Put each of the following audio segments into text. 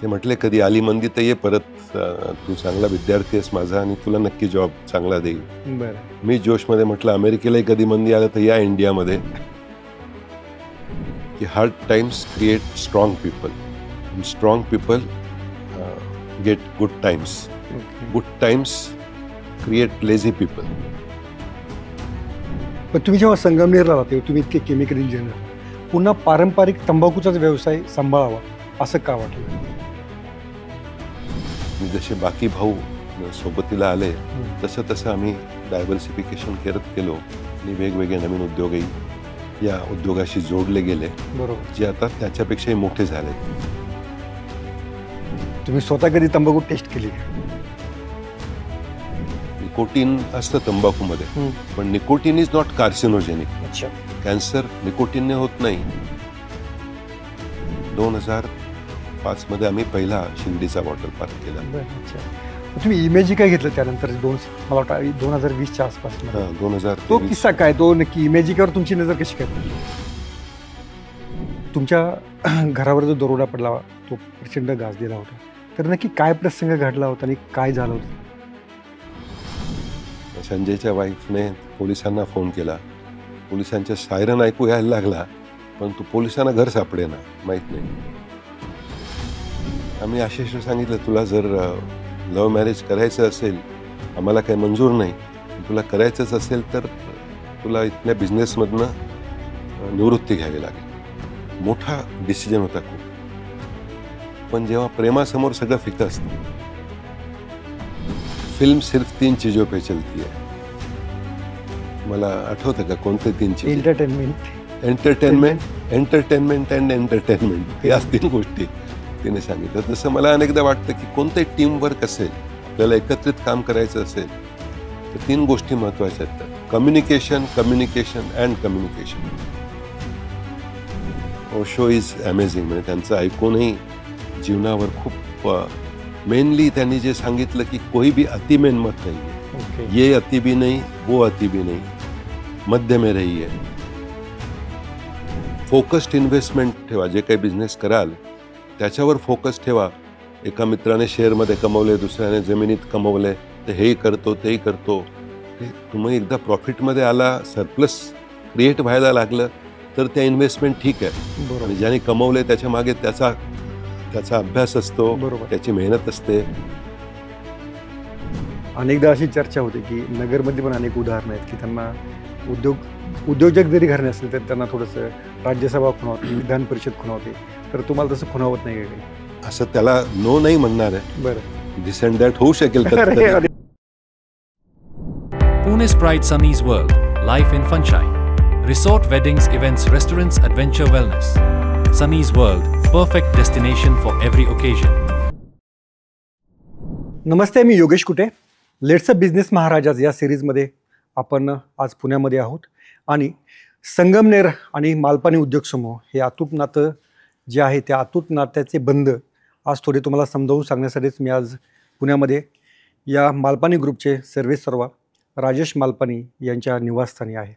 ते म्हटले कधी आली मंदी तर ये परत, तू चांगला विद्यार्थी आहेस माझा आणि तुला नक्की जॉब चांगला देईल. बरं. मी जोशमध्ये म्हटलं अमेरिकेलाही कधी मंदी आलं तर या इंडियामध्ये, की hard times create strong people, strong people get good times, good times create lazy people. पण तुम्ही जेव्हा संगमनेरला राहते, तुम्ही इतके केमिकल इंजिनियर, पुन्हा पारंपरिक तंबाखूचाच व्यवसाय सांभाळावा असं का वाटलं? जसे बाकी भाऊ सोबतीला आले तसं तसं आम्ही डायव्हर्सिफिकेशन करत गेलो आणि वेगवेगळे नवीन उद्योगही या उद्योगाशी जोडले गेले, बरोबर, जे आता त्याच्यापेक्षाही मोठे झाले. तुम्ही स्वतः कधी तंबाखू टेस्ट केली? निकोटीन असतं तंबाखूमध्ये, पण निकोटीन इज नॉट कार्सिनोजेनिक. अच्छा. कॅन्सर निकोटीनने होत नाही. 2005 मध्ये आम्ही पहिला शिर्डीचा वॉटर पार्क केला. अच्छा. तुम्ही इमेजिंग काय घेतलं त्यानंतर? मला वाटतं 2020च्या आसपास. 2000. तो किस्सा काय, तो नक्की इमेजिंगवर तुमची नजर कशी काय पडली? तुमच्या घरावर जो दरोडा पडला, तो प्रचंड गाजलेला होता, तर नक्की काय प्रसंग घडला होता आणि काय झालं होतं? संजयच्या वाईफने पोलिसांना फोन केला. पोलिसांच्या सायरन ऐकू यायला लागला, पण तू पोलिसांना घर सापडे ना, माहीत नाही. आम्ही आशिषला सांगितलं, तुला जर लव्ह मॅरेज करायचं असेल, आम्हाला काही मंजूर नाही, तुला करायचंच असेल तर तुला इथल्या बिझनेसमधनं निवृत्ती घ्यावी लागेल. मोठा डिसिजन होता खूप, पण जेव्हा प्रेमासमोर सगळं फिकं असतं. फिल्म सिर्फ 3 चीजों पे चलती है. मला आठवतं का कोणते 3 चीज? एंटरटेनमेंट अँड एंटरटेनमेंट, या 3 गोष्टी तिने सांगितलं. तसं मला अनेकदा वाटतं की कोणतंही टीमवर्क असेल, आपल्याला एकत्रित काम करायचं असेल तर 3 गोष्टी महत्त्वाच्या आहेत. Communication, communication and communication. Osho is amazing. म्हणजे त्यांचं ऐकूनही जीवनावर खूप मेनली त्यांनी जे सांगितलं की कोई भी अति में मत नहीं है. ये अति भी नहीं, वो अति भी नहीं, मध्य में रहिए. फोकस्ड इन्व्हेस्टमेंट ठेवा. जे काही बिझनेस कराल त्याच्यावर फोकस ठेवा. एका मित्राने शेअरमध्ये कमवले, दुसऱ्याने जमिनीत कमवले, तर हेही करतो तेही करतो. तुम्ही एकदा प्रॉफिटमध्ये आला, सरप्लस क्रिएट व्हायला लागलं तर त्या इन्व्हेस्टमेंट ठीक आहे. आणि ज्याने कमवले त्याच्या मागे त्याचा अभ्यास असतो, त्याची मेहनत असते. अनेकदा अशी चर्चा होते की नगरमध्ये पण अनेक उदाहरणं आहेत की त्यांना उद्योजक जरी घरणे असले तर त्यांना थोडंसं राज्यसभा खुणावते, विधान परिषद खुणावते, तर तुम्हाला तसं खुणावत नाही का? असं त्याला नो नाही म्हणणार आहे. बरं, दिस अँड दॅट होऊ शकेल. Pune Pride Sunny's World, Life in Funshine. Resort, weddings, events, restaurants, adventure, wellness. Sunny's World, perfect destination for every occasion. नमस्ते, मी Yogesh Kute. Let's a business Maharajas या सिरीजमध्ये आपण आज पुण्यामध्ये आहोत आणि संगमनेर आणि मालपानी उद्योग समूह हे अतूट नातं जे आहे त्या अतूट नात्याचे बंध आज थोडे तुम्हाला समजावून सांगण्यासाठीच मी आज पुण्यामध्ये या मालपानी ग्रुपचे सर्वेसर्वा राजेश मालपानी यांच्या निवासस्थानी आहे.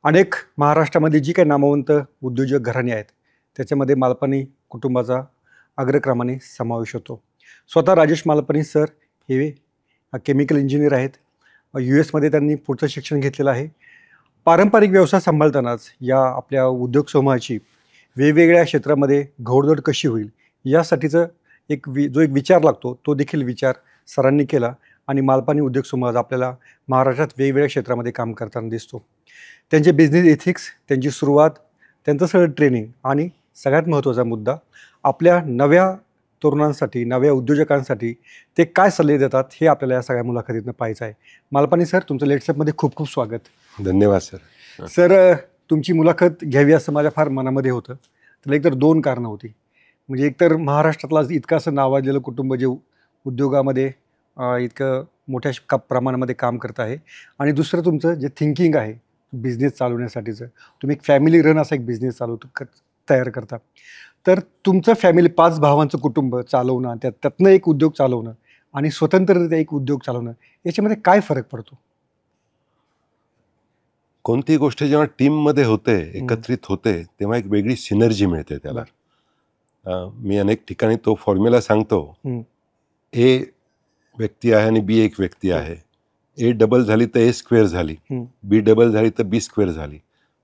अनेक महाराष्ट्रामध्ये जी काही नामवंत उद्योजक घराणे आहेत त्याच्यामध्ये मालपानी कुटुंबाचा अग्रक्रमाने समावेश होतो. स्वतः राजेश मालपानी सर हे केमिकल इंजिनियर आहेत. US त्यांनी पुढचं शिक्षण घेतलेलं आहे. पारंपरिक व्यवसाय सांभाळतानाच या आपल्या उद्योग समूहाची वेगवेगळ्या क्षेत्रामध्ये घोडदौड कशी होईल यासाठीचं जो एक विचार लागतो तो देखील विचार सरांनी केला आणि मालपानी उद्योग समूह आपल्याला महाराष्ट्रात वेगवेगळ्या क्षेत्रामध्ये काम करताना दिसतो. त्यांचे बिझनेस एथिक्स, त्यांची सुरुवात, त्यांचं सगळं ट्रेनिंग आणि सगळ्यात महत्त्वाचा मुद्दा आपल्या नव्या तरुणांसाठी, नव्या उद्योजकांसाठी ते काय सल्ले देतात हे आपल्याला या सगळ्या मुलाखतीतनं पाहायचं आहे. मालपानी सर, तुमचं लेट्सअपमध्ये खूप खूप स्वागत. धन्यवाद सर. सर, तुमची मुलाखत घ्यावी असं माझ्या फार मनामध्ये होतं. तर एकतर 2 कारणं होती. म्हणजे एकतर महाराष्ट्रातला इतकं असं नावाजलेलं कुटुंब जे उद्योगामध्ये इतकं मोठ्या प्रमाणामध्ये काम करत आहे आणि दुसरं तुमचं जे थिंकिंग आहे बिझनेस चालवण्यासाठीचं, तुम्ही एक फॅमिली रन असा एक बिझनेस तयार करता. तर तुमचं फॅमिली 5 भावांचं कुटुंब चालवणं, त्यातनं एक उद्योग चालवणं आणि स्वतंत्ररित्या एक उद्योग चालवणं याच्यामध्ये काय फरक पडतो? कोणतीही गोष्ट जेव्हा टीममध्ये होते, एकत्रित होते, तेव्हा एक वेगळी सिनर्जी मिळते त्याला. मी अनेक ठिकाणी तो फॉर्म्युला सांगतो. ए व्यक्ती आहे आणि बी एक व्यक्ती आहे. ए डबल झाली तर ए स्क्वेअर झाली, बी डबल झाली तर बी स्क्वेअर झाली.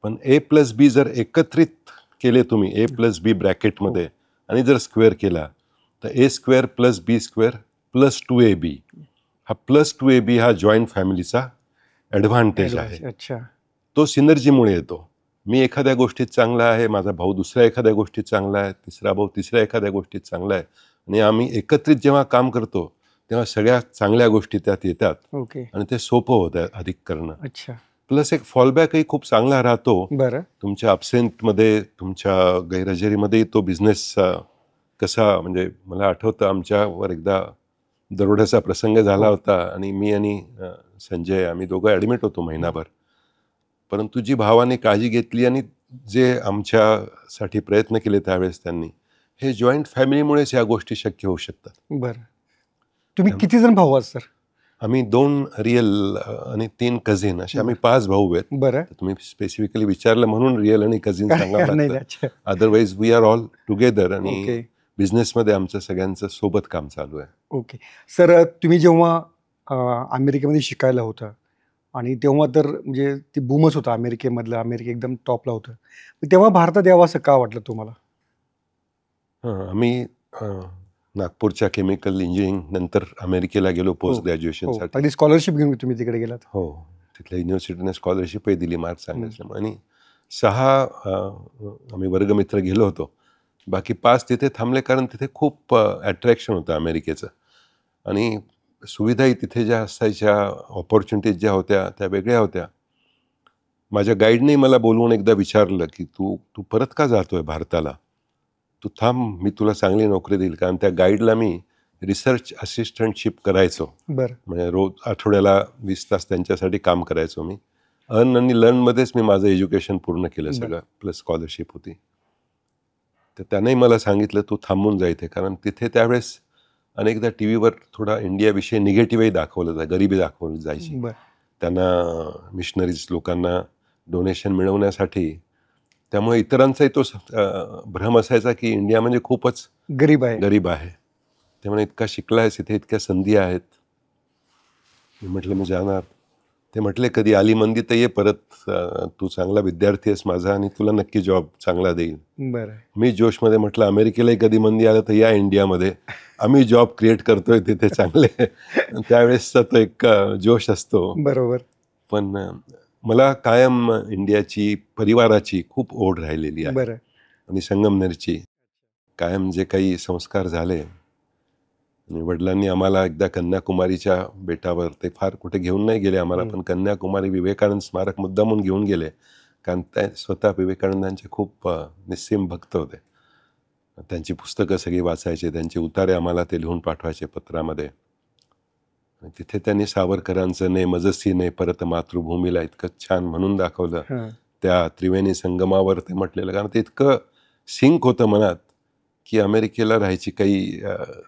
पण ए प्लस बी जर एकत्रित केले तुम्ही, ए प्लस बी ब्रॅकेटमध्ये, आणि जर स्क्वेअर केला तर ए स्क्वेअर प्लस बी स्क्वेअर प्लस 2ab. हा प्लस 2ab हा जॉईंट फॅमिलीचा ॲडव्हान्टेज आहे. अच्छा. तो सिनर्जीमुळे येतो. मी एखाद्या गोष्टीत चांगला आहे, माझा भाऊ दुसऱ्या एखाद्या गोष्टीत चांगला आहे, तिसरा भाऊ तिसऱ्या एखाद्या गोष्टीत चांगला आहे, आणि आम्ही एकत्रित जेव्हा काम करतो तेव्हा सगळ्या चांगल्या गोष्टी त्यात येतात. ओके. आणि ते सोपं होतं अधिक करणं. अच्छा. प्लस एक फॉलबॅकही खूप चांगला राहतो. बरं. तुमच्या अब्सेंटमध्ये, तुमच्या गैरहजेरीमध्येही तो बिझनेस कसा, म्हणजे मला आठवतं आमच्यावर एकदा दरोड्याचा प्रसंग झाला होता आणि मी आणि संजय आम्ही दोघं ॲडमिट होतो महिनाभर. परंतु जी भावाने काळजी घेतली आणि जे आमच्यासाठी प्रयत्न केले त्यावेळेस त्यांनी, हे जॉईंट फॅमिलीमुळेच ह्या गोष्टी शक्य होऊ शकतात. बरं. तुम्ही किती जण भाऊ आहात सर? आम्ही 2 रिअल आणि 3 कझिन, असे आम्ही 5 भाऊ आहेत. बरं. तुम्ही स्पेसिफिकली विचारलं म्हणून रिअल आणि कझिन सांगावं लागतं. अच्छा. Otherwise we are all together, आणि ओके. बिझनेसमध्ये आमचं सगळ्यांचं सोबत काम चालू आहे. ओके. सर, तुम्ही जेव्हा अमेरिकेमध्ये शिकायला होता आणि तेव्हा तर म्हणजे ती बूमच होता अमेरिकेमधलं, अमेरिका एकदम टॉपला होतं, तेव्हा भारतात यावं असं का वाटलं तुम्हाला? आम्ही नागपूरच्या केमिकल इंजिनिअरिंग नंतर अमेरिकेला गेलो पोस्ट ग्रॅज्युएशनसाठी. अगदी स्कॉलरशिप घेऊन तुम्ही तिकडे गेलात? हो, तिथल्या युनिव्हर्सिटीने स्कॉलरशिपही दिली मार्क चांगले असल्यामुळे. आणि 6 आम्ही वर्गमित्र गेलो होतो. बाकी 5 तिथे थांबले, कारण तिथे खूप अट्रॅक्शन होतं अमेरिकेचं, आणि सुविधाही तिथे ज्या असायच्या, ऑपॉर्च्युनिटीज ज्या होत्या त्या वेगळ्या होत्या. माझ्या गाईडने मला बोलवून एकदा विचारलं की तू परत का जातोय भारताला, तू थांब, मी तुला चांगली नोकरी देईल. कारण त्या गाईडला मी रिसर्च असिस्टंटशिप करायचो. बरं. म्हणजे रोज आठवड्याला 20 तास त्यांच्यासाठी काम करायचो मी. अर्न आणि लर्नमध्येच मी माझं एज्युकेशन पूर्ण केलं सगळं, प्लस स्कॉलरशिप होती. तर त्यानेही मला सांगितलं तू थांबून जा इथे, कारण तिथे त्यावेळेस अनेकदा टी व्हीवर थोडा इंडियाविषयी निगेटिव्हही दाखवलं जाय, गरिबी दाखवली जायची. त्यांना मिशनरीज लोकांना डोनेशन मिळवण्यासाठी. त्यामुळे इतरांचाही तो भ्रम असायचा की इंडिया म्हणजे खूपच गरीब आहे. त्यामुळे इतका शिकला आहेस, इथे इतक्या संधी आहेत. मी म्हटलं मी जाणार. ते म्हटले कधी आली मंदी तर ये परत, तू चांगला विद्यार्थी आहेस माझा आणि तुला नक्की जॉब चांगला देईल. बरं. मी जोशमध्ये म्हटलं अमेरिकेलाही कधी मंदी आलं तर या इंडियामध्ये, आम्ही जॉब क्रिएट करतोय तिथे चांगले. त्यावेळेसचा तो एक जोश असतो. बरोबर. पण मला कायम इंडियाची, परिवाराची खूप ओढ राहिलेली आहे. बरं. आणि संगमनेरची कायम जे काही संस्कार झाले, आणि वडिलांनी आम्हाला एकदा कन्याकुमारीच्या बेटावर, ते फार कुठे घेऊन नाही गेले आम्हाला, पण कन्याकुमारी विवेकानंद स्मारक मुद्दामून घेऊन गेले, कारण ते स्वतः विवेकानंदांचे खूप निस्सीम भक्त होते. त्यांची पुस्तकं सगळी वाचायचे, त्यांचे उतारे आम्हाला ते लिहून पाठवायचे पत्रामध्ये. तिथे त्यांनी सावरकरांचं ने मजसी ने परत मातृभूमीला इतकं छान म्हणून दाखवलं. त्या त्रिवेणी संगमावर ते म्हटलेलं, कारण ते इतकं सिंक होतं मनात की अमेरिकेला राहायची काही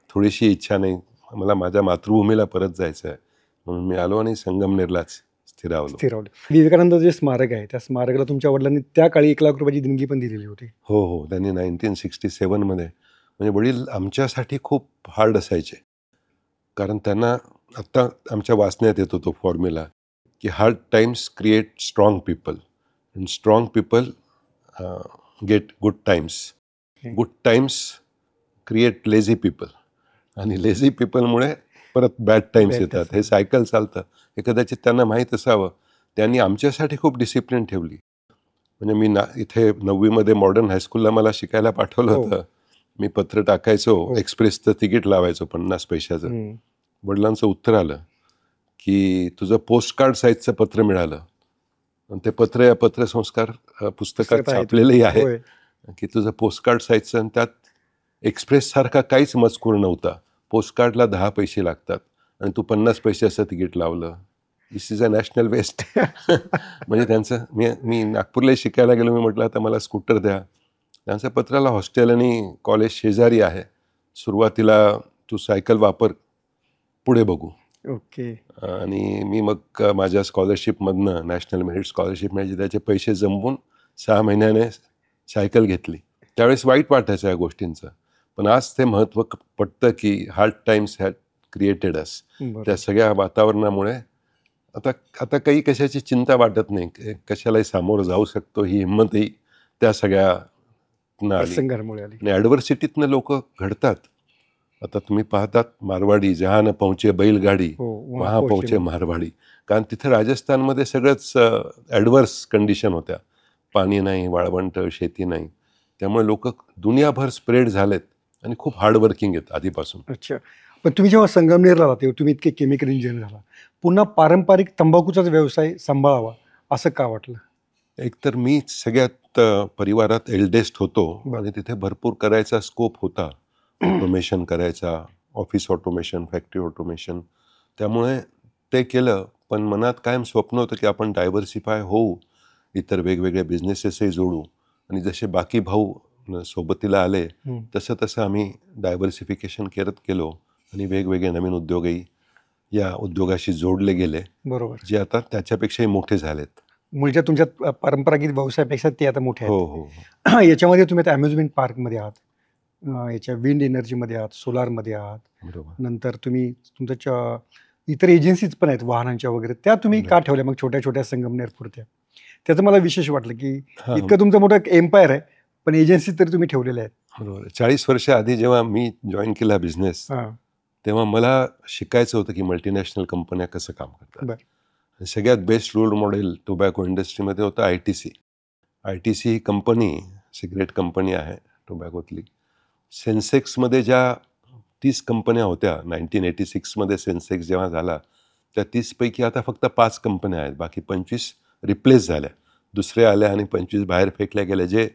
थोडीशी इच्छा नाही, मला माझ्या मातृभूमीला परत जायचं आहे. म्हणून मी आलो आणि संगमनेरलाच स्थिरावलो. विवेकानंद जे स्मारक आहे त्या स्मारकाला तुमच्या वडिलांनी त्या काळी 1 लाख रुपयाची देणगी पण दिलेली होती? हो, त्यांनी 1967 मध्ये. म्हणजे वडील आमच्यासाठी खूप हार्ड असायचे, कारण त्यांना आत्ता आमच्या वाचण्यात येतो तो फॉर्म्युला की hard times create strong people and strong people get good times. Good times create lazy people, आणि लेझी पीपलमुळे परत बॅड टाइम्स येतात. हे सायकल चालतं. हे कदाचित त्यांना माहीत असावं. त्यांनी आमच्यासाठी खूप डिसिप्लिन ठेवली. म्हणजे मी इथे 9वी मध्ये मॉडर्न हायस्कूलला मला शिकायला पाठवलं होतं. मी पत्र टाकायचो, एक्सप्रेसचं तिकीट लावायचो 50 पैशाचं. वडिलांचं उत्तर आलं की तुझं पोस्टकार्ड साईजचं पत्र मिळालं, आणि ते पत्र या पत्रसंस्कार पुस्तकात छापलेलंही आहे की तुझं पोस्टकार्ड साईजचं, आणि त्यात एक्सप्रेससारखा काहीच मजकूर नव्हता. पोस्टकार्डला 10 पैसे लागतात आणि तू 50 पैशाचं तिकीट लावलं. दिस इज अ नॅशनल वेस्ट. म्हणजे त्यांचं, मी नागपूरलाही शिकायला गेलो. मी म्हटलं आता मला स्कूटर द्या. त्यांचं पत्राला हॉस्टेल आणि कॉलेज शेजारी आहे. सुरुवातीला तू सायकल वापर, पुढे बघू. ओके. आणि मी मग माझ्या स्कॉलरशिपमधनं, नॅशनल मेरिट स्कॉलरशिप मिळायची, त्याचे पैसे जमवून 6 महिन्याने सायकल घेतली. त्यावेळेस वाईट वाटायचं या गोष्टींचं. पण आज ते महत्त्व पटतं की hard times had created us. बरोबर. त्या सगळ्या वातावरणामुळे आता आता काही कशाची चिंता वाटत नाही, कशालाही सामोरं जाऊ शकतो, ही हिंमतही त्या सगळ्यातनं आली. प्रसंगामुळे आली. आणि ॲडव्हर्सिटीतनं लोक घडतात. आता तुम्ही पाहतात मारवाडी जहाँ न पहुंचे बैलगाडी हो, वहाँ पहुंचे मारवाडी. कारण तिथे राजस्थानमध्ये सगळंच ॲडव्हर्स कंडिशन होत्या, पाणी नाही, वाळवंट, शेती नाही. त्यामुळे लोक दुनियाभर स्प्रेड झालेत आणि खूप हार्डवर्किंग आहेत आधीपासून. अच्छा. पण तुम्ही जेव्हा संगमनेरला आला तेव्हा तुम्ही इतके केमिकल इंजिनियर झाला, पुन्हा पारंपरिक तंबाखूचाच व्यवसाय सांभाळावा असं का वाटलं? एकतर मी सगळ्यात परिवारात एल्डेस्ट होतो आणि तिथे भरपूर करायचा स्कोप होता. ऑटोमेशन करायचा, ऑफिस ऑटोमेशन, फॅक्टरी ऑटोमेशन. त्यामुळे ते केलं. पण मनात कायम स्वप्न होतं की आपण डायव्हर्सिफाय होऊ, इतर वेगवेगळे बिझनेसेसही जोडू. आणि जसे बाकी भाऊ सोबतीला आले तसं तसं आम्ही डायव्हर्सिफिकेशन करत गेलो आणि वेगवेगळे नवीन उद्योगही या उद्योगाशी जोडले गेले, बरोबर. जे आता त्याच्यापेक्षाही मोठे झालेत. म्हणजे तुमच्या पारंपरिक व्यवसायापेक्षा ते आता मोठे हो आहेत. हो याच्यामध्ये तुम्ही आता अम्युजमेंट पार्कमध्ये आहात, याच्या विंड एनर्जीमध्ये आहात, सोलारमध्ये आहात, बरोबर. नंतर तुम्ही तुमच्या इतर एजन्सीज पण आहेत वाहनांच्या वगैरे, त्या तुम्ही का ठेवल्या मग छोट्या छोट्या संगमनेर पुरत्या? त्याचं मला विशेष वाटलं की हां. इतकं तुमचं मोठं एम्पायर आहे पण एजन्सी तरी तुम्ही ठेवलेल्या आहेत. बरोबर. 40 वर्ष आधी जेव्हा मी जॉईन केला बिझनेस, हां. तेव्हा मला शिकायचं होतं की मल्टीनॅशनल कंपन्या कसं काम करतात. बरं. आणि सगळ्यात बेस्ट रोल मॉडेल टोबॅको इंडस्ट्रीमध्ये होतं ITC. ITC ही कंपनी सिगरेट कंपनी आहे टोबॅकोतली. सेन्सेक्समध्ये ज्या 30 कंपन्या होत्या 1986मध्ये सेन्सेक्स जेव्हा झाला, त्या 30पैकी आता फक्त 5 कंपन्या आहेत. बाकी 25 रिप्लेस झाल्या, दुसऱ्या आल्या आणि 25 बाहेर फेकल्या गेल्या. जे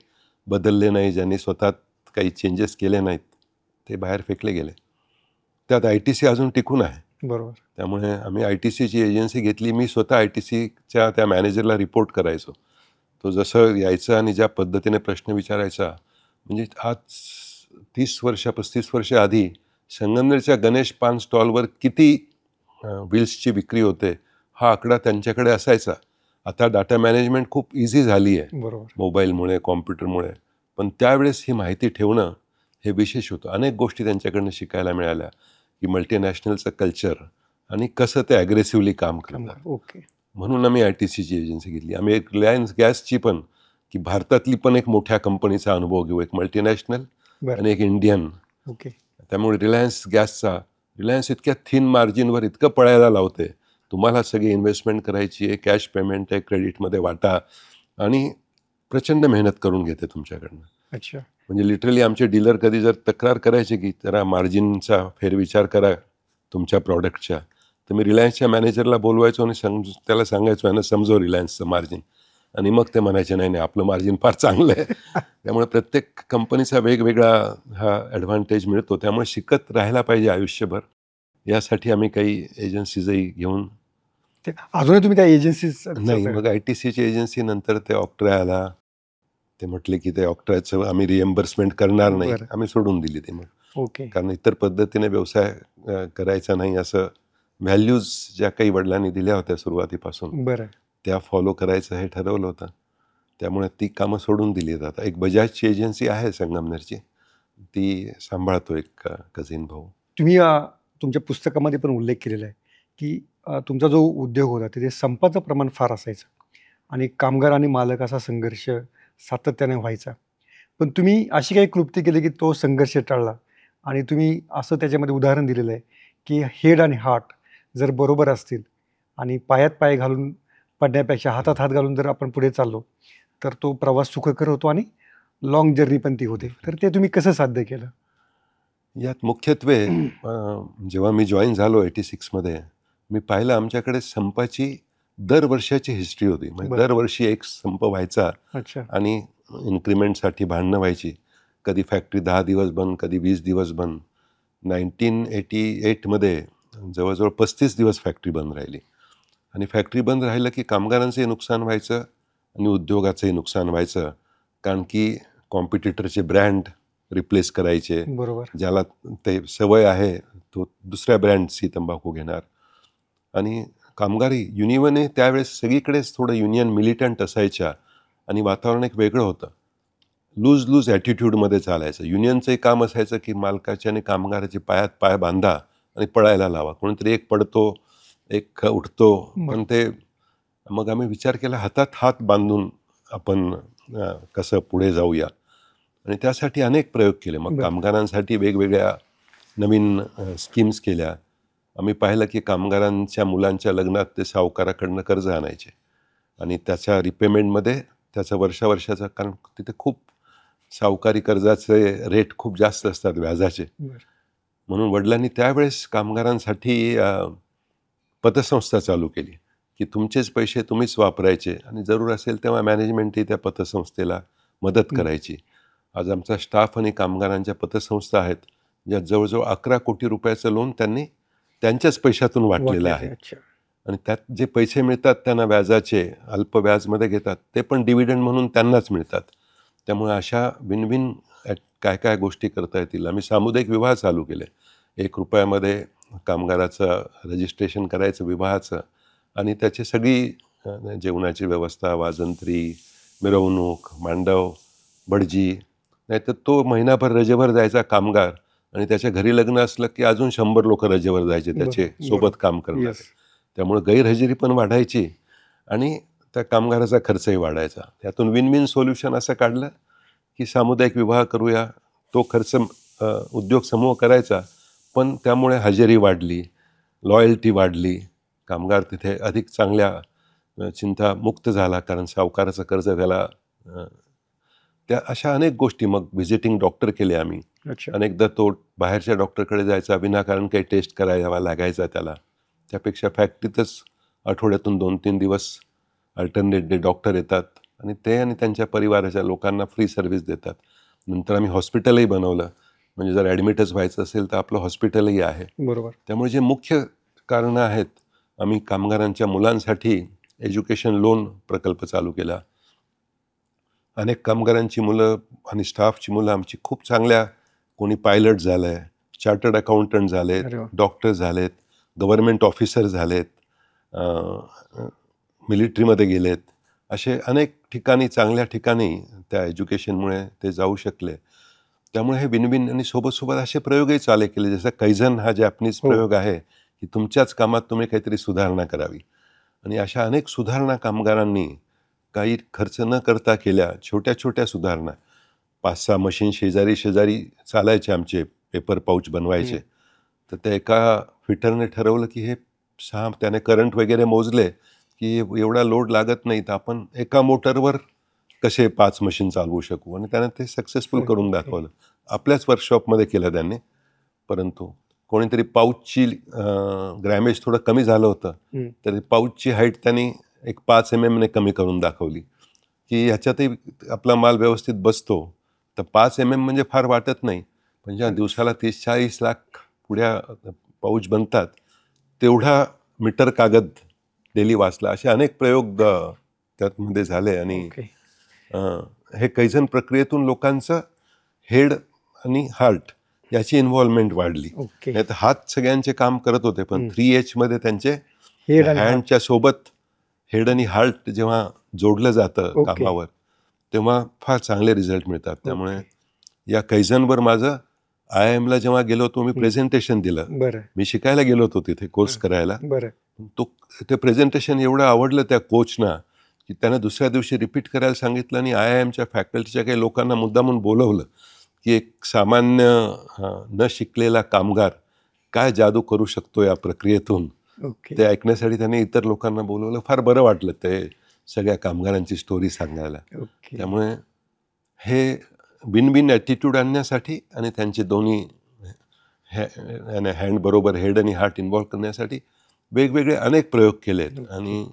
बदलले नाही, ज्यांनी स्वतः काही चेंजेस केले नाहीत, ते बाहेर फेकले गेले. त्यात ITC अजून टिकून आहे. बरोबर. त्यामुळे आम्ही ITCची एजन्सी घेतली. मी स्वतः ITCच्या त्या मॅनेजरला रिपोर्ट करायचो. तो जसं यायचा आणि ज्या पद्धतीने प्रश्न विचारायचा, म्हणजे आज 30 वर्ष 35 वर्ष आधी संगमनेरच्या गणेश पान स्टॉलवर किती व्हील्सची विक्री होते, हा आकडा त्यांच्याकडे असायचा. आता डाटा मॅनेजमेंट खूप इझी झाली आहे बरोबर. मोबाईलमुळे, कॉम्प्युटरमुळे. पण त्यावेळेस ही माहिती ठेवणं हे विशेष होतं. अनेक गोष्टी त्यांच्याकडनं शिकायला मिळाल्या की मल्टीनॅशनलचं कल्चर आणि कसं ते ॲग्रेसिव्हली काम करतात. ओके. म्हणून आम्ही ITCची एजन्सी घेतली. आम्ही एक रिलायन्स गॅसची पण, की भारतातली पण एक मोठ्या कंपनीचा अनुभव घेऊ, एक मल्टीनॅशनल आणि एक इंडियन. ओके. त्यामुळे रिलायन्स इतक्या थिन मार्जिनवर इतकं पळायला लावते. तुम्हाला सगळी इन्व्हेस्टमेंट करायची आहे, कॅश पेमेंट आहे, क्रेडिटमध्ये वाटा, आणि प्रचंड मेहनत करून घेते तुमच्याकडनं. अच्छा. म्हणजे लिटरली आमचे डीलर कधी जर तक्रार करायचे की जरा मार्जिनचा फेरविचार करा तुमच्या प्रॉडक्टच्या, तर मी रिलायन्सच्या मॅनेजरला बोलवायचो आणि त्याला सांगायचो यांना समजव रिलायन्सचं मार्जिन. आणि मग ते म्हणायचे नाही नाही आपलं मार्जिन फार चांगलं आहे. त्यामुळे प्रत्येक कंपनीचा वेगवेगळा हा ॲडव्हान्टेज मिळतो. त्यामुळे शिकत राहायला पाहिजे आयुष्यभर. यासाठी आम्ही काही एजन्सीजही घेऊन अजूनही तुम्ही त्या एजन्सीज नाही, मग ITCची एजन्सी नंतर ते ऑक्ट्रा आला. ते म्हटले की ते ऑक्ट्राचं आम्ही रिएम्बर्समेंट करणार नाही. आम्ही सोडून दिली ते मग. ओके. कारण इतर पद्धतीने व्यवसाय करायचा नाही, असं व्हॅल्यूज ज्या काही वडिलांनी दिल्या होत्या सुरुवातीपासून, बरं, त्या फॉलो करायचं हे ठरवलं होतं. त्यामुळे ती कामं सोडून दिली आहेत. आता एक बजाजची एजन्सी आहे संगमनेरची, ती सांभाळतो एक कझिन भाऊ. तुम्ही तुमच्या पुस्तकामध्ये पण उल्लेख केलेला आहे की तुमचा जो उद्योग होता तिथे संपाचं प्रमाण फार असायचं आणि कामगार आणि मालक असा संघर्ष सातत्याने व्हायचा. पण तुम्ही अशी काही कृती केली की तो संघर्ष टाळला आणि तुम्ही असं त्याच्यामध्ये उदाहरण दिलेलं आहे की हेड आणि हार्ट जर बरोबर असतील आणि पायात पाय घालून पडण्यापेक्षा हातात हात घालून जर आपण पुढे चाललो तर तो प्रवास सुखकर होतो आणि लॉंग जर्नी पण ती होते. तर ते तुम्ही कसं साध्य केलं? यात मुख्यत्वे जेव्हा मी जॉईन झालो 86मध्ये, मी पाहिलं आमच्याकडे संपाची दरवर्षाची हिस्ट्री होती. म्हणजे दरवर्षी एक संप व्हायचा. अच्छा. आणि इन्क्रीमेंटसाठी भांडणं व्हायची. कधी फॅक्टरी 10 दिवस बंद, कधी 20 दिवस बंद. 1988मध्ये जवळजवळ 35 दिवस फॅक्टरी बंद राहिली. आणि फॅक्टरी बंद राहिलं की कामगारांचंही नुकसान व्हायचं आणि उद्योगाचंही नुकसान व्हायचं. कारण की कॉम्पिटिटरचे ब्रँड रिप्लेस करायचे. बरोबर. ज्याला ते सवय आहे तो दुसऱ्या ब्रँडची तंबाखू घेणार. आणि कामगारी युनियनने त्यावेळेस सगळीकडेच थोडं युनियन मिलिटंट असायच्या आणि वातावरण एक वेगळं होतं. लूज लूज ॲटिट्यूडमध्ये चालायचं. युनियनचंही काम असायचं की मालकाच्या आणि कामगाराचे पायात पाय बांधा आणि पळायला लावा. कोणीतरी एक पडतो, एक उठतो, पण ते मग आम्ही विचार केला हातात हात बांधून आपण कसं पुढे जाऊया, आणि त्यासाठी अनेक प्रयोग केले. मग कामगारांसाठी वेगवेगळ्या नवीन स्कीम्स केल्या. आम्ही पाहिलं की कामगारांच्या मुलांच्या लग्नात ते सावकाराकडनं कर्ज आणायचे आणि त्याच्या रिपेमेंटमध्ये त्याचं वर्षाचं, कारण तिथे खूप सावकारी कर्जाचे रेट खूप जास्त असतात व्याजाचे. म्हणून वडिलांनी त्यावेळेस कामगारांसाठी पतसंस्था चालू केली की तुमचेच पैसे तुम्हीच वापरायचे आणि जरूर असेल तेव्हा मॅनेजमेंटही त्या पतसंस्थेला मदत करायची. आज आमचा स्टाफ आणि कामगारांच्या पतसंस्था आहेत ज्या जवळजवळ 11 कोटी रुपयाचं लोन त्यांनी त्यांच्याच पैशातून वाटलेलं आहे. आणि त्यात जे पैसे मिळतात त्यांना व्याजाचे अल्प व्याजमध्ये घेतात, ते पण डिव्हिडंड म्हणून त्यांनाच मिळतात. त्यामुळे अशा विन काय काय गोष्टी करता येतील. आम्ही सामुदायिक विवाह चालू केले. 1 रुपयामध्ये कामगाराचं रजिस्ट्रेशन करायचं विवाहाचं, आणि त्याची सगळी जेवणाची व्यवस्था, वाजंत्री, मिरवणूक, मांडव, भटजी. नाहीतर तो महिनाभर रजेवर जायचा कामगार आणि त्याच्या घरी लग्न असलं की अजून 100 लोक रजेवर जायचे त्याचे सोबत काम करणार. त्यामुळे गैरहजेरी पण वाढायची आणि त्या कामगाराचा खर्चही वाढायचा. त्यातून विन सोल्युशन असं काढलं की सामुदायिक विवाह करूया. तो खर्च उद्योग समूह करायचा, पण त्यामुळे हजेरी वाढली, लॉयल्टी वाढली, कामगार तिथे अधिक चांगल्या चिंतामुक्त झाला, कारण सावकाराचं कर्ज त्याला त्या अशा अनेक गोष्टी. मग व्हिजिटिंग डॉक्टर केले आम्ही. अनेकदा तो बाहेरच्या डॉक्टरकडे जायचा, विनाकारण काही टेस्ट करायला लागायचा त्याला. त्यापेक्षा फॅक्टरीतच आठवड्यातून 2-3 दिवस अल्टरनेट डे डॉक्टर येतात आणि ते आणि त्यांच्या परिवाराच्या लोकांना फ्री सर्व्हिस देतात. नंतर आम्ही हॉस्पिटलही बनवलं, म्हणजे जर ॲडमिटच व्हायचं असेल तर आपलं हॉस्पिटलही आहे. बरोबर. त्यामुळे जे मुख्य कारणं आहेत, आम्ही कामगारांच्या मुलांसाठी एज्युकेशन लोन प्रकल्प चालू केला. अनेक कामगारांची मुलं आणि स्टाफची मुलं आमची खूप चांगल्या, कोणी पायलट झालं आहे, चार्टर्ड अकाउंटंट झालेत, डॉक्टर झालेत, गव्हर्नमेंट ऑफिसर झालेत, मिलिटरीमध्ये गेलेत. असे अनेक ठिकाणी, चांगल्या ठिकाणी त्या एज्युकेशनमुळे ते जाऊ शकले. त्यामुळे हे विन आणि सोबत असे प्रयोगही चालू केले. जसं कैझन हा जॅपनीज प्रयोग आहे की तुमच्याच कामात तुम्ही काहीतरी सुधारणा करावी, आणि अशा अनेक सुधारणा कामगारांनी काही खर्च न करता केल्या. छोट्या छोट्या सुधारणा, 5-6 मशीन शेजारी चालायचे आमचे, पेपर पाऊच बनवायचे. तर त्या एका फिटरने ठरवलं की हे 6 त्याने करंट वगैरे मोजले की एवढा लोड लागत नाही, तर आपण एका मोटरवर कसे 5 मशीन चालवू शकू, आणि त्याने ते सक्सेसफुल करून दाखवलं. आपल्याच वर्कशॉपमध्ये केलं त्यांनी. परंतु कोणीतरी पाऊचची ग्रॅमेज थोडं कमी झालं होतं, तर पाऊचची हाईट त्यांनी एक 5 mm कमी करून दाखवली की ह्याच्यातही आपला माल व्यवस्थित बसतो. तर 5 mm म्हणजे फार वाटत नाही, पण ज्या दिवसाला 30-40 लाख पुढ्या पाऊच बनतात तेवढा मीटर कागद डेली वाचला. असे अनेक प्रयोग त्यामध्ये झाले. आणि हे कैझन प्रक्रियेतून लोकांचं हेड आणि हार्ट याची इन्व्हॉल्वमेंट वाढली. नाही तर हात सगळ्यांचे काम करत होते, पण 3H मध्ये त्यांचे हँडच्या सोबत हेड आणि हार्ट जेव्हा जोडलं जातं कामावर, तेव्हा फार चांगले रिझल्ट मिळतात. त्यामुळे या कैझनवर माझं IIM ला जेव्हा गेलो होतो मी प्रेझेंटेशन दिलं. मी शिकायला गेलो होतो तिथे कोर्स करायला. ते प्रेझेंटेशन एवढं आवडलं त्या कोचना की त्यानं दुसऱ्या दिवशी रिपीट करायला सांगितलं, आणि IIMच्या फॅकल्टीच्या काही लोकांना मुद्दामून बोलवलं की एक सामान्य न शिकलेला कामगार काय जादू करू शकतो या प्रक्रियेतून. ते ऐकण्यासाठी त्यांनी इतर लोकांना बोलवलं. फार बरं वाटलं ते सगळ्या कामगारांची स्टोरी सांगायला. त्यामुळे हे विन ॲटिट्यूड आणण्यासाठी आणि त्यांचे दोन्ही हँड बरोबर हेड आणि हार्ट इन्व्हॉल्व करण्यासाठी वेगवेगळे अनेक प्रयोग केलेत, आणि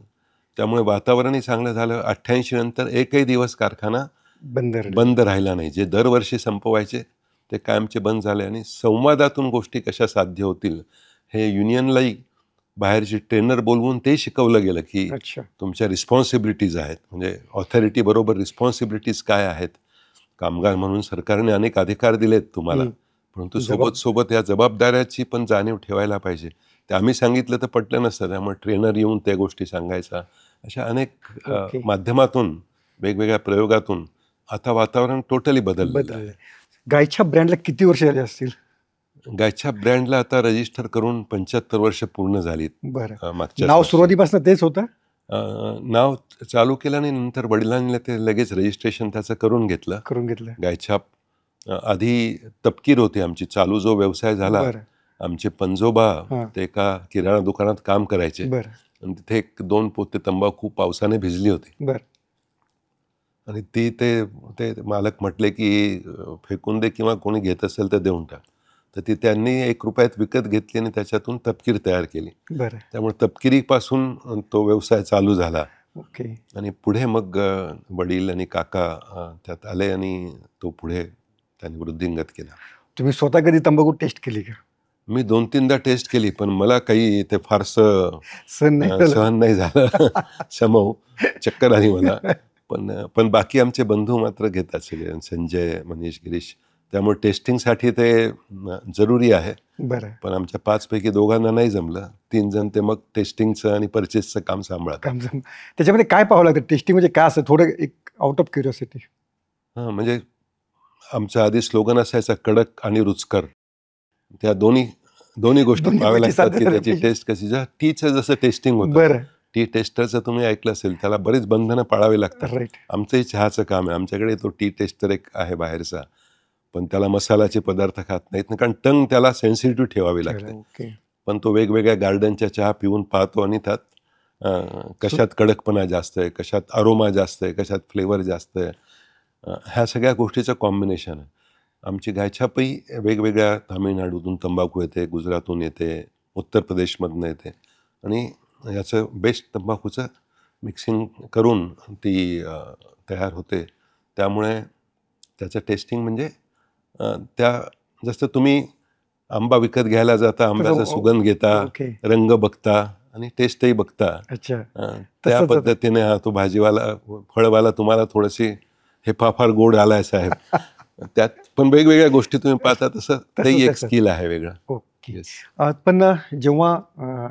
त्यामुळे वातावरणही चांगलं झालं. 88 नंतर एकही दिवस कारखाना बंद राहिला नाही. जे दरवर्षी संपवायचे ते कायमचे बंद झाले, आणि संवादातून गोष्टी कशा साध्य होतील हे युनियनलाही बाहेरचे ट्रेनर बोलवून ते शिकवलं गेलं की तुमच्या रिस्पॉन्सिबिलिटीज आहेत, म्हणजे ऑथॉरिटी बरोबर रिस्पॉन्सिबिलिटीज काय आहेत. कामगार म्हणून सरकारने अनेक अधिकार दिलेत तुम्हाला, परंतु सोबत या जबाबदाऱ्याची पण जाणीव ठेवायला पाहिजे. ते आम्ही सांगितलं तर पटलं नसतं, त्यामुळे ट्रेनर येऊन त्या गोष्टी सांगायचा. अशा अनेक माध्यमातून, वेगवेगळ्या प्रयोगातून आता वातावरण टोटली बदललं. बदललं. गायच्या ब्रँडला किती वर्ष झाली असतील? गायच्या ब्रँडला आता रजिस्टर करून 75 वर्ष पूर्ण झालीत. बरं. मागच्या नाव वर्षी. सुरुवातीपासून तेच होतं? नाव चालू केलं आणि नंतर वडिलांनी ते लगेच रजिस्ट्रेशन त्याचं करून घेतलं. करून घेतलं. गायछाप आधी तपकीर होती आमची. चालू जो व्यवसाय झाला, बरं. आमचे पंजोबा हां. ते एका किराणा दुकानात काम करायचे बरं. आणि तिथे 1-2 पोते तंबाखू पावसाने भिजली होती बरं. आणि ते मालक म्हटले की फेकून दे किंवा कोणी घेत असेल तर देऊन टाक. तर ती त्यांनी 1 रुपयात विकत घेतली आणि त्याच्यातून तपकीर तयार केली. बरं. त्यामुळे तपकिरीपासून तो व्यवसाय चालू झाला ओके. आणि पुढे मग वडील आणि काका त्यात आले आणि तो पुढे त्यांनी वृद्धिंगत केला. तुम्ही स्वतः कधी तंबाखू टेस्ट केली का? मी 2-3दा टेस्ट केली, पण मला काही ते फारसं सहन नाही झालं? सहन नाही झालं. शमव चक्कर आली मला. पण बाकी आमचे बंधू मात्र घेतात सगळे, संजय, मनीष, गिरीश. त्यामुळे टेस्टिंगसाठी ते जरुरी आहे. बरं. पण आमच्या 5 पैकी 2घांना नाही जमलं. 3 जण ते मग टेस्टिंगचं आणि परचेसचं काम सांभाळतात. त्याच्यामध्ये काय पाहावं लागतं? टेस्टिंग म्हणजे काय असतं? थोडं एक आउट ऑफ क्युरिओसिटी. हां, म्हणजे आमचा आधी स्लोगन असायचा कडक आणि रुचकर. त्या दोन्ही गोष्टी पाहाव्या लागतात की त्याची टेस्ट कशी. टीचं जसं टेस्टिंग होतं, बरं. टी टेस्टरचं तुम्ही ऐकलं असेल, त्याला बरीच बंधनं पाळावी लागतात. राईट. आमचंही चहाचं काम आहे. आमच्याकडे तो टी टेस्टर एक आहे बाहेरचा, पण त्याला मसाल्याचे पदार्थ खात नाहीत, कारण टंग त्याला सेन्सिटिव्ह ठेवावी लागते. ओके. पण तो वेगवेगळ्या गार्डनच्या चहा पिऊन पाहतो आणि त्यात कशात कडकपणा जास्त आहे, कशात अरोमा जास्त आहे, कशात फ्लेवर जास्त आहे, ह्या सगळ्या गोष्टीचं कॉम्बिनेशन आहे. आमची गायछापही वेगवेगळ्या तामिळनाडूतून तंबाखू येते, गुजरातहून येते, उत्तर प्रदेशमधनं येते आणि याचं बेस्ट तंबाखूचं मिक्सिंग करून ती तयार होते. त्यामुळे त्याचं टेस्टिंग म्हणजे त्या जसं तुम्ही आंबा विकत घ्यायला जाता, आंब्याचा सुगंध घेता, ओके. रंग बघता आणि टेस्टही बघता. अच्छा. त्या पद्धतीने तो भाजीवाला, फळवाला तुम्हाला थोडीशी हे फार गोड आलाय साहेब. त्यात पण वेगवेगळ्या गोष्टी तुम्ही पाहता, तसं तेही एक स्किल आहे वेगळं. ओके. Yes. पण जेव्हा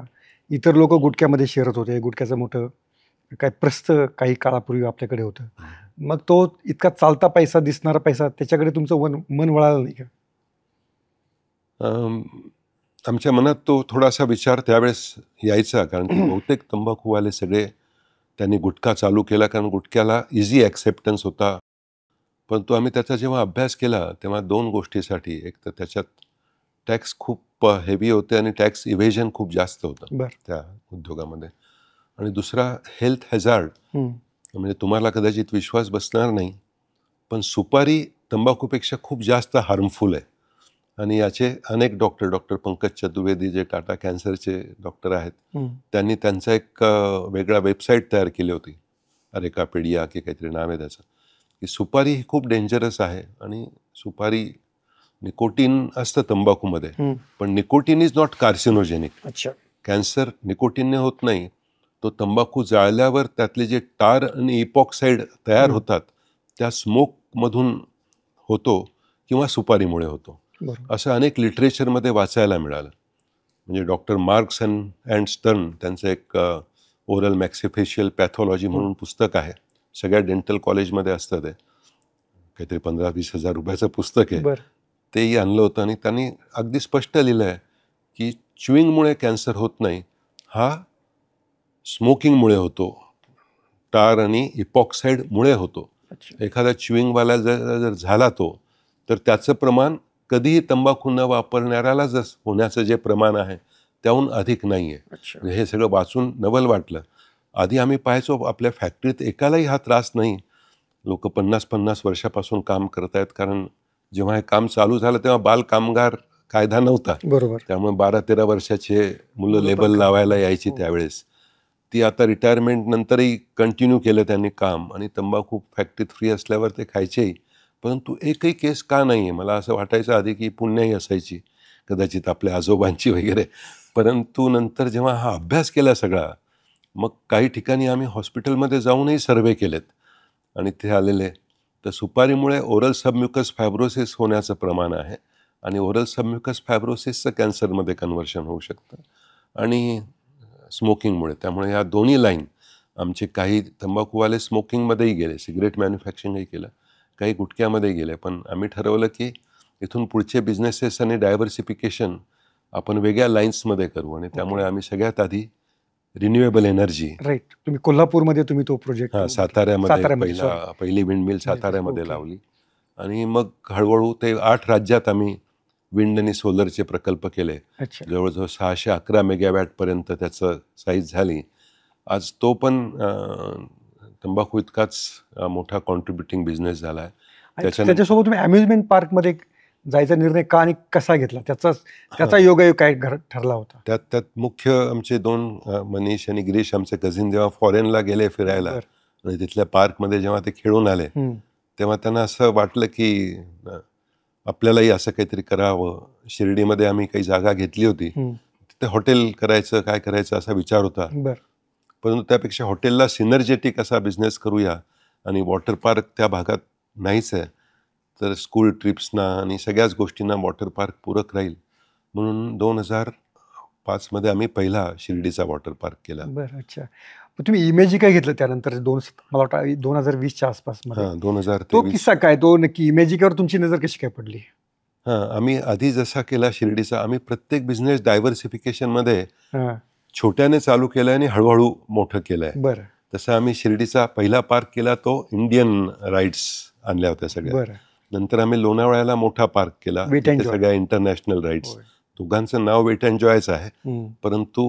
इतर लोक गुटख्यामध्ये शिरत होते, गुटख्याचं मोठं काय प्रस्थ काही काळापूर्वी आपल्याकडे होतं, मग तो इतका चालता पैसा, दिसणारा पैसा, त्याच्याकडे तुमचं मन वळालं नाही का? आमच्या मनात तो थोडासा विचार त्यावेळेस यायचा, कारण की बहुतेक तंबाखूवाले सगळे त्यांनी गुटखा चालू केला, कारण गुटख्याला इझी ॲक्सेप्टन्स होता. परंतु आम्ही त्याचा जेव्हा अभ्यास केला तेव्हा 2 गोष्टीसाठी, एक तर त्याच्यात टॅक्स खूप हेवी होते आणि टॅक्स इव्हेजन खूप जास्त होतं बरं. त्या उद्योगामध्ये, आणि दुसरा हेल्थ हॅझार्ड. म्हणजे तुम्हाला कदाचित विश्वास बसणार नाही, पण सुपारी तंबाखूपेक्षा खूप जास्त हार्मफुल आहे. आणि याचे अनेक डॉक्टर पंकज चतुर्वेदी, जे टाटा कॅन्सरचे डॉक्टर आहेत, त्यांनी त्यांचा एक वेगळा वेबसाईट तयार केली होती, अरेकापेडिया की काहीतरी नाव आहे त्याचं, की सुपारी ही खूप डेंजरस आहे. आणि सुपारी, निकोटीन असतं तंबाखूमध्ये, पण निकोटीन इज नॉट कार्सिनोजेनिक. अच्छा. कॅन्सर निकोटीनने होत नाही, तो तंबाखू जाळल्यावर त्यातले जे टार आणि इपॉक्साईड तयार होतात त्या स्मोकमधून होतो किंवा सुपारीमुळे होतो, असं अनेक लिटरेचरमध्ये वाचायला मिळालं. म्हणजे डॉक्टर मार्क्स अँड स्टर्न त्यांचं एक ओरल मॅक्सिफेशियल पॅथॉलॉजी म्हणून पुस्तक आहे, सगळ्या डेंटल कॉलेजमध्ये असतं, ते काहीतरी 15-20 हजार रुपयाचं पुस्तक आहे. तेही आणलं होतं आणि त्यांनी अगदी स्पष्ट लिहिलं आहे की च्युईंगमुळे कॅन्सर होत नाही, हा स्मोकिंगमुळे होतो, टार आणि इपॉक्साईडमुळे होतो. एखादा च्युईंगवाला जर झाला तो, तर त्याचं प्रमाण कधीही तंबाखू न वापरणाऱ्याला होण्याचं जे प्रमाण आहे त्याहून अधिक नाही आहे. हे सगळं वाचून नवल वाटलं. आधी आम्ही पाहायचो आपल्या फॅक्टरीत एकालाही हा त्रास नाही. लोक 50-50 वर्षापासून काम करत आहेत, कारण जेव्हा हे काम चालू झालं तेव्हा बाल कामगार कायदा नव्हता. बरोबर. त्यामुळे 12-13 वर्षाचे मुलं लेबल लावायला यायची त्यावेळेस. ती आता रिटायरमेंट नंतरही कंटिन्यू केलं त्यांनी काम, आणि तंबाखू फॅक्टरीत फ्री असल्यावर ते खायचेही. परंतु एकही केस का नाही आहे, मला असं वाटायचं आधी की पुण्याही असायची कदाचित आपल्या आजोबांची वगैरे. परंतु नंतर जेव्हा हा अभ्यास केला सगळा, मग काही ठिकाणी आम्ही हॉस्पिटलमध्ये जाऊनही सर्वे केलेत आणि ते आलेले, तर सुपारीमुळे ओरल सबम्युकस फायब्रोसिस होण्याचं प्रमाण आहे, आणि ओरल सबम्युकस फायब्रोसिसचं कॅन्सरमध्ये कन्व्हर्शन होऊ शकतं, आणि स्मोकिंगमुळे. त्यामुळे या दोन्ही लाईन, आमचे काही तंबाखूवाले स्मोकिंगमध्येही गेले, सिगरेट मॅन्युफॅक्चरिंगही केलं, काही गुटक्यामध्ये गेले. पण आम्ही ठरवलं की इथून पुढचे बिझनेसेस आणि डायव्हर्सिफिकेशन आपण वेगळ्या लाईन्समध्ये करू आणि त्यामुळे आम्ही सगळ्यात आधी रिन्युएबल एनर्जी राईट. तुम्ही कोल्हापूरमध्ये तुम्ही तो प्रोजेक्ट साताऱ्यामध्ये पहिली विंडमिल साताऱ्यामध्ये लावली आणि मग हळूहळू ते 8 राज्यात आम्ही विंड आणि सोलरचे प्रकल्प केले. अच्छा. जवळजवळ 611 मेगावॅटपर्यंत त्याचं साईज झाली. आज तो पण तंबाखू इतकाच मोठा कॉन्ट्रीब्युटिंग बिझनेस झाला आहे. त्याच्यासोबत तुम्ही अम्युजमेंट पार्कमध्ये जायचा निर्णय का आणि कसा घेतला, त्याचा योगायोग काय ठरला होता? त्यात मुख्य आमचे 2 मनीष आणि गिरीश आमचे कझिन जेव्हा फॉरेनला गेले फिरायला आणि तिथल्या पार्कमध्ये जेव्हा ते खेळून आले तेव्हा त्यांना असं वाटलं की आपल्यालाही असं काहीतरी करावं. शिर्डीमध्ये आम्ही काही जागा घेतली होती, तिथे हॉटेल करायचं काय करायचं असा विचार होता. परंतु त्यापेक्षा हॉटेलला सिनर्जेटिक असा बिझनेस करूया आणि वॉटर पार्क त्या भागात नाहीच आहे, तर स्कूल ट्रिप्सना आणि सगळ्याच गोष्टींना वॉटर पार्क पूरक राहील म्हणून 2005मध्ये आम्ही पहिला शिर्डीचा वॉटर पार्क केला. बरं. अच्छा. तुम्ही इमेजिका घेतलं त्यानंतर मला वाटतं 2020च्या आसपास. 2023. तो किस्सा काय, तो नक्की इमेजिकावर तुमची नजर कशी काय पडली? आम्ही आधी जसा केला शिर्डीचा, आम्ही प्रत्येक बिझनेस डायव्हर्सिफिकेशनमध्ये छोट्याने चालू केलंय आणि हळूहळू मोठं केलंय. बरं. तसं आम्ही शिर्डीचा पहिला पार्क केला, तो इंडियन राईड्स आणल्या होत्या सगळ्या. नंतर आम्ही लोणावळ्याला मोठा पार्क केला, सगळ्या इंटरनॅशनल राईड्स. दोघांचं नाव वेट एन्जॉयच आहे, परंतु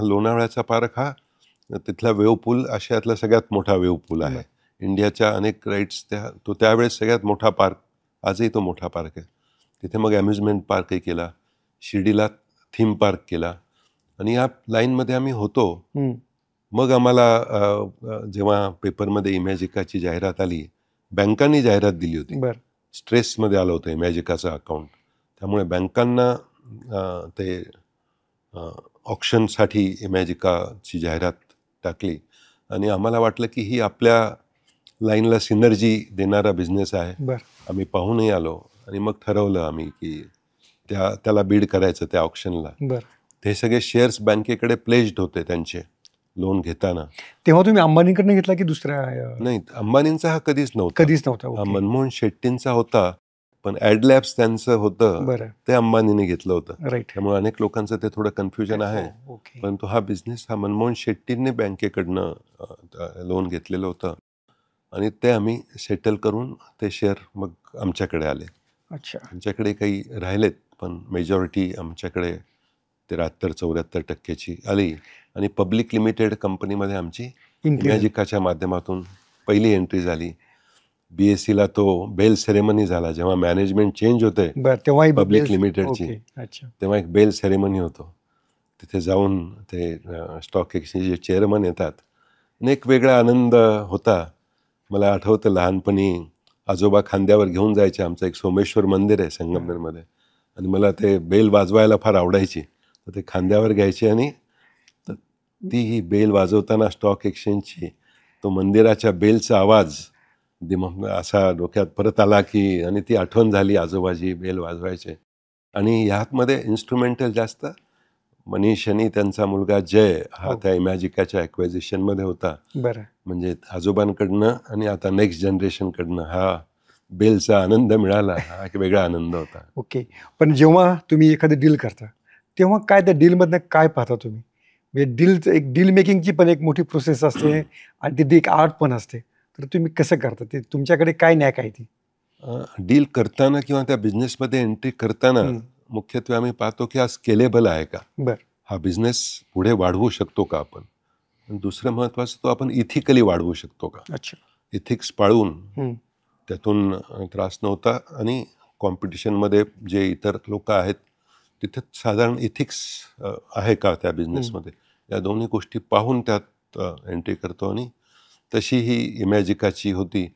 लोणावळ्याचा पार्क हा तिथला वेव्ह पूल आशियातला सगळ्यात मोठा वेव्ह पूल आहे. इंडियाच्या अनेक राईड्स तो त्यावेळेस सगळ्यात मोठा पार्क, आजही तो मोठा पार्क आहे. तिथे मग अम्युजमेंट पार्कही केला, शिर्डीला थीम पार्क केला आणि या लाईनमध्ये आम्ही होतो. मग आम्हाला जेव्हा पेपरमध्ये इमॅजिकाची जाहिरात आली, बँकांनी जाहिरात दिली होती. स्ट्रेसमध्ये आलं होतं इमॅजिकाचं अकाउंट, त्यामुळे बँकांना ते ऑप्शनसाठी इमॅजिकाची जाहिरात टाकली आणि आम्हाला वाटलं की ही आपल्या लाईनला सिनर्जी देणारा बिझनेस आहे. आम्ही पाहूनही आलो आणि मग ठरवलं आम्ही की त्याला बीड करायचं त्या ऑप्शनला. ते सगळे शेअर्स बँकेकडे प्लेज्ड होते त्यांचे लोन घेताना. तेव्हा तुम्ही अंबानीकडनं घेतला की दुसऱ्या? नाही, अंबानींचा हा कधीच नव्हता. मनमोहन शेट्टींचा होता, पण ॲडलॅब्स त्यांचं होतं, ते अंबानीने घेतलं होतं. त्यामुळे अनेक लोकांचं ते थोडं कन्फ्युजन आहे. परंतु हा बिझनेस हा मनमोहन शेट्टींनी बँकेकडनं लोन घेतलेलं होतं आणि ते आम्ही सेटल करून ते शेअर मग आमच्याकडे आले. आमच्याकडे काही राहिलेत, पण मेजॉरिटी आमच्याकडे 73-74% आली आणि पब्लिक लिमिटेड कंपनीमध्ये आमची इमॅजिकाच्या माध्यमातून पहिली एंट्री झाली. BSEला तो बेल सेरेमनी झाला, जेव्हा मॅनेजमेंट चेंज होते पब्लिक लिमिटेडची, तेव्हा एक बेल सेरेमनी होतो. तिथे जाऊन ते स्टॉक एक्सचेंजचे चेअरमन येतात आणि एक वेगळा आनंद होता. मला आठवतं लहानपणी आजोबा खांद्यावर घेऊन जायचे. आमचं एक सोमेश्वर मंदिर आहे संगमनेरमध्ये आणि मला ते बेल वाजवायला फार आवडायची, तर ते खांद्यावर घ्यायचे आणि ती ही बेल वाजवताना स्टॉक एक्सचेंजची तो मंदिराच्या बेलचा आवाज असा डोक्यात परत आला की, आणि ती आठवण झाली आजोबाजी बेल वाजवायचे. आणि ह्यातमध्ये इन्स्ट्रुमेंटल जास्त मनीष आणि त्यांचा मुलगा जय हा त्या इमॅजिकाच्या ॲक्विजिशनमध्ये होता. म्हणजे आजोबांकडनं आणि आता नेक्स्ट जनरेशनकडनं हा बेलचा आनंद मिळाला, हा एक वेगळा आनंद होता. ओके. पण जेव्हा तुम्ही एखादी डील करता तेव्हा काय त्या डीलमधनं काय पाहता तुम्ही? म्हणजे डील मेकिंगची पण एक मोठी प्रोसेस असते आणि तिथे एक आर्ट पण असते, तर तुम्ही कसं करता ते? तुमच्याकडे काय नॅक आहे ती? डील करताना किंवा त्या बिझनेसमध्ये एंट्री करताना मुख्यत्वे आम्ही पाहतो की हा स्केलेबल आहे का, हा बिझनेस पुढे वाढवू शकतो का आपण. दुसरं महत्त्वाचं, तो आपण इथिकली वाढवू शकतो का. इथिक्स पाळून त्यातून त्रास नव्हता आणि कॉम्पिटिशनमध्ये जे इतर लोक आहेत तिथे साधारण इथिक्स आहे का त्या बिझनेसमध्ये, या दोन्ही गोष्टी पाहून त्यात एंट्री करतो. आणि तशी ही इमॅजिकाची होती.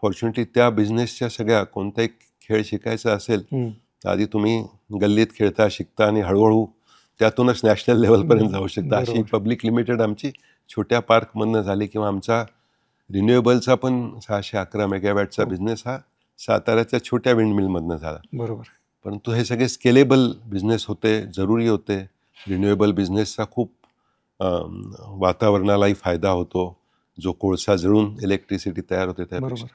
फॉर्च्युनेटली त्या बिझनेसच्या सगळ्या कोणताही खेळ शिकायचा असेल तर आधी तुम्ही गल्लीत खेळता शिकता आणि हळूहळू त्यातूनच नॅशनल लेवलपर्यंत जाऊ शकता. अशी पब्लिक लिमिटेड आमची छोट्या पार्कमधनं झाली, किंवा आमचा रिन्युएबलचा पण 611 मेगावॅटचा बिझनेस हा साताऱ्याच्या छोट्या विंडमिलमधनं झाला. परंतु हे सगळे स्केलेबल बिझनेस होते, जरुरी होते. रिन्युएबल बिझनेसचा खूप वातावरणालाही फायदा होतो, जो कोळसा जळून इलेक्ट्रिसिटी तयार होते त्यापेक्षा.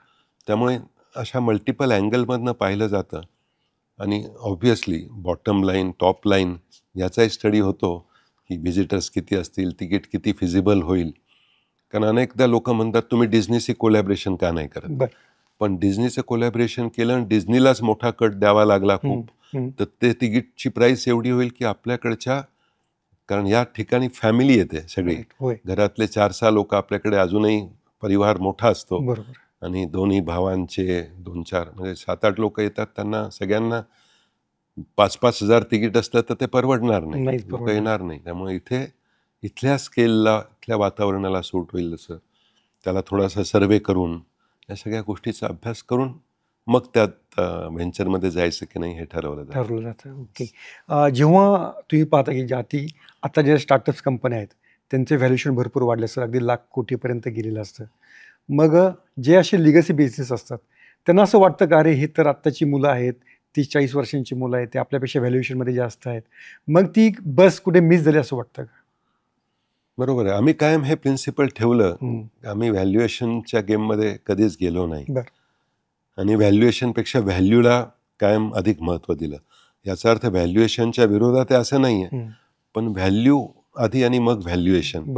त्यामुळे अशा मल्टिपल अँगलमधनं पाहिलं जातं आणि obviously bottom line top line याचाही स्टडी होतो की व्हिजिटर्स किती असतील, तिकीट किती फिजिबल होईल. कारण अनेकदा लोक म्हणतात तुम्ही डिझनीशी कोलॅबरेशन का नाही करत. बरं. पण डिझनीचं कोलॅबरेशन केलं आणि डिझनीलाच मोठा कट द्यावा लागला खूप, तर ते तिकीटची प्राईस एवढी होईल की आपल्याकडच्या, कारण या ठिकाणी फॅमिली येते सगळी, होय. घरातले 4-6 लोक आपल्याकडे, अजूनही परिवार मोठा असतो बरोबर. आणि दोन्ही भावांचे 2-4 म्हणजे 7-8 लोक येतात, त्यांना सगळ्यांना 5-5 हजार तिकीट असलं तर ते परवडणार नाही, नाहीच लोक परवडणार. येणार नाही. त्यामुळे इथल्या स्केलला, इथल्या वातावरणाला सूट होईल असं त्याला थोडासा सर्वे करून, या सगळ्या गोष्टीचा अभ्यास करून मग त्यात व्हेंचरमध्ये जायचं की नाही हे ठरवलं जातं. ओके. जेव्हा तुम्ही पाहता की आता ज्या स्टार्टअप्स कंपन्या आहेत त्यांचे व्हॅल्युएशन भरपूर वाढले असतं, अगदी लाख कोटीपर्यंत गेलेलं असतं. मग जे असे लिगसी बिझनेस असतात त्यांना असं वाटतं का अरे हे तर आत्ताची मुलं आहेत, 30-40 वर्षांची मुलं आहेत, ते आपल्यापेक्षा व्हॅल्युएशनमध्ये जास्त आहेत, मग ती बस कुठे मिस झाली असं वाटतं का? बरोबर आहे. आम्ही कायम हे प्रिन्सिपल ठेवलं, आम्ही व्हॅल्युएशनच्या गेममध्ये कधीच गेलो नाही आणि व्हॅल्युएशनपेक्षा व्हॅल्यूला कायम अधिक महत्त्व दिलं. याचा अर्थ व्हॅल्युएशनच्या विरोधात आहे असं नाही आहे, पण व्हॅल्यू आधी आणि मग व्हॅल्युएशन.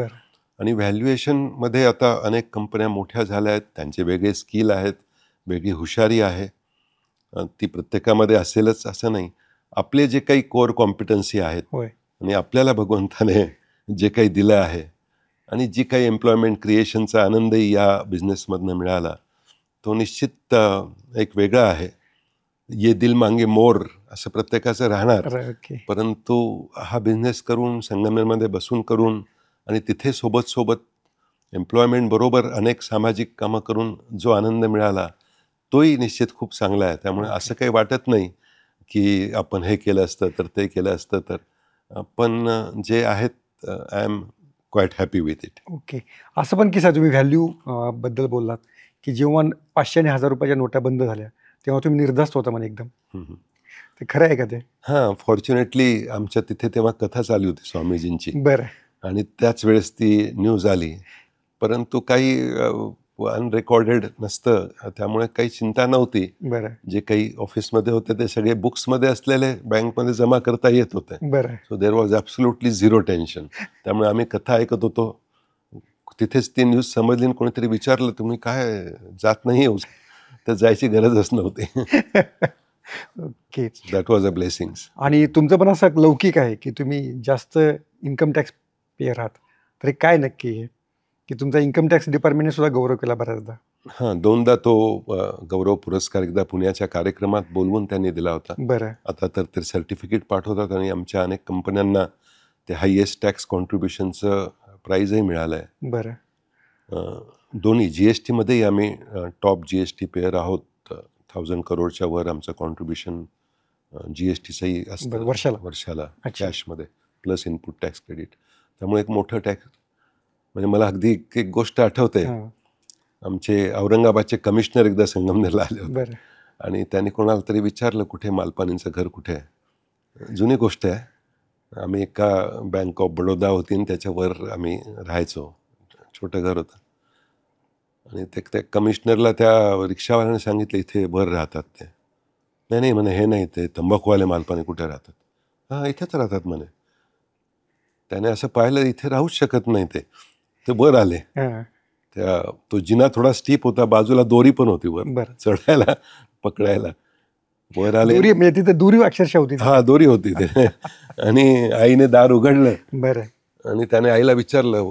आणि व्हॅल्युएशनमध्ये आता अनेक कंपन्या मोठ्या झाल्या आहेत, त्यांचे वेगळे स्किल आहेत, वेगळी हुशारी आहे, ती प्रत्येकामध्ये असेलच असं नाही. आपले जे काही कोर कॉम्पिटन्सी आहेत आणि आपल्याला भगवंताने जे काही दिलं आहे आणि जी काही एम्प्लॉयमेंट क्रिएशनचा आनंदही या बिझनेसमधनं मिळाला, तो निश्चित एक वेगळा आहे. ये दिल मांगे मोर असं प्रत्येकाचं राहणार. परंतु हा बिझनेस करून, संगमनेरमध्ये बसून करून आणि तिथे सोबत एम्प्लॉयमेंट बरोबर अनेक सामाजिक कामं करून जो आनंद मिळाला तोही निश्चित खूप चांगला आहे. त्यामुळे असं काही वाटत नाही की आपण हे केलं असतं तर ते केलं असतं तर, पण जे आहेत I am quiet happy with it. Okay. असं पण किस्सा तुम्ही व्हॅल्यू बद्दल बोललात की जेव्हा 500 आणि 1000 रुपयाच्या नोटा बंद झाल्या तेव्हा तुम्ही निर्धास्त होता म्हणे एकदम, ते खरं आहे का ते? हां, फॉर्च्युनेटली आमच्या तिथे तेव्हा कथा चालू होती स्वामीजींची. बरं. आणि त्याच वेळेस ती न्यूज आली, परंतु काही अनरेकॉर्डेड नसतं, त्यामुळे काही चिंता नव्हती. बरं. जे काही ऑफिसमध्ये होते ते सगळे बुक्समध्ये असलेले बँकमध्ये जमा करता येत होते. बरं. So there was absolutely zero tension. त्यामुळे आम्ही कथा ऐकत होतो, तिथेच ती न्यूज समजली आणि कोणीतरी विचारलं तुम्ही काय जात नाही येऊ, तर जायची गरजच नव्हती. Okay. That was a blessing. आणि तुमचं पण असं लौकिक आहे की तुम्ही जास्त इन्कम टॅक्स पेअर आहात, तर काय नक्की आहे की तुमचा इन्कम टॅक्स डिपार्टमेंटने सुद्धा गौरव केला बऱ्याचदा? हां, 2दा तो गौरव पुरस्कार, एकदा पुण्याच्या कार्यक्रमात बोलवून त्यांनी दिला होता. बरं. आता तर ते सर्टिफिकेट पाठवतात आणि आमच्या अनेक कंपन्यांना ते हायेस्ट टॅक्स कॉन्ट्रीब्युशनचं प्राईजही मिळालं आहे. बरं. दोन्ही GSTमध्येही आम्ही टॉप GST पेअर आहोत. 1000 करोडच्या वर आमचं कॉन्ट्रीब्युशन GSTचंही असतं वर्षाला कॅशमध्ये, प्लस इनपुट टॅक्स क्रेडिट. त्यामुळे एक मोठं टॅक्स, म्हणजे मला अगदी एक गोष्ट आठवते, आमचे औरंगाबादचे कमिशनर एकदा संगमनेरला आले होते आणि त्यांनी कोणाला तरी विचारलं कुठे मालपानींचं घर कुठे आहे. जुनी गोष्ट आहे, आम्ही एका बँक ऑफ बडोदा होती आणि त्याच्यावर आम्ही राहायचो, छोटं घर होतं. आणि त्या कमिशनरला त्या रिक्षावाल्याने सांगितलं इथे वर राहतात ते. नाही म्हणे, हे नाही, ते तंबाखूवाले मालपानी कुठे राहतात? हां, इथेच राहतात म्हणे. त्याने असं पाहिलं इथे राहूच शकत नाही, ते वर आले. तो जिना थोडा स्टीप होता, बाजूला दोरी पण होती वर चढायला पकडायला, वर आले. म्हणजे तिथे दोरी अक्षरशः होती? हां, दोरी होती ते. आणि आईने दार उघडलं. बरं. आणि त्याने आईला विचारलं,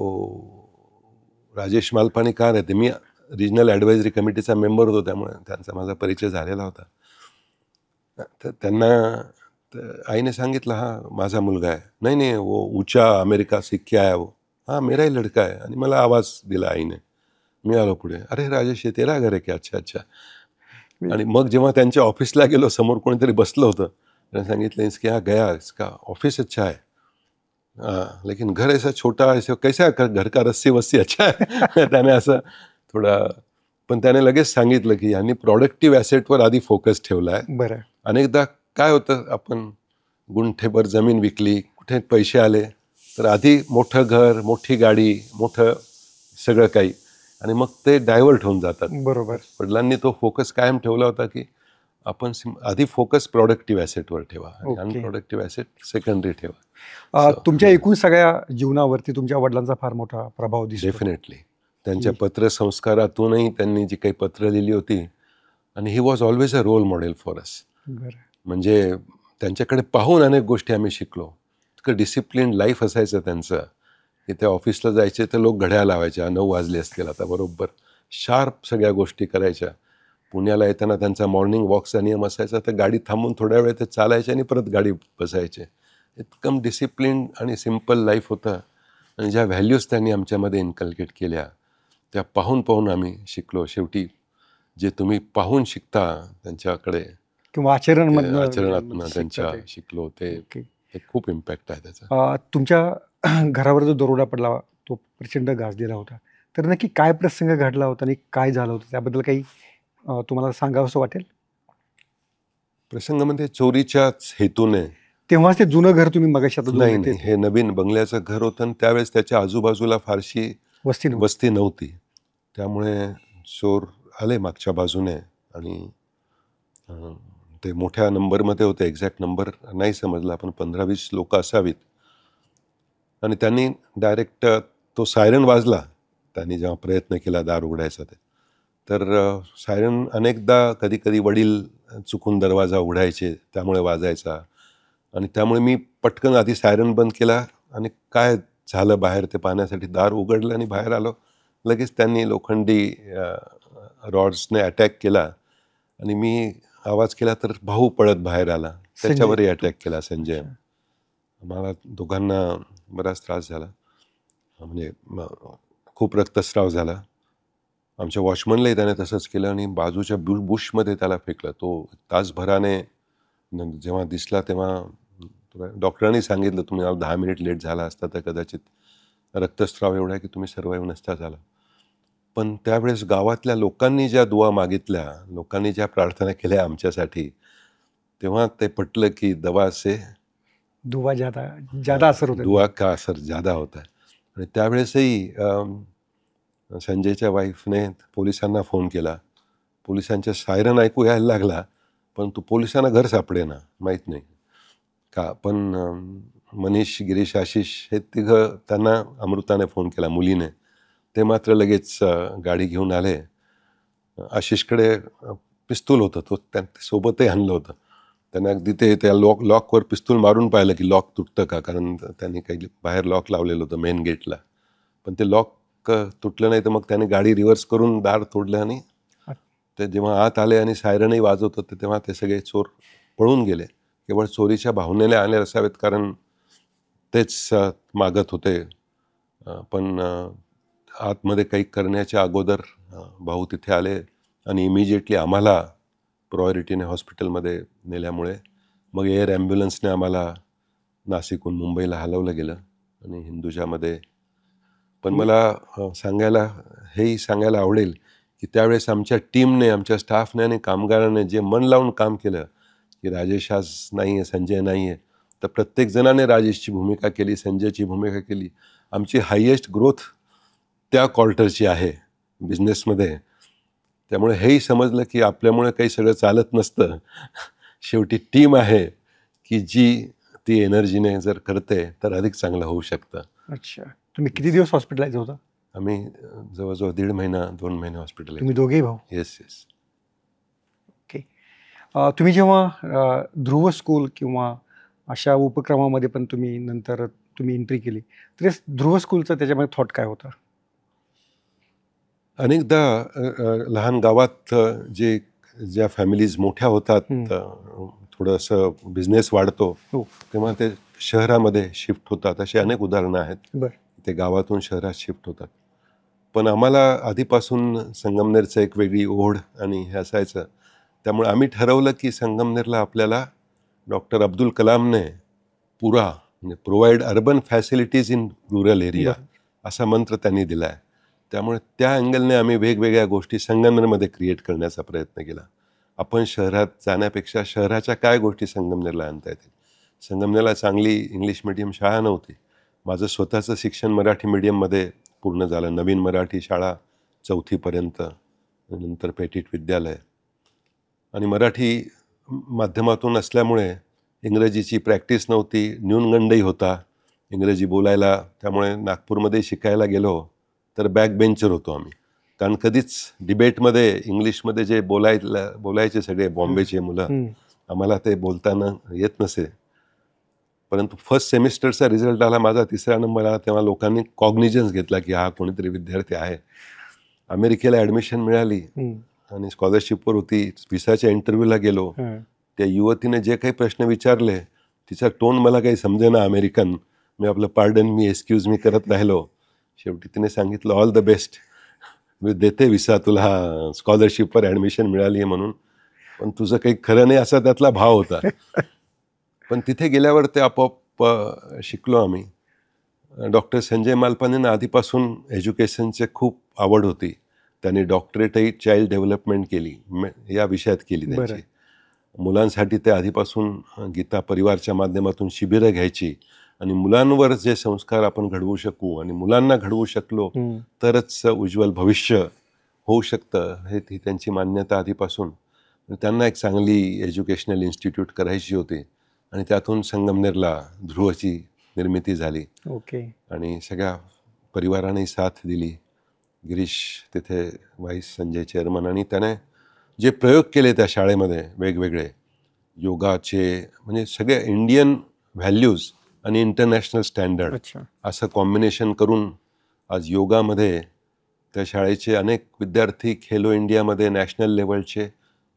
राजेश मालपानी का राहते? मी रिजनल ॲडवायझरी कमिटीचा मेंबर होतो, त्यामुळे त्यांचा माझा परिचय झालेला होता. तर त्यांना आईने सांगितलं हा माझा मुलगा आहे. नाही वो ऊंचा अमेरिका सीख के आया वो. हाँ मेरा ही लड़का है. आणि मला आवाज दिला आईने. मी आलो पुढे, अरे राजेश ये तेरा घर है क्या? अच्छा. आणि मग जेव्हा त्यांच्या ऑफिसला गेलो, समोर कोणीतरी बसलं होतं, त्याने सांगितलं इसके यहाँ गया, इसका ऑफिस अच्छा है, लेकिन घर ऐसा छोटा, ऐसा कैसा घर का रस्सी वस्सी अच्छा है. त्याने असं थोडा, पण त्याने लगेच सांगितलं की यांनी प्रॉडक्टिव्ह ॲसेटवर आधी फोकस ठेवला आहे. बरं. अनेकदा काय होतं, आपण गुंठेभर जमीन विकली, कुठे पैसे आले, तर आधी मोठं घर, मोठी गाडी, मोठं सगळं काही, आणि मग ते डायव्हर्ट होऊन जातात. बरोबर. वडिलांनी तो फोकस कायम ठेवला होता की आपण आधी फोकस प्रोडक्टिव्ह ॲसेटवर ठेवा आणि ओके. अनप्रोडक्टिव्ह ॲसेट सेकंडरी ठेवा. तुमच्या एकूण सगळ्या जीवनावरती तुमच्या वडिलांचा फार मोठा प्रभाव दिसतो. डेफिनेटली त्यांच्या पत्रसंस्कारातूनही त्यांनी जी काही पत्र लिहिली होती, आणि he was always a role model for us. बरं. म्हणजे त्यांच्याकडे पाहून अनेक गोष्टी आम्ही शिकलो. इतकं डिसिप्लिन लाईफ असायचं त्यांचं की ते ऑफिसला जायचे तर लोक घड्याळ लावायच्या, 9 वाजले असतील आता बरोबर, शार्प सगळ्या गोष्टी करायच्या. पुण्याला येताना त्यांचा मॉर्निंग वॉकचा नियम असायचा, तर गाडी थांबून थोड्या वेळ ते चालायचे आणि परत गाडी बसायचे. इतकं डिसिप्लिन आणि सिम्पल लाईफ होतं. आणि ज्या व्हॅल्यूज त्यांनी आमच्यामध्ये इन्कल्केट केल्या त्या पाहून पाहून आम्ही शिकलो. शेवटी जे तुम्ही पाहून शिकता त्यांच्याकडे किंवा आचरणातनं त्यांच्या शिकलो, ते खूप इम्पॅक्ट आहे त्याचा. तुमच्या घरावर जो दरोडा पडला तो प्रचंड गाजलेला होता, तर नक्की काय प्रसंग घडला होता आणि काय झालं होतं त्याबद्दल काही तुम्हाला सांगावं असं वाटेल? प्रसंग म्हणजे चोरीच्याच हेतूने. तेव्हाच ते जुनं घर तुम्ही मगाशी आता नाही, हे नवीन बंगल्याचं घर होतं आणि त्यावेळेस त्याच्या आजूबाजूला फारशी वस्ती नव्हती. त्यामुळे चोर आले मागच्या बाजूने आणि ते मोठ्या नंबरमध्ये होते, एक्झॅक्ट नंबर नाही समजला, पण 15-20 लोक असावीत. आणि त्यांनी डायरेक्ट तो सायरन वाजला, त्यांनी जेव्हा प्रयत्न केला दार उघडायचा तर सायरन अनेकदा कधी कधी वडील चुकून दरवाजा उघडायचे त्यामुळे वाजायचा. आणि त्यामुळे मी पटकन आधी सायरन बंद केला आणि काय झालं बाहेर ते पाहण्यासाठी दार उघडलं आणि बाहेर आलो. लगेच त्यांनी लोखंडी रॉड्सने अटॅक केला आणि मी आवाज केला तर भाऊ पळत बाहेर आला, त्याच्यावरही अटॅक केला संजय. मला दोघांना बराच त्रास झाला, म्हणजे खूप रक्तस्राव झाला. आमच्या वॉचमनलाही त्याने तसंच केलं आणि बाजूच्या बुशमध्ये त्याला फेकलं. तो तासभराने जेव्हा दिसला तेव्हा डॉक्टरांनी सांगितलं तुम्ही 10 मिनिट लेट झाला असता तर कदाचित रक्तस्राव एवढा की तुम्ही सर्वाईव्ह नसता झाला. पण त्यावेळेस गावातल्या लोकांनी ज्या दुआ मागितल्या, लोकांनी ज्या प्रार्थना केल्या आमच्यासाठी, तेव्हा ते पटलं की दुआ ज्यादा असर होता, दुआ का असर ज्यादा होता. आणि त्यावेळेसही संजयच्या वाईफने पोलिसांना फोन केला. पोलिसांच्या सायरन ऐकू यायला लागला, परंतु पोलिसांना घर सापडेना, माहीत नाही का. पण मनीष, गिरीश, आशिष हे तिघं, त्यांना अमृताने फोन केला मुलीने. ते मात्र लगेच गाडी घेऊन आले. आशिषकडे पिस्तूल होतं, तो त्या सोबतही आणलं होतं. त्यांना अगदी ते त्या लॉकवर पिस्तूल मारून पाहिलं की लॉक तुटतं का, कारण त्यांनी काही बाहेर लॉक लावलेलं होतं मेन गेटला. पण ते लॉक तुटलं नाही, तर मग त्याने गाडी रिव्हर्स करून दार तोडलं आणि ते जेव्हा आत आले आणि सायरनही वाजवत होते तेव्हा ते सगळे चोर पळून गेले. केवळ चोरीच्या भावनेने आले असावेत, कारण तेच मागत होते. पण आतमध्ये काही करण्याच्या अगोदर भाऊ तिथे आले आणि इमिजिएटली आम्हाला प्रायोरिटीने हॉस्पिटलमध्ये नेल्यामुळे मग एअर ॲम्ब्युलन्सने आम्हाला नाशिकहून मुंबईला हलवलं गेलं आणि हिंदुजामध्ये. पण मला हेही सांगायला आवडेल की त्यावेळेस आमच्या टीमने, आमच्या स्टाफने आणि कामगाराने जे मन लावून काम केलं की राजेश आज नाही आहे, संजय नाही आहे, तर प्रत्येक जणाने राजेशची भूमिका केली, संजयची भूमिका केली. आमची हायेस्ट ग्रोथ त्या क्वार्टरची आहे बिझनेसमध्ये. त्यामुळे हेही समजलं की आपल्यामुळे काही सगळं चालत नसतं. शेवटी टीम आहे की जी ती एनर्जीने जर करते तर अधिक चांगलं होऊ शकतं. अच्छा, तुम्ही किती दिवस हॉस्पिटलाइज होता? आम्ही जवळजवळ 1.5 महिना 2 महिने हॉस्पिटल. तुम्ही दोघेही भाऊ? येस. ओके. तुम्ही जेव्हा ध्रुव स्कूल किंवा अशा उपक्रमामध्ये पण नंतर तुम्ही एंट्री केली, तर ध्रुव स्कूलचा त्याच्यामध्ये थॉट काय होता? अनेकदा लहान गावात ज्या फॅमिलीज मोठ्या होतात, थोडंसं बिझनेस वाढतो, तेव्हा ते शहरामध्ये शिफ्ट होतात. अशी अनेक उदाहरणं आहेत. ते गावातून शहरात शिफ्ट होतात. पण आम्हाला आधीपासून संगमनेरचं एक वेगळी ओढ आणि हे असायचं. त्यामुळे आम्ही ठरवलं की संगमनेरला आपल्याला डॉक्टर अब्दुल कलामने म्हणजे provide urban facilities in rural area असा मंत्र त्यांनी दिला आहे. त्यामुळे त्या अँगलने आम्ही वेगवेगळ्या गोष्टी संगमनेरमध्ये क्रिएट करण्याचा प्रयत्न केला. आपण शहरात जाण्यापेक्षा शहराच्या काय गोष्टी संगमनेरला आणता येतील. संगमनेरला चांगली इंग्लिश मिडियम शाळा नव्हती. माझं स्वतःचं शिक्षण मराठी मीडियममध्ये पूर्ण झालं. नवीन मराठी शाळा 4थीपर्यंत, नंतर पेटीट विद्यालय. आणि मराठी माध्यमातून असल्यामुळे इंग्रजीची प्रॅक्टिस नव्हती, न्यूनगंडही होता इंग्रजी बोलायला. त्यामुळे नागपूरमध्ये शिकायला गेलो तर बॅक बेंचर होतो आम्ही, कारण कधीच डिबेटमध्ये इंग्लिशमध्ये जे बोलायचे सगळे बॉम्बेचे मुलं, आम्हाला ते बोलताना येत नसे. परंतु फर्स्ट सेमिस्टरचा रिझल्ट आला, माझा 3रा नंबर आला, तेव्हा लोकांनी कॉग्निजन्स घेतला की हा कोणीतरी विद्यार्थी आहे. अमेरिकेला ॲडमिशन मिळाली आणि स्कॉलरशिपवर होती. व्हिसाच्या इंटरव्ह्यूला गेलो. त्या युवतीने जे काही प्रश्न विचारले तिचा टोन मला काही समजेना अमेरिकन. मी आपलं पार्डन मी एक्सक्यूज मी करत राहिलो. शेवटी तिने सांगितलं ऑल द बेस्ट, मी देते व्हिसा तुला, स्कॉलरशिपवर ॲडमिशन मिळाली आहे म्हणून, पण तुझं काही खरं नाही असा त्यातला भाव होता. पण तिथे गेल्यावर ते आपोआप शिकलो आम्ही. डॉक्टर संजय मालपानेंना आधीपासून एज्युकेशनचे खूप आवड होती. त्यांनी डॉक्टरेटही चाइल्ड डेव्हलपमेंट केली, या विषयात केली त्यांची. मुलांसाठी ते आधीपासून गीता परिवारच्या माध्यमातून शिबिरं घ्यायची आणि मुलांवर जे संस्कार आपण घडवू शकू आणि मुलांना घडवू शकलो तरच उज्ज्वल भविष्य होऊ शकतं, हे ती त्यांची मान्यता आधीपासून. त्यांना एक चांगली एज्युकेशनल इन्स्टिट्यूट करायची होती आणि त्यातून संगमनेरला ध्रुवची निर्मिती झाली. आणि सगळ्या परिवाराने साथ दिली. गिरीश तिथे व्हाईस संजय चेअरमन, आणि त्याने जे प्रयोग केले त्या शाळेमध्ये वेगवेगळे योगाचे, म्हणजे सगळे इंडियन व्हॅल्यूज आणि इंटरनॅशनल स्टँडर्ड असं कॉम्बिनेशन करून आज योगामध्ये त्या शाळेचे अनेक विद्यार्थी खेलो इंडियामध्ये नॅशनल लेवलचे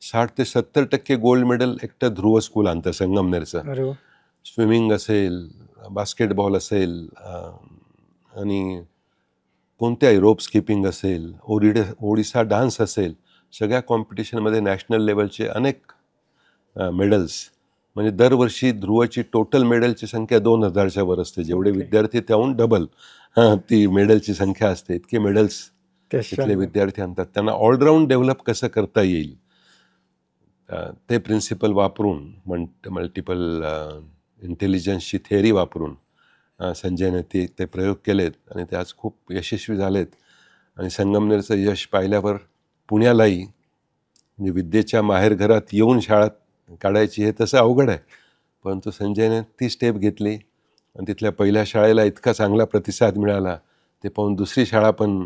60 ते 70% गोल्ड मेडल एकटं ध्रुव स्कूल आणतं संगमनेरचं. स्विमिंग असेल, बास्केटबॉल असेल, आणि कोणत्याही रोप स्किपिंग असेल, ओडिसा डान्स असेल, सगळ्या कॉम्पिटिशनमध्ये नॅशनल लेवलचे अनेक मेडल्स. म्हणजे दरवर्षी ध्रुवची टोटल मेडलची संख्या 2000च्या वर असते. जेवढे विद्यार्थी त्याहून डबल ती मेडलची संख्या असते. इतके मेडल्स तिथले विद्यार्थी आणतात. त्यांना ऑलराऊंड डेव्हलप कसं करता येईल ते प्रिन्सिपल वापरून, मल्टिपल इंटेलिजन्सची थेअरी वापरून संजयने ते प्रयोग केलेत आणि ते आज खूप यशस्वी झालेत. आणि संगमनेरचं यश पाहिल्यावर पुण्यालाही, म्हणजे विद्येच्या माहेरघरात येऊन शाळा काढायची हे तसं अवघड आहे, परंतु संजयने ती स्टेप घेतली आणि तिथल्या पहिल्या शाळेला इतका चांगला प्रतिसाद मिळाला. ते पाहून दुसरी शाळा पण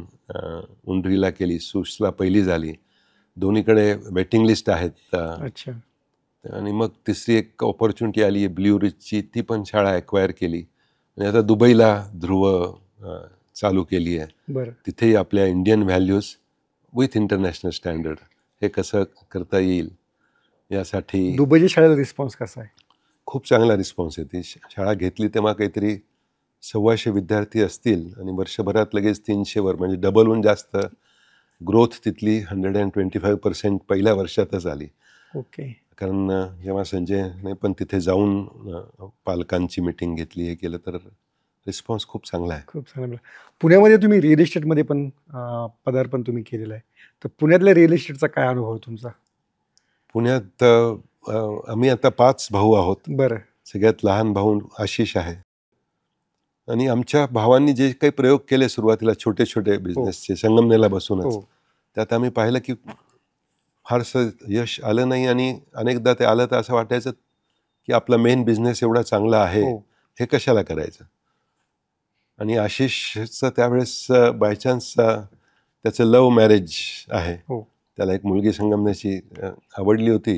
उंडरीला केली, सुसला पहिली झाली. दोन्हीकडे वेटिंग लिस्ट आहेत. आणि मग तिसरी एक ऑपॉर्च्युनिटी आली आहे ब्ल्यू रिजची, ती पण शाळा ॲक्वायर केली आणि आता दुबईला ध्रुव चालू केली आहे. तिथेही आपल्या Indian values with international standard हे कसं करता येईल यासाठी. दुबईच्या शाळेला रिस्पॉन्स कसा आहे? खूप चांगला रिस्पॉन्स आहे. ती शाळा घेतली तेव्हा काहीतरी 1,200 विद्यार्थी असतील आणि वर्षभरात लगेच 300 वर, म्हणजे डबलहून जास्त ग्रोथ तिथली 125% पहिल्या वर्षातच आली. कारण जेव्हा संजयने पण तिथे जाऊन पालकांची मीटिंग घेतली, हे केलं, तर रिस्पॉन्स खूप चांगला आहे. खूप चांगला. पुण्यामध्ये तुम्ही रिअल इस्टेटमध्ये पण पदार्पण तुम्ही केलेलं आहे, तर पुण्यातल्या रिअल इस्टेटचा काय अनुभव तुमचा? पुण्यात आम्ही आता 5 भाऊ आहोत. सगळ्यात लहान भाऊ आशिष आहे. आणि आमच्या भावांनी जे काही प्रयोग केले सुरुवातीला छोटे छोटे बिझनेसचे संगमनेरला बसूनच, त्यात आम्ही पाहिलं की फारसं यश आलं नाही. आणि अनेकदा ते आलं तर असं वाटायचं की आपला मेन बिझनेस एवढा चांगला आहे, हे कशाला करायचं. आणि आशिषचं त्यावेळेस बायचान्स त्याचं लव्ह मॅरेज आहे. त्याला एक मुलगी संगमनेरची आवडली होती.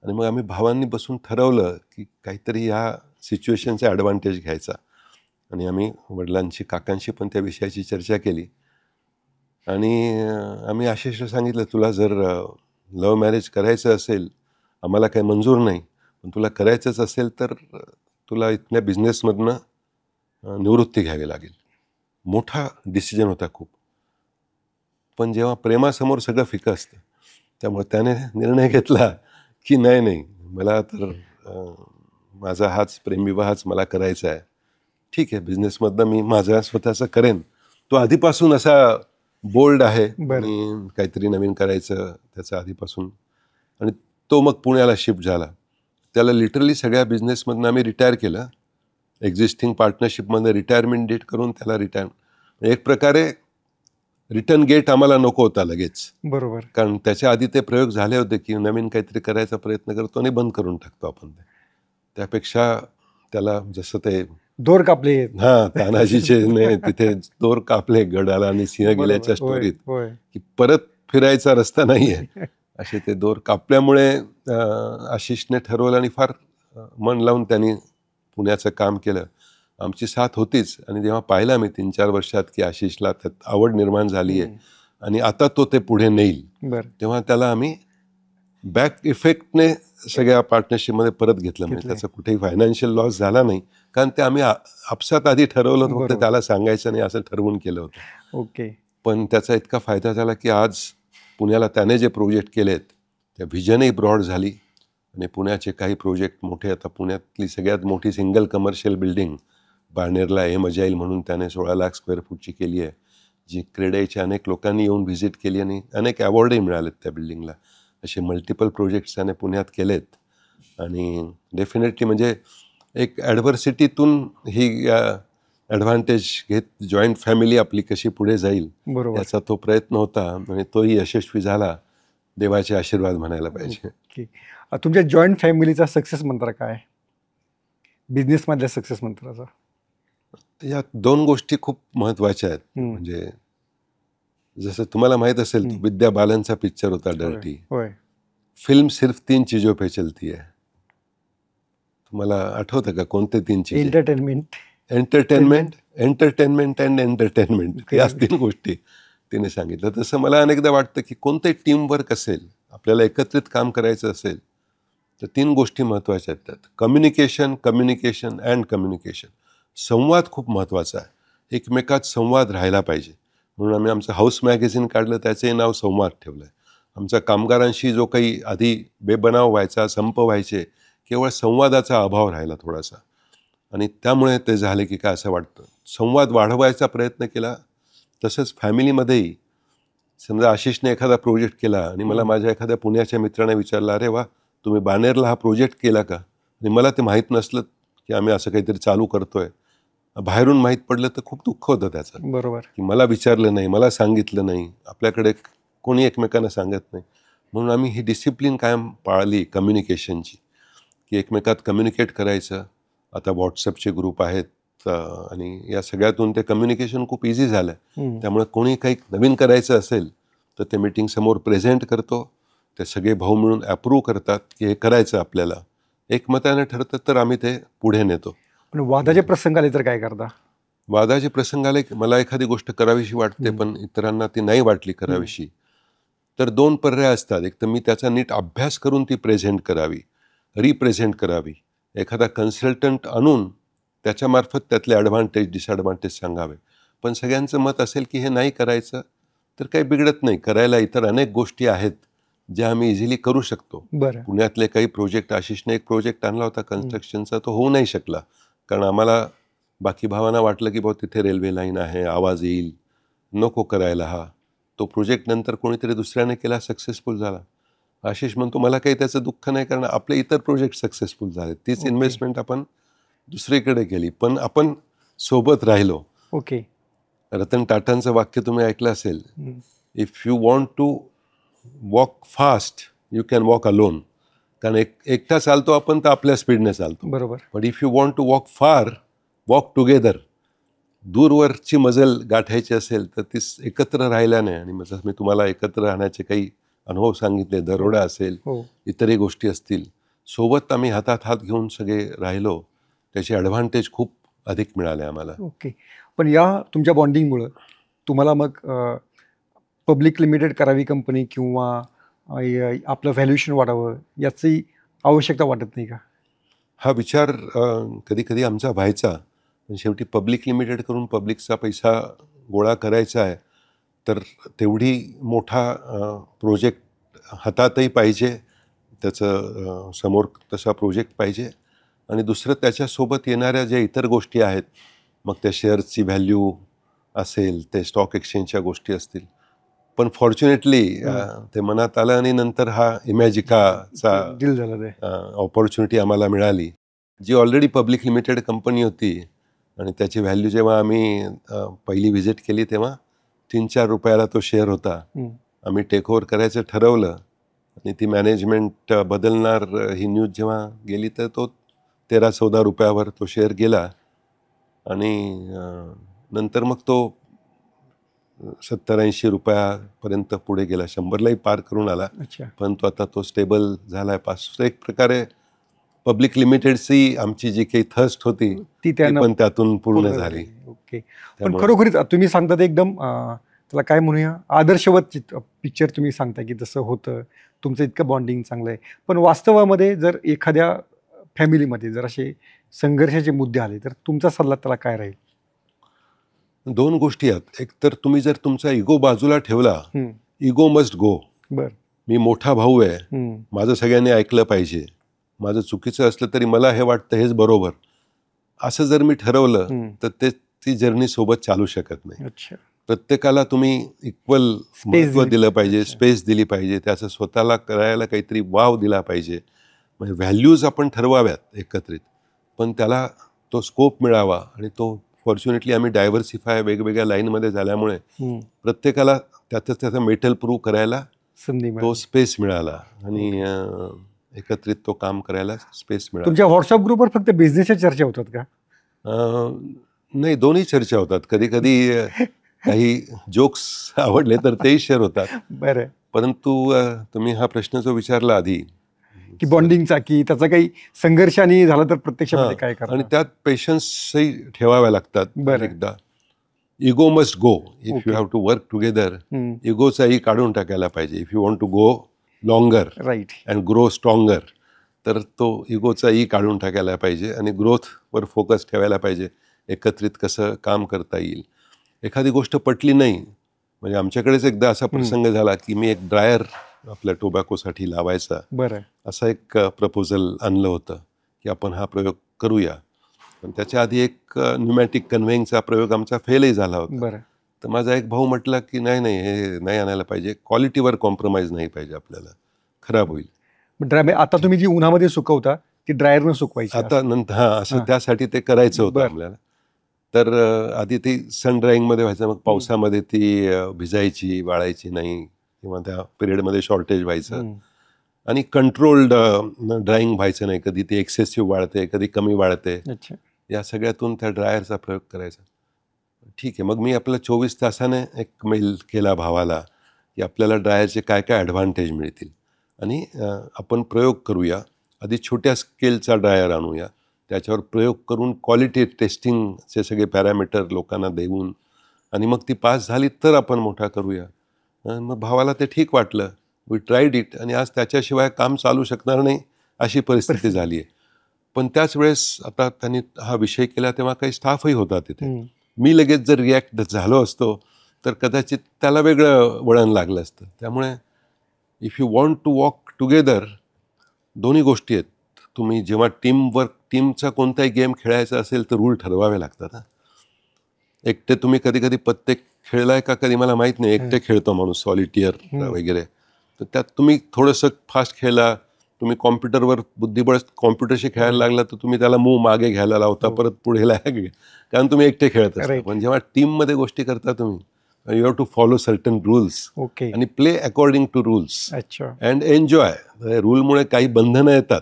आणि मग आम्ही भावांनी बसून ठरवलं की काहीतरी ह्या सिच्युएशनचा ॲडव्हान्टेज घ्यायचा. आणि आम्ही वडिलांशी, काकांशी पण त्या विषयाची चर्चा केली. आणि आम्ही आशिषला सांगितलं, तुला जर लव्ह मॅरेज करायचं असेल, आम्हाला काही मंजूर नाही, पण तुला करायचंच असेल तर तुला इथल्या बिझनेसमधनं निवृत्ती घ्यावी लागेल. मोठा डिसिजन होता खूप, पण जेव्हा प्रेमासमोर सगळं फिकं असतं, त्यामुळे त्याने निर्णय घेतला की नाही, मला तर माझा हाच प्रेमविवाहच मला करायचा आहे. ठीक आहे, बिझनेसमधनं मी माझा स्वतःचं करेन. तो आधीपासून असा बोल्ड आहे आणि काहीतरी नवीन करायचं त्याचं आधीपासून. आणि तो मग पुण्याला शिफ्ट झाला. त्याला लिटरली सगळ्या बिझनेसमधनं आम्ही रिटायर केलं. एक्झिस्टिंग पार्टनरशिपमध्ये रिटायरमेंट डेट करून त्याला रिटायर, एक प्रकारे रिटर्न गेट आम्हाला नको होता लगेच, बरोबर. कारण त्याच्या आधी ते प्रयोग झाले होते की नवीन काहीतरी करायचा प्रयत्न करतो आणि बंद करून टाकतो आपण ते. त्यापेक्षा त्याला जसं ते दोर कापले. तानाजीचे ने तिथे दोर कापले गडाला आणि सिंह गेल्याच्या बरोबर. होय, स्टोरीत, होय. की परत फिरायचा रस्ता नाहीये. असे ते दोर कापल्यामुळे आशिषने ठरवलं आणि फार मन लावून त्यांनी पुण्याचं काम केलं. आमची साथ होतीच आणि जेव्हा पाहिलं मी 3-4 वर्षात की आशिषला त्यात आवड निर्माण झाली आहे आणि आता तो ते पुढे नेईल, बरं. तेव्हा त्याला आम्ही बॅक इफेक्टने सगळ्या पार्टनरशिपमध्ये परत घेतलं. म्हणजे त्याचा कुठेही फायनान्शियल लॉस झाला नाही, कारण ते आम्ही आपसात आधी ठरवलं होतं, फक्त त्याला सांगायचं नाही असं ठरवून केलं होतं. ओके. पण त्याचा इतका फायदा झाला की आज पुण्याला त्याने जे प्रोजेक्ट केलेत त्या व्हिजनही ब्रॉड झाली आणि पुण्याचे काही प्रोजेक्ट मोठे, आता पुण्यातली सगळ्यात मोठी सिंगल कमर्शियल बिल्डिंग बाणेरला अजाईल म्हणून त्याने 16 लाख स्क्वेअर फूटची केली आहे, जी क्रेडाईच्या अनेक लोकांनी येऊन व्हिजिट केली आणि अनेक अवॉर्डही मिळालेत त्या बिल्डिंगला. असे मल्टिपल प्रोजेक्ट्स त्याने पुण्यात केलेत आणि डेफिनेटली म्हणजे एक ॲडव्हर्सिटीतून ही ॲडव्हान्टेज घेत जॉईंट फॅमिली आपली कशी पुढे जाईल याचा तो प्रयत्न होता आणि तोही यशस्वी झाला. देवाचे आशीर्वाद म्हणायला पाहिजे. ओके. तुमच्या जॉईंट फॅमिलीचा सक्सेस मंत्र काय, बिझनेसमधल्या सक्सेस मंत्राचा? या 2 गोष्टी खूप महत्त्वाच्या आहेत. म्हणजे जसं तुम्हाला माहीत असेल, विद्या बालनचा पिक्चर होता डर्टी. फिल्म सिर्फ 3 चीजों पे चलती है. तुम्हाला आठवतं का कोणते 3 चीज? एंटरटेनमेंट अँड एंटरटेनमेंट, याच 3 गोष्टी तिने सांगितलं. तसं मला अनेकदा वाटतं की कोणते टीमवर्क असेल, आपल्याला एकत्रित काम करायचं असेल तर 3 गोष्टी महत्त्वाच्या आहेत त्यात. Communication and communication. संवाद खूप महत्त्वाचा आहे. एकमेकात संवाद राहायला पाहिजे. म्हणून आम्ही आमचं हाऊस मॅगझिन काढलं, त्याचंही नाव संवाद ठेवलं आहे. आमच्या कामगारांशी जो काही आधी बेबनाव व्हायचा, संप व्हायचे, केवळ संवादाचा अभाव राहिला थोडासा आणि त्यामुळे ते झाले की काय असं वाटतं. संवाद वाढवायचा प्रयत्न केला. तसंच फॅमिलीमध्येही समजा आशिषने एखादा प्रोजेक्ट केला आणि मला माझ्या एखाद्या पुण्याच्या मित्राने विचारलं, अरे वा, तुम्ही बाणेरला हा प्रोजेक्ट केला का? आणि मला ते माहीत नसलं की आम्ही असं काहीतरी चालू करतोय, बाहेरून माहीत पडलं तर खूप दुःख होतं त्याचं. बरोबर. की मला विचारलं नाही, मला सांगितलं नाही, आपल्याकडे कोणी एकमेकांना सांगत नाही. म्हणून आम्ही ही डिसिप्लिन कायम पाळली कम्युनिकेशनची, की एकमेकात कम्युनिकेट करायचं. आता व्हॉट्सअपचे ग्रुप आहेत आणि या सगळ्यातून ते कम्युनिकेशन खूप इझी झालं. त्यामुळे कोणी काही नवीन करायचं असेल तर ते मीटिंग समोर प्रेझेंट करतो, ते सगळे भाऊ मिळून ॲप्रूव्ह करतात की हे करायचं आपल्याला, एकमताने ठरतं तर आम्ही ते पुढे नेतो. पण वादाचे प्रसंग आले तर काय करता? वादाचे प्रसंग आले, मला एखादी गोष्ट करावीशी वाटते पण इतरांना ती नाही वाटली करावीशी, तर 2 पर्याय असतात. एक तर मी त्याचा नीट अभ्यास करून ती प्रेझेंट करावी, रिप्रेझेंट करावी. एखादा कन्सल्टंट आणून त्याच्यामार्फत त्यातले ॲडव्हान्टेज डिसॲडव्हान्टेज सांगावे. पण सगळ्यांचं मत असेल की हे नाही करायचं तर काही बिघडत नाही, करायला इतर अनेक गोष्टी आहेत ज्या आम्ही इझिली करू शकतो. पुण्यातले काही प्रोजेक्ट, आशिषने एक प्रोजेक्ट आणला होता कन्स्ट्रक्शनचा, तो होऊ नाही शकला कारण आम्हाला बाकी भावांना वाटलं की बहुत तिथे रेल्वे लाईन आहे, आवाज येईल, नको करायला हा. तो प्रोजेक्ट नंतर कोणीतरी दुसऱ्याने केला, सक्सेसफुल झाला. आशिष म्हणतो मला काही त्याचं दुःख नाही कारण आपले इतर प्रोजेक्ट सक्सेसफुल झाले. तीच इन्व्हेस्टमेंट आपण दुसरीकडे केली पण आपण सोबत राहिलो. ओके. रतन टाटांचं वाक्य तुम्ही ऐकलं असेल, if you want to walk fast you can walk alone. कारण एकटा चालतो आपण तर आपल्या स्पीडने चालतो. बरोबर. But if you want to walk far, walk together. दूरवरची मजल गाठायची असेल तर ती एकत्र राहिल्याने, आणि मी तुम्हाला एकत्र राहण्याचे काही अनुभव सांगितले, दरोडा असेल, इतरही गोष्टी असतील, सोबत आम्ही हातात हात घेऊन सगळे राहिलो, त्याचे ॲडव्हान्टेज खूप अधिक मिळाले आम्हाला. ओके. पण या तुमच्या बॉन्डिंगमुळं तुम्हाला मग पब्लिक लिमिटेड करावी कंपनी किंवा आपलं व्हॅल्युएशन वाढावं याची आवश्यकता वाटत नाही का? हा विचार कधी कधी आमचा व्हायचा, पण शेवटी पब्लिक लिमिटेड करून पब्लिकचा पैसा गोळा करायचा आहे तर तेवढी मोठा प्रोजेक्ट हातातही पाहिजे, त्याचं समोर तसा प्रोजेक्ट पाहिजे, आणि दुसरं त्याच्यासोबत येणाऱ्या ज्या इतर गोष्टी आहेत, मग त्या शेअर्सची व्हॅल्यू असेल, ते स्टॉक एक्सचेंजच्या गोष्टी असतील. पण फॉर्च्युनेटली ते मनात आलं आणि नंतर हा इमॅजिकाचा डील झाला, ते ऑपॉर्च्युनिटी आम्हाला मिळाली, जी ऑलरेडी पब्लिक लिमिटेड कंपनी होती आणि त्याची व्हॅल्यू जेव्हा आम्ही पहिली व्हिजिट केली तेव्हा 3-4 रुपयाला तो शेअर होता. आम्ही टेक ओव्हर करायचं ठरवलं आणि ती मॅनेजमेंट बदलणार ही न्यूज जेव्हा गेली तर तो 13-14 रुपयावर तो शेअर गेला आणि नंतर मग तो 70-80 रुपयापर्यंत पुढे गेला, 100लाही पार करून आला. अच्छा. परंतु आता तो स्टेबल झाला आहे. एक प्रकारे पब्लिक लिमिटेडची आमची जी काही थर्स्ट होती ती पण त्यातून पूर्ण झाली. ओके. पण खरोखरीच तुम्ही सांगता ते एकदम त्याला काय म्हणूया आदर्शवत पिक्चर तुम्ही सांगता की जसं होतं, तुमचं इतकं बॉन्डिंग चांगलं आहे. पण वास्तवामध्ये जर एखाद्या फॅमिलीमध्ये जर असे संघर्षाचे मुद्दे आले तर तुमचा सल्ला त्याला काय राहील? 2 गोष्टी आहेत. एक तर तुम्ही जर तुमचा इगो बाजूला ठेवला, इगो मस्ट गो. मी मोठा भाऊ आहे, माझं सगळ्यांनी ऐकलं पाहिजे, माझं चुकीचं असलं तरी मला हे वाटतं हेच बरोबर, असं जर मी ठरवलं तर ती जर्नी सोबत चालू शकत नाही. प्रत्येकाला तुम्ही इक्वल महत्त्व दिलं पाहिजे, स्पेस दिली पाहिजे, त्याचं स्वतःला करायला काहीतरी वाव दिला पाहिजे. म्हणजे व्हॅल्यूज आपण ठरवाव्यात एकत्रित, पण त्याला तो स्कोप मिळावा. आणि तो फॉर्च्युनेटली आम्ही डायव्हर्सिफाय वेगवेगळ्या लाईनमध्ये झाल्यामुळे प्रत्येकाला त्याचं मेटल प्रूव्ह करायला तो स्पेस मिळाला आणि एकत्रित तो काम करायला स्पेस मिळाला. तुमच्या व्हॉट्सअप ग्रुपवर फक्त बिझनेसच्या चर्चा होतात का? नाही, दोन्ही चर्चा होतात. कधी कधी काही जोक्स आवडले तर तेही शेअर होतात. बरं. परंतु तुम्ही हा प्रश्न जो विचारला आधी की बॉन्डिंगचा, की त्याचा काही संघर्षाने झाला तर प्रत्यक्षामध्ये काय करता, आणि त्यात पेशन्सही ठेवाव्या लागतात. एकदा ego must go. If you have to work together, इगोचाही काढून टाकायला पाहिजे. If you want to go longer right and grow stronger, तर तो इगोचाही काढून टाकायला पाहिजे आणि ग्रोथवर फोकस ठेवायला पाहिजे. एकत्रित कसं काम करता येईल. एखादी गोष्ट पटली नाही, म्हणजे आमच्याकडेच एकदा असा प्रसंग झाला की मी एक ड्रायर आपल्या टोबॅकोसाठी लावायचा, बरं, असा एक प्रपोजल आणलं होतं की आपण हा प्रयोग करूया. पण त्याच्या आधी एक न्यूमॅटिक कन्व्हेइंगचा प्रयोग आमचा फेलही झाला होता. बरं. तर माझा एक भाऊ म्हटला की नाही हे नाही आणायला पाहिजे, क्वालिटीवर कॉम्प्रोमाइज नाही पाहिजे, आपल्याला खराब होईल. आता तुम्ही जी उन्हामध्ये सुकवता ती ड्रायरनं सुकवायची आता नंतर असं त्यासाठी ते करायचं होतं आपल्याला. तर आधी ती सन ड्राईंगमध्ये व्हायचं, मग पावसामध्ये ती भिजायची, वाळायची नाही, किंवा त्या पिरियडमध्ये शॉर्टेज व्हायचं आणि कंट्रोल्ड ड्राईंग व्हायचं नाही. कधी ती एक्सेसिव्ह वाळते, कधी कमी वाळते. या सगळ्यातून त्या ड्रायरचा प्रयोग करायचा. ठीक आहे, मग मी आपलं 24 तासाने एक मेल केला भावाला की आपल्याला ड्रायरचे काय काय ॲडव्हान्टेज मिळतील आणि आपण प्रयोग करूया. आधी छोट्या स्केलचा ड्रायर आणूया, त्याच्यावर प्रयोग करून क्वालिटी टेस्टिंगचे सगळे पॅरामीटर लोकांना देऊन आणि मग ती पास झाली तर आपण मोठा करूया. मग भावाला ते ठीक वाटलं. वी ट्राईड इट आणि आज त्याच्याशिवाय काम चालू शकणार नाही अशी परिस्थिती झाली आहे. पण त्याच वेळेस आता त्यांनी हा विषय केला तेव्हा काही स्टाफही होता तिथे. मी लगेच जर रिॲक्ट झालो असतो तर कदाचित त्याला वेगळं वळण लागलं असतं. त्यामुळे if you want to walk together, दोन्ही गोष्टी आहेत. तुम्ही जेव्हा टीमचा कोणताही गेम खेळायचा असेल तर रूल ठरवावे लागतात. एकटे तुम्ही कधी कधी पत्ते खेळलाय का कधी मला माहीत नाही, एकटे खेळतो माणूस सॉलिटियर वगैरे, तर त्यात तुम्ही थोडंसं फास्ट खेळला, तुम्ही कॉम्प्युटरवर बुद्धिबळ कॉम्प्युटरशी खेळायला लागला तर तुम्ही त्याला मूव मागे घ्यायला लावता, परत पुढे कारण तुम्ही एकटे खेळत असता. पण जेव्हा टीममध्ये गोष्टी करता तुम्ही, you have to follow certain rules आणि play according to rules and enjoy. रूलमुळे काही बंधनं येतात,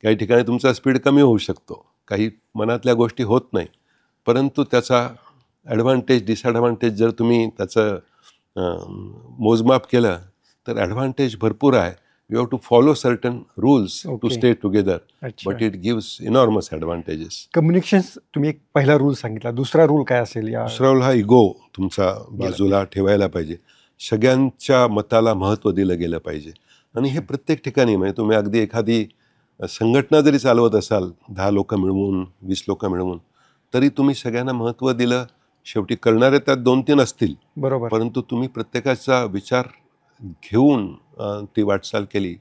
काही ठिकाणी तुमचा स्पीड कमी होऊ शकतो, काही मनातल्या गोष्टी होत नाही, परंतु त्याचा ॲडव्हान्टेज डिसॲडव्हान्टेज जर तुम्ही त्याचं मोजमाप केलं तर ॲडव्हान्टेज भरपूर आहे. You have to follow certain rules to stay together, but it gives enormous advantages. Communication तुम्ही एक पहिला रूल सांगितला, दुसरा रूल काय असेल? दुसरा रूल हा इगो तुमचा बाजूला ठेवायला पाहिजे. सगळ्यांच्या मताला महत्त्व दिलं गेलं पाहिजे आणि हे प्रत्येक ठिकाणी, म्हणजे तुम्ही अगदी एखादी संघटना जरी चालवत असाल 10 लोक मिळवून 20 लोक मिळवून, तरी तुम्ही सगळ्यांना महत्त्व दिलं. शेवटी करणारे त्यात 2-3 असतील, बरोबर, परंतु तुम्ही प्रत्येकाचा विचार घेऊन ती वाटचाल केली.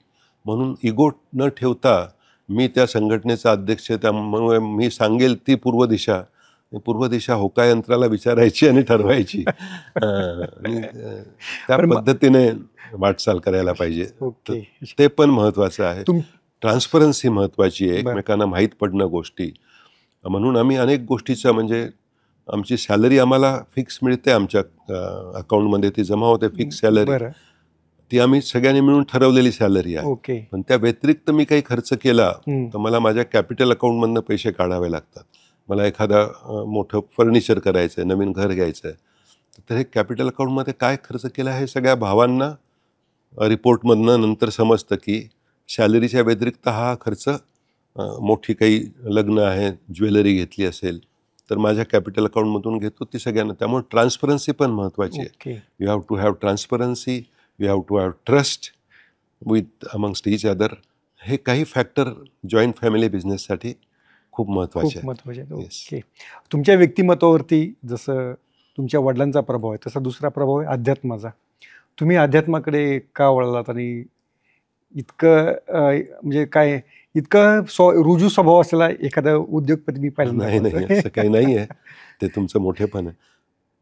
म्हणून इगो न ठेवता मी त्या संघटनेचा अध्यक्ष, त्यामुळे मी सांगेल ती पूर्व दिशा होकायंत्राला विचारायची आणि ठरवायची. त्या पद्धतीने वाटचाल करायला पाहिजे. ते पण महत्त्वाचं आहे. ट्रान्सपरन्सी महत्त्वाची आहे, एकमेकांना माहीत पडणं गोष्टी. म्हणून आम्ही अनेक गोष्टीचा, म्हणजे आमची सॅलरी आम्हाला फिक्स मिळते, आमच्या अकाउंटमध्ये ती जमा होते फिक्स सॅलरी, बरं. ती आम्ही सगळ्यांनी मिळून ठरवलेली सॅलरी आहे. ओके. पण त्या व्यतिरिक्त मी काही खर्च केला हम्म. तर मला माझ्या कॅपिटल अकाउंटमधनं पैसे काढावे लागतात. मला एखादा मोठं फर्निचर करायचं आहे, नवीन घर घ्यायचं आहे, तर हे कॅपिटल अकाउंटमध्ये काय खर्च केला हे सगळ्या भावांना रिपोर्टमधनं नंतर समजतं की सॅलरीच्या व्यतिरिक्त हा खर्च, मोठी काही लग्न आहे, ज्वेलरी घेतली असेल तर माझ्या कॅपिटल अकाउंटमधून घेतो ती सगळ्यांना. त्यामुळे ट्रान्सपरन्सी पण महत्त्वाची आहे. Okay. You have to have transparency, you have to have trust with amongst each other. हे काही फॅक्टर जॉईंट फॅमिली बिझनेससाठी खूप महत्त्वाचे खूप आहेत. महत्त्वाचे आहेत. Yes. ओके. तुमच्या व्यक्तिमत्वावरती जसं तुमच्या वडिलांचा प्रभाव आहे तसा दुसरा प्रभाव आहे अध्यात्माचा. तुम्ही अध्यात्माकडे का वळलात आणि इतकं म्हणजे काय इतकं रुजू स्वभाव असलेला एखादा उद्योगपती मी नाही पाहिलं नाही, असं काही नाही आहे. ते तुमचं मोठेपण आहे.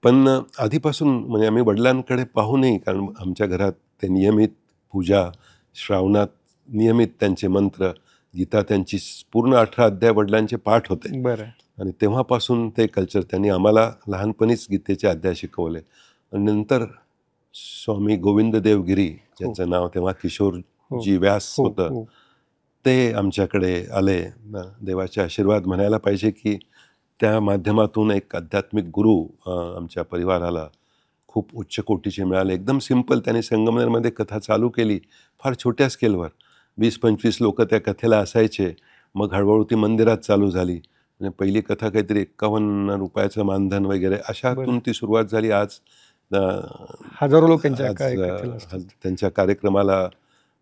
पण आधीपासून म्हणजे आम्ही वडिलांकडे पाहूनही, कारण आमच्या घरात ते नियमित पूजा, श्रावणात नियमित त्यांचे मंत्र, गीता त्यांची पूर्ण 18 अध्याय वडिलांचे पाठ होते. बरं. आणि तेव्हापासून ते कल्चर त्यांनी आम्हाला लहानपणीच गीतेचे अध्याय शिकवले. आणि नंतर स्वामी गोविंद देवगिरी, ज्यांचं नाव तेव्हा किशोरजी व्यास हो, होतं, हो. ते आमच्याकडे आले. देवाचे आशीर्वाद म्हणायला पाहिजे की त्या माध्यमातून एक आध्यात्मिक गुरु आमच्या परिवाराला खूप उच्च कोटीचे मिळाले. एकदम सिम्पल त्यांनी संगमनेरमध्ये कथा चालू केली, फार छोट्या स्केलवर. 20-25 लोक त्या कथेला असायचे. मग हळूहळू ती मंदिरात चालू झाली. म्हणजे पहिली कथा काहीतरी 51 रुपयाचं मानधन वगैरे अशातून ती सुरुवात झाली. आज हजारो लोकांच्या त्यांच्या कार्यक्रमाला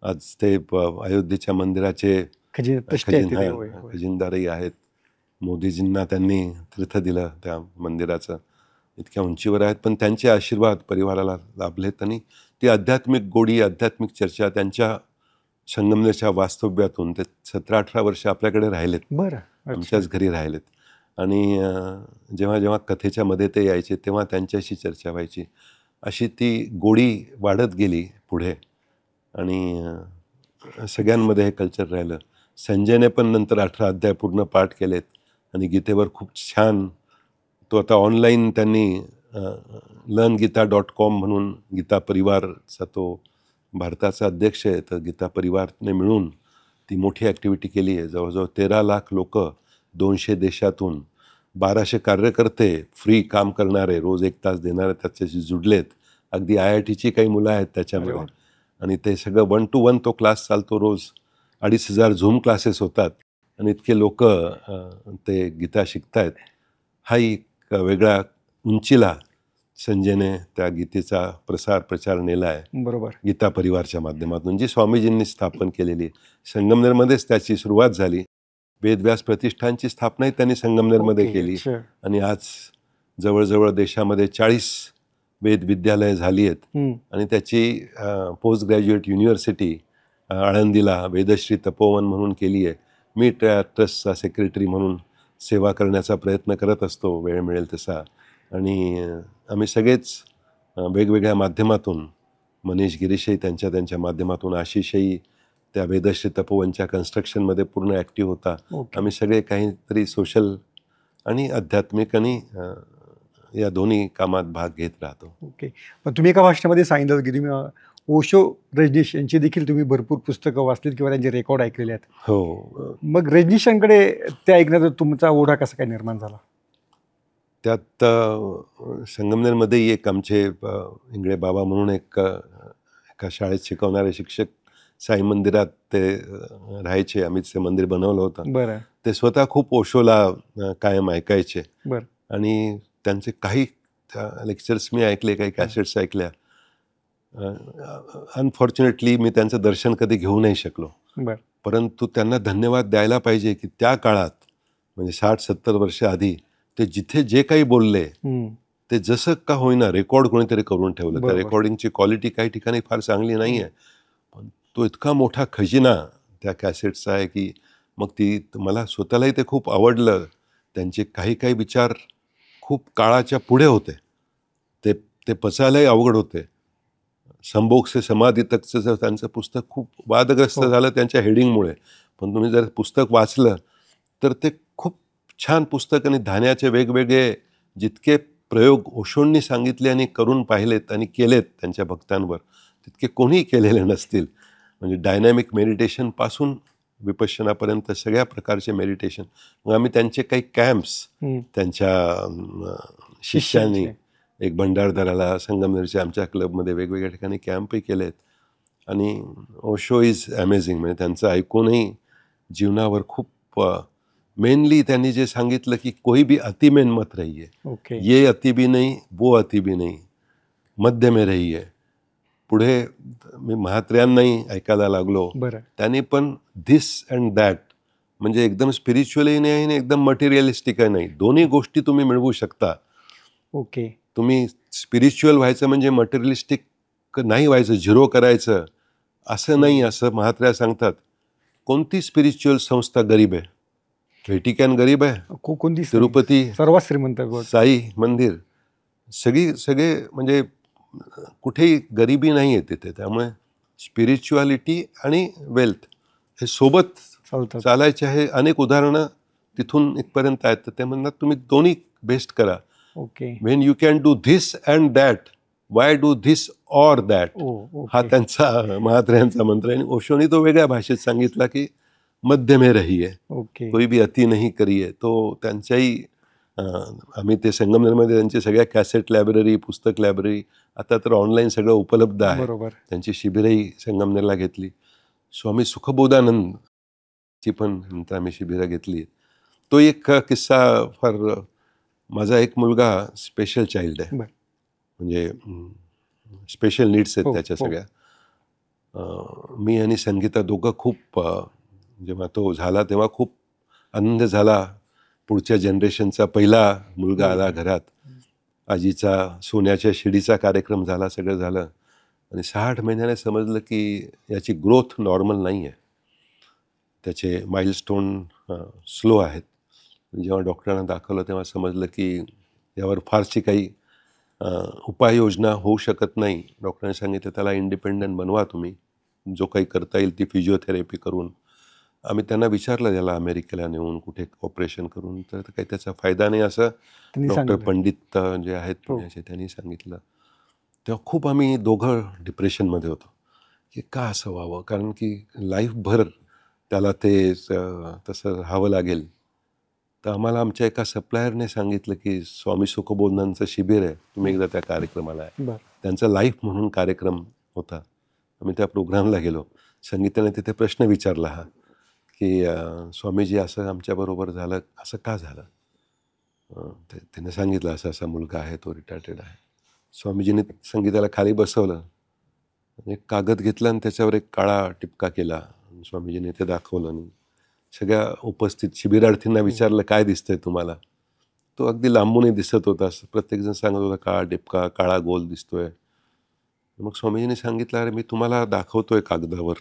आज ते अयोध्येच्या मंदिराचे खजिनदारही आहेत. मोदीजींना त्यांनी तीर्थ दिलं त्या मंदिराचं, इतक्या उंचीवर आहेत. पण त्यांचे आशीर्वाद परिवाराला लाभलेत आणि ती आध्यात्मिक गोडी, आध्यात्मिक चर्चा त्यांच्या संगमनेरच्या वास्तव्यातून ते 17-18 वर्ष आपल्याकडे राहिलेत. बरं. आमच्याच घरी राहिलेत. आणि जेव्हा जेव्हा कथेच्या मध्ये ते यायचे तेव्हा त्यांच्याशी चर्चा व्हायची. अशी ती गोडी वाढत गेली पुढे आणि सगळ्यांमध्ये हे कल्चर राहिलं. संजयने पण नंतर 18 अध्याय पूर्ण पाठ केलेत आणि गीतेवर खूप छान, तो आता ऑनलाईन त्यांनी learngita.com म्हणून गीता परिवारचा तो भारताचा अध्यक्ष आहे. तर गीता परिवारने मिळून ती मोठी ॲक्टिव्हिटी केली आहे. जवळजवळ 13 लाख लोक 200 देशातून 1200 कार्यकर्ते फ्री काम करणारे, रोज 1 तास देणारे त्याच्याशी जुडलेत. अगदी IITची काही मुलं आहेत त्याच्यामध्ये. आणि ते सगळं 1 to 1 तो क्लास चालतो. रोज 2,500 झूम क्लासेस होतात आणि इतके लोक ते गीता शिकतायत. हा एक वेगळा उंचीला संजयने त्या गीतेचा प्रचार नेला आहे. बरोबर. गीता परिवारच्या माध्यमातून जी स्वामीजींनी स्थापन केलेली. संगमनेरमध्येच त्याची सुरुवात झाली. वेदव्यास प्रतिष्ठानची स्थापनाही त्यांनी संगमनेरमध्ये केली. आणि आज जवळजवळ देशामध्ये 40 वेद विद्यालय झाली आहेत. आणि त्याची पोस्ट ग्रॅज्युएट युनिव्हर्सिटी आळंदीला वेदश्री तपोवन म्हणून केली आहे. मी त्या ट्रस्टचा सेक्रेटरी म्हणून सेवा करण्याचा प्रयत्न करत असतो वेळ मिळेल तसा. आणि आम्ही सगळेच वेगवेगळ्या माध्यमातून, मनीष गिरीशही त्यांच्या माध्यमातून, आशिषही त्या वेदश्री तपोवनच्या कन्स्ट्रक्शनमध्ये पूर्ण ॲक्टिव्ह होता. आम्ही सगळे काहीतरी सोशल आणि आध्यात्मिक आणि या दोन्ही कामात भाग घेत राहतो. ओके. पण तुम्ही एका भाषणामध्ये सांगितलं की तुम्ही ओशो, रजनीश यांची देखील तुम्ही भरपूर पुस्तकं वाचलीत किंवा त्यांचे रेकॉर्ड ऐकलेले आहेत. हो. मग रजनीशांकडे ते ऐकण्याचा तुमचा ओढा कसा काय निर्माण झाला? त्यात संगमनेरमध्येही एक आमचे इंगळे बाबा म्हणून एका शाळेत शिकवणारे शिक्षक साई मंदिरात ते राहायचे. आम्हीच ते मंदिर बनवलं होतं. बरं. ते स्वतः खूप ओशोला कायम ऐकायचे. बरं. आणि त्यांचे काही लेक्चर्स मी ऐकले, काही कॅसेट्स ऐकल्या. अनफॉर्च्युनेटली मी त्यांचं दर्शन कधी घेऊ नाही शकलो. बरं. परंतु त्यांना धन्यवाद द्यायला पाहिजे की त्या काळात म्हणजे 60-70 वर्ष आधी ते जिथे जे काही बोलले ते जसं का होईना रेकॉर्ड कोणीतरी करून ठेवलं. त्या रेकॉर्डिंगची क्वालिटी काही ठिकाणी फार चांगली नाही आहे, पण तो इतका मोठा खजिना त्या कॅसेट्सचा आहे की मग ती मला स्वतःलाही ते खूप आवडलं. त्यांचे काही विचार खूप काळाच्या पुढे होते. ते पचायलाही अवघड होते. संभोग से समाधी तकचं जर त्यांचं पुस्तक खूप वादग्रस्त झालं त्यांच्या हेडिंगमुळे, पण तुम्ही जर पुस्तक वाचलं तर ते खूप छान पुस्तक आणि ध्यानाचे वेगवेगळे जितके प्रयोग ओशोंनी सांगितले आणि करून पाहिलेत आणि केलेत त्यांच्या भक्तांवर, तितके कोणीही केलेले नसतील. म्हणजे डायनॅमिक मेडिटेशनपासून विपश्यनापर्यंत सगळ्या प्रकारचे मेडिटेशन. मग आम्ही त्यांचे काही कॅम्प्स त्यांच्या शिष्यांनी एक भंडारदराला, संगमनेरच्या आमच्या क्लबमध्ये वेगवेगळ्या ठिकाणी कॅम्पही केले आहेत. आणि ओशो इज अमेझिंग. म्हणजे त्यांचं ऐकूनही जीवनावर खूप मेनली त्यांनी जे सांगितलं की कोई भी अति में मत रहिए, ये अति भी नाही, वो अति भी नाही, मध्य में रहिए. पुढे मी म्हात्र्यांनाही ऐकायला लागलो. त्यांनी पण धिस अँड दॅट, म्हणजे एकदम स्पिरिच्युअलही नाही आणि एकदम मटेरियलिस्टिकही नाही, दोन्ही गोष्टी तुम्ही मिळवू शकता. तुम्ही स्पिरिच्युअल व्हायचं म्हणजे मटेरियलिस्टिक नाही व्हायचं, झिरो करायचं असं नाही, असं म्हात्र्या सांगतात. कोणती स्पिरिच्युअल संस्था गरीब आहे? व्हॅटिकन गरीब आहे? कोणती? तिरुपती सर्वात श्रीमंत, साई मंदिर, सगळे म्हणजे कुठेही गरिबी नाही आहे तिथे. त्यामुळे स्पिरिच्युअलिटी आणि वेल्थ हे सोबत चालायचे आहे. अनेक उदाहरणं तिथून इथपर्यंत आहेत. तर ते म्हणतात तुम्ही दोन्ही बेस्ट करा. When you can do this and that, why do this or that, हा त्यांचा म्हात्र्यांचा मंत्र आहे. आणि ओशोनी तो वेगळ्या भाषेत सांगितला की मध्य में रहिए, कोई भी अति नहीं करिए. तो त्यांच्याही आम्ही ते संगमनेरमध्ये त्यांची सगळ्या कॅसेट लायब्ररी, पुस्तक लायब्ररी, आता तर ऑनलाईन सगळं उपलब्ध आहे. त्यांची शिबिरही संगमनेरला घेतली. स्वामी सुखबोधानंदची पण नंतर आम्ही शिबिरं घेतली. तो एक किस्सा फार, माझा एक मुलगा स्पेशल चाइल्ड आहे, म्हणजे स्पेशल नीड्स आहेत त्याच्या सगळ्या. मी आणि संगीता दोघं खूप, जेव्हा तो झाला तेव्हा खूप आनंद झाला. पुढच्या जनरेशनचा पहिला मुलगा आला घरात. आजीचा सोन्याच्या शिडीचा कार्यक्रम झाला, सगळं झालं. आणि 6-8 महिन्याने समजलं की याची ग्रोथ नॉर्मल नाही आहे, त्याचे माइलस्टोन स्लो आहेत. जेव्हा डॉक्टरांना दाखवलं तेव्हा समजलं की यावर फारशी काही उपाययोजना होऊ शकत नाही. डॉक्टरांनी सांगितलं त्याला इंडिपेंडंट बनवा तुम्ही, जो काही करता येईल ती फिजिओथेरपी करून. आम्ही त्यांना विचारलं त्याला अमेरिकेला नेऊन कुठे ऑपरेशन करून, तर काही त्याचा फायदा नाही असं डॉक्टर पंडित जे आहेत पुण्याचे त्यांनी सांगितलं. तेव्हा खूप आम्ही दोघं डिप्रेशनमध्ये होतो की का असं व्हावं, कारण की लाईफभर त्याला ते तसं राहावं लागेल. तर आम्हाला आमच्या एका सप्लायरने सांगितलं की स्वामी सुखबोधांचं शिबिर आहे, तुम्ही एकदा त्या कार्यक्रमाला आहे. त्यांचा लाईफ म्हणून कार्यक्रम होता. आम्ही त्या प्रोग्रामला गेलो. संगीताने तिथे प्रश्न विचारला हा की स्वामीजी असं आमच्याबरोबर झालं, असं का झालं? त्याने सांगितलं असं असा मुलगा आहे, तो रिटायर्ड आहे. स्वामीजीने संगीताला खाली बसवलं, एक कागद घेतला आणि त्याच्यावर एक काळा टिपका केला. स्वामीजीने ते दाखवलं आणि सगळ्या उपस्थित शिबिरार्थींना विचारलं काय दिसतंय तुम्हाला? तो अगदी लांबूनही दिसत होता. प्रत्येकजण सांगत होता काळा टिपका, काळा गोल दिसतोय. मग स्वामीजीने सांगितलं अरे मी तुम्हाला दाखवतोय कागदावर,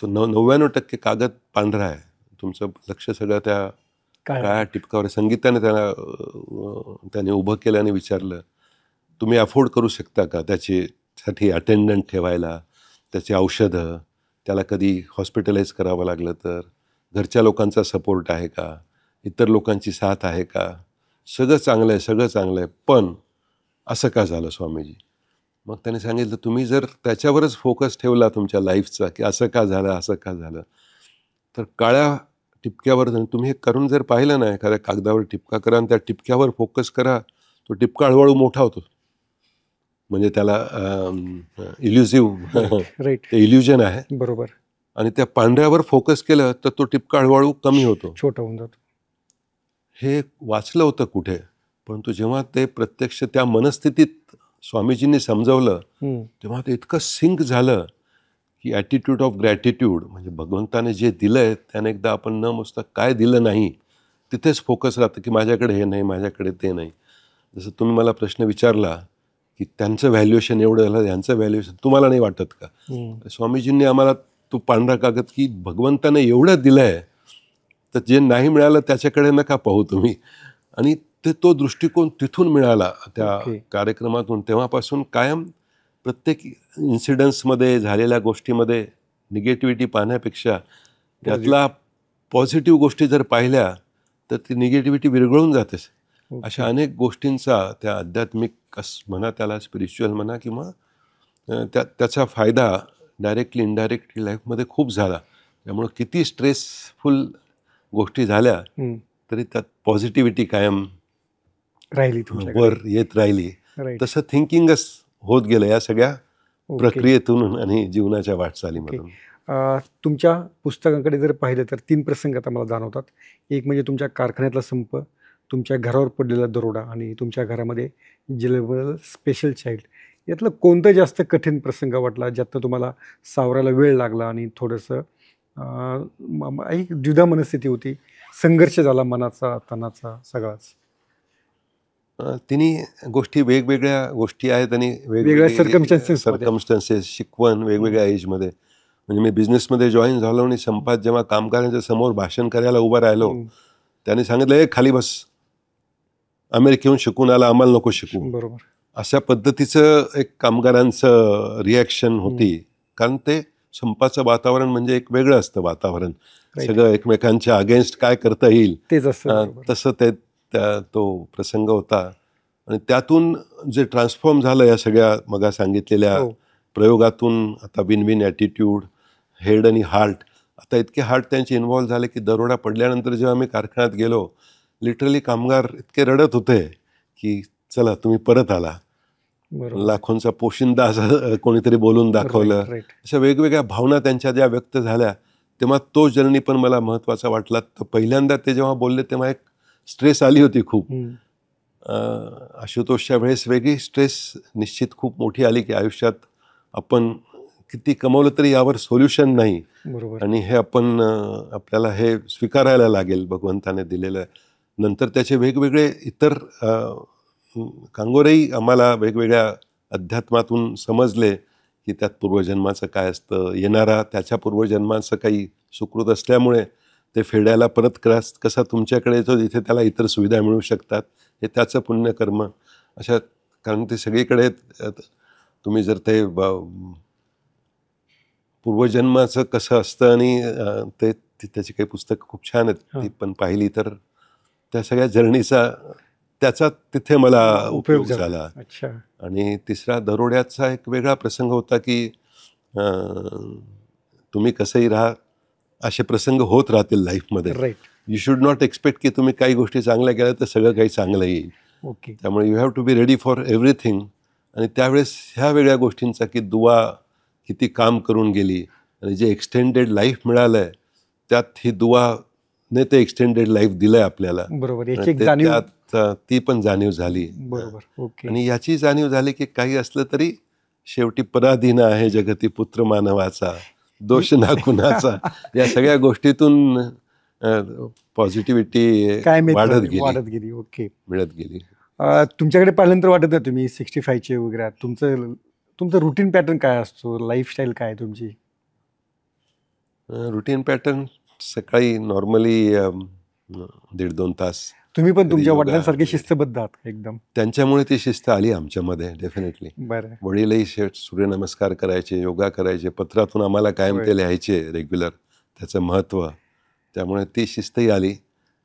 तो 99% कागद पांढरा आहे, तुमचं लक्ष सगळं त्या काळ्या टिपकावर. संगीताने त्याने उभं केलं आणि विचारलं तुम्ही अफोर्ड करू शकता का त्याच्यासाठी अटेंडंट ठेवायला, त्याची औषधं, त्याला कधी हॉस्पिटलाइज करावं लागलं तर घरच्या लोकांचा सपोर्ट आहे का, इतर लोकांची साथ आहे का? सगळं चांगलं आहे, सगळं चांगलं आहे, पण असं का झालं स्वामीजी? मग त्याने सांगितलं तुम्ही जर त्याच्यावरच फोकस ठेवला तुमच्या लाईफचा की असं का झालं, असं का झालं, तर काळ्या टिपक्यावर तुम्ही हे करून जर पाहिलं ना, एखाद्या कागदावर टिपका करा आणि त्या टिपक्यावर फोकस करा, तो टिपका हळूहळू मोठा होतो. म्हणजे त्याला इल्युजन आहे. बरोबर. आणि त्या पांढऱ्यावर फोकस केलं तर तो टिपका हळूहळू कमी होतो, छोटा होऊन जातो. हे वाचलं होतं कुठे, परंतु जेव्हा ते प्रत्यक्ष त्या मनस्थितीत स्वामीजींनी समजवलं तेव्हा ते इतकं सिंक झालं की ॲटिट्यूड ऑफ ग्रॅटिट्यूड, म्हणजे भगवंताने जे दिलं आहे त्याने एकदा आपण न मोजता काय दिलं नाही तिथेच फोकस राहतं की माझ्याकडे हे नाही, माझ्याकडे ते नाही. जसं तुम्ही मला प्रश्न विचारला की त्यांचं व्हॅल्युएशन एवढं झालं, यांचं व्हॅल्युएशन तुम्हाला नाही वाटत का? स्वामीजींनी आम्हाला तो पांढरा कागद की भगवंताने एवढं दिलं आहे तर जे नाही मिळालं त्याच्याकडे नका पाहू तुम्ही. आणि तो दृष्टिकोन तिथून मिळाला त्या कार्यक्रमातून. तेव्हापासून कायम प्रत्येक इन्सिडन्समध्ये झालेल्या गोष्टीमध्ये निगेटिव्हिटी पाहण्यापेक्षा यातला पॉझिटिव्ह गोष्टी जर पाहिल्या तर ती निगेटिव्हिटी विरघळून जातेच. अशा अनेक गोष्टींचा त्या आध्यात्मिक म्हणा, त्याला स्पिरिच्युअल म्हणा, किंवा त्याचा फायदा डायरेक्टली इनडायरेक्टली लाईफमध्ये खूप झाला. त्यामुळं किती स्ट्रेसफुल गोष्टी झाल्या तरी त्यात पॉझिटिव्हिटी कायम राहिली वर येत राहिली. तसं थिंकिंगच होत गेलं या सगळ्या प्रक्रियेतून आणि जीवनाच्या वाटचालीमधून. तुमच्या पुस्तकांकडे जर पाहिलं तर 3 प्रसंग आता मला जाणवतात. एक म्हणजे तुमच्या कारखान्यातला संप, तुमच्या घरावर पडलेला दरोडा आणि तुमच्या घरामध्ये जिलेबल स्पेशल चाइल्ड. यातलं कोणतं जास्त कठीण प्रसंग वाटला, ज्यातनं तुम्हाला सावरायला वेळ लागला आणि थोडंसं एक द्विधा मनस्थिती होती, संघर्ष झाला मनाचा, तणाचा सगळाच? तिन्ही गोष्टी वेगवेगळ्या गोष्टी आहेत आणि वेगवेगळ्या सर्कमस्टन्सेस, शिकवण वेगवेगळ्या एजमध्ये. म्हणजे मी बिझनेसमध्ये जॉईन झालो आणि संपात जेव्हा कामगारांच्या समोर भाषण करायला उभं राहिलो, त्याने सांगितलं, खाली बस, अमेरिकेहून शिकून आला, आम्हाला नको शिकू. बरोबर. अशा पद्धतीचं एक कामगारांचं रिॲक्शन होती. कारण ते संपाचं वातावरण म्हणजे एक वेगळं असतं वातावरण, सगळं एकमेकांच्या अगेन्स्ट काय करता येईल तेच असतं. तसं तो प्रसंग होता. आणि त्यातून जे ट्रान्सफॉर्म झालं या सगळ्या मगा सांगितलेल्या प्रयोगातून, आता विन विन ॲटिट्यूड, हेड आणि हार्ट, आता इतके हार्ट त्यांचे इन्व्हॉल्व्ह झाले की दरोडा पडल्यानंतर जेव्हा मी कारखान्यात गेलो, लिटरली कामगार इतके रडत होते की चला तुम्ही परत आला, लाखोंचा पोशिंदा असं कोणीतरी बोलून दाखवलं. अशा वेगवेगळ्या भावना त्यांच्या ज्या व्यक्त झाल्या, तेव्हा तो जर्नी पण मला महत्त्वाचा वाटला. तर पहिल्यांदा ते जेव्हा बोलले तेव्हा एक स्ट्रेस आली होती खूप. आशुतोषच्या वेळेस वेगळी स्ट्रेस निश्चित खूप मोठी आली की आयुष्यात आपण किती कमवलं तरी यावर सोल्युशन नाही. आणि हे आपण आपल्याला हे स्वीकारायला लागेल भगवंताने दिलेलं. नंतर त्याचे वेगवेगळे इतर कांगोरेही आम्हाला वेगवेगळ्या अध्यात्मातून समजले की त्यात पूर्वजन्माचं काय असतं, येणारा त्याच्या पूर्वजन्माचं काही सुकृत असल्यामुळे ते फेडायला परत कसा तुमच्याकडे येतो, जिथे त्याला इतर सुविधा मिळू शकतात, हे त्याचं पुण्यकर्म. अशा कारण ते सगळीकडे तुम्ही जर ते पूर्वजन्माचं कसं असतं आणि त्याची काही पुस्तकं खूप छान आहेत, ती पण पाहिली तर त्या सगळ्या जर्नीचा त्याचा तिथे मला उपयोग झाला. आणि तिसरा दरोड्याचा एक वेगळा प्रसंग होता की तुम्ही कसंही राहा, असे प्रसंग होत राहतील लाईफमध्ये. यू शुड नॉट एक्सपेक्ट की तुम्ही काही गोष्टी चांगल्या केल्या तर सगळं काही चांगलं येईल. त्यामुळे you have to be ready for everything. आणि त्यावेळेस ह्या वेगळ्या गोष्टींचा की दुवा किती काम करून गेली आणि जे एक्सटेंडेड लाईफ मिळालं आहे त्यात ही दुवाने ते एक्सटेंडेड लाईफ दिलं आहे आपल्याला. त्यात ती पण जाणीव झाली. आणि याची जाणीव झाली की काही असलं तरी शेवटी पराधीन आहे जगती पुत्र मानवाचा, दोष ना कुणाचा. या सगळ्या गोष्टीतून पॉझिटिव्हिटी वाढत गेली. मिळत गेली. तुमच्याकडे पाहिल्यानंतर वाटत नाही तुम्ही 65चे वगैरे, तुमचं रुटीन पॅटर्न काय असतो, लाईफस्टाईल काय तुमची? रुटीन पॅटर्न सकाळी नॉर्मली 1.5-2 तास. तुम्ही पण तुमच्या वडिलांसारखे शिस्तबद्ध आहात एकदम. त्यांच्यामुळे ती शिस्त आली आमच्यामध्ये डेफिनेटली. बरं. वडीलही सूर्यनमस्कार करायचे, योगा करायचे, पत्रातून आम्हाला कायम ते लिहायचे रेग्युलर त्याचं महत्त्व. त्यामुळे ती शिस्तही आली.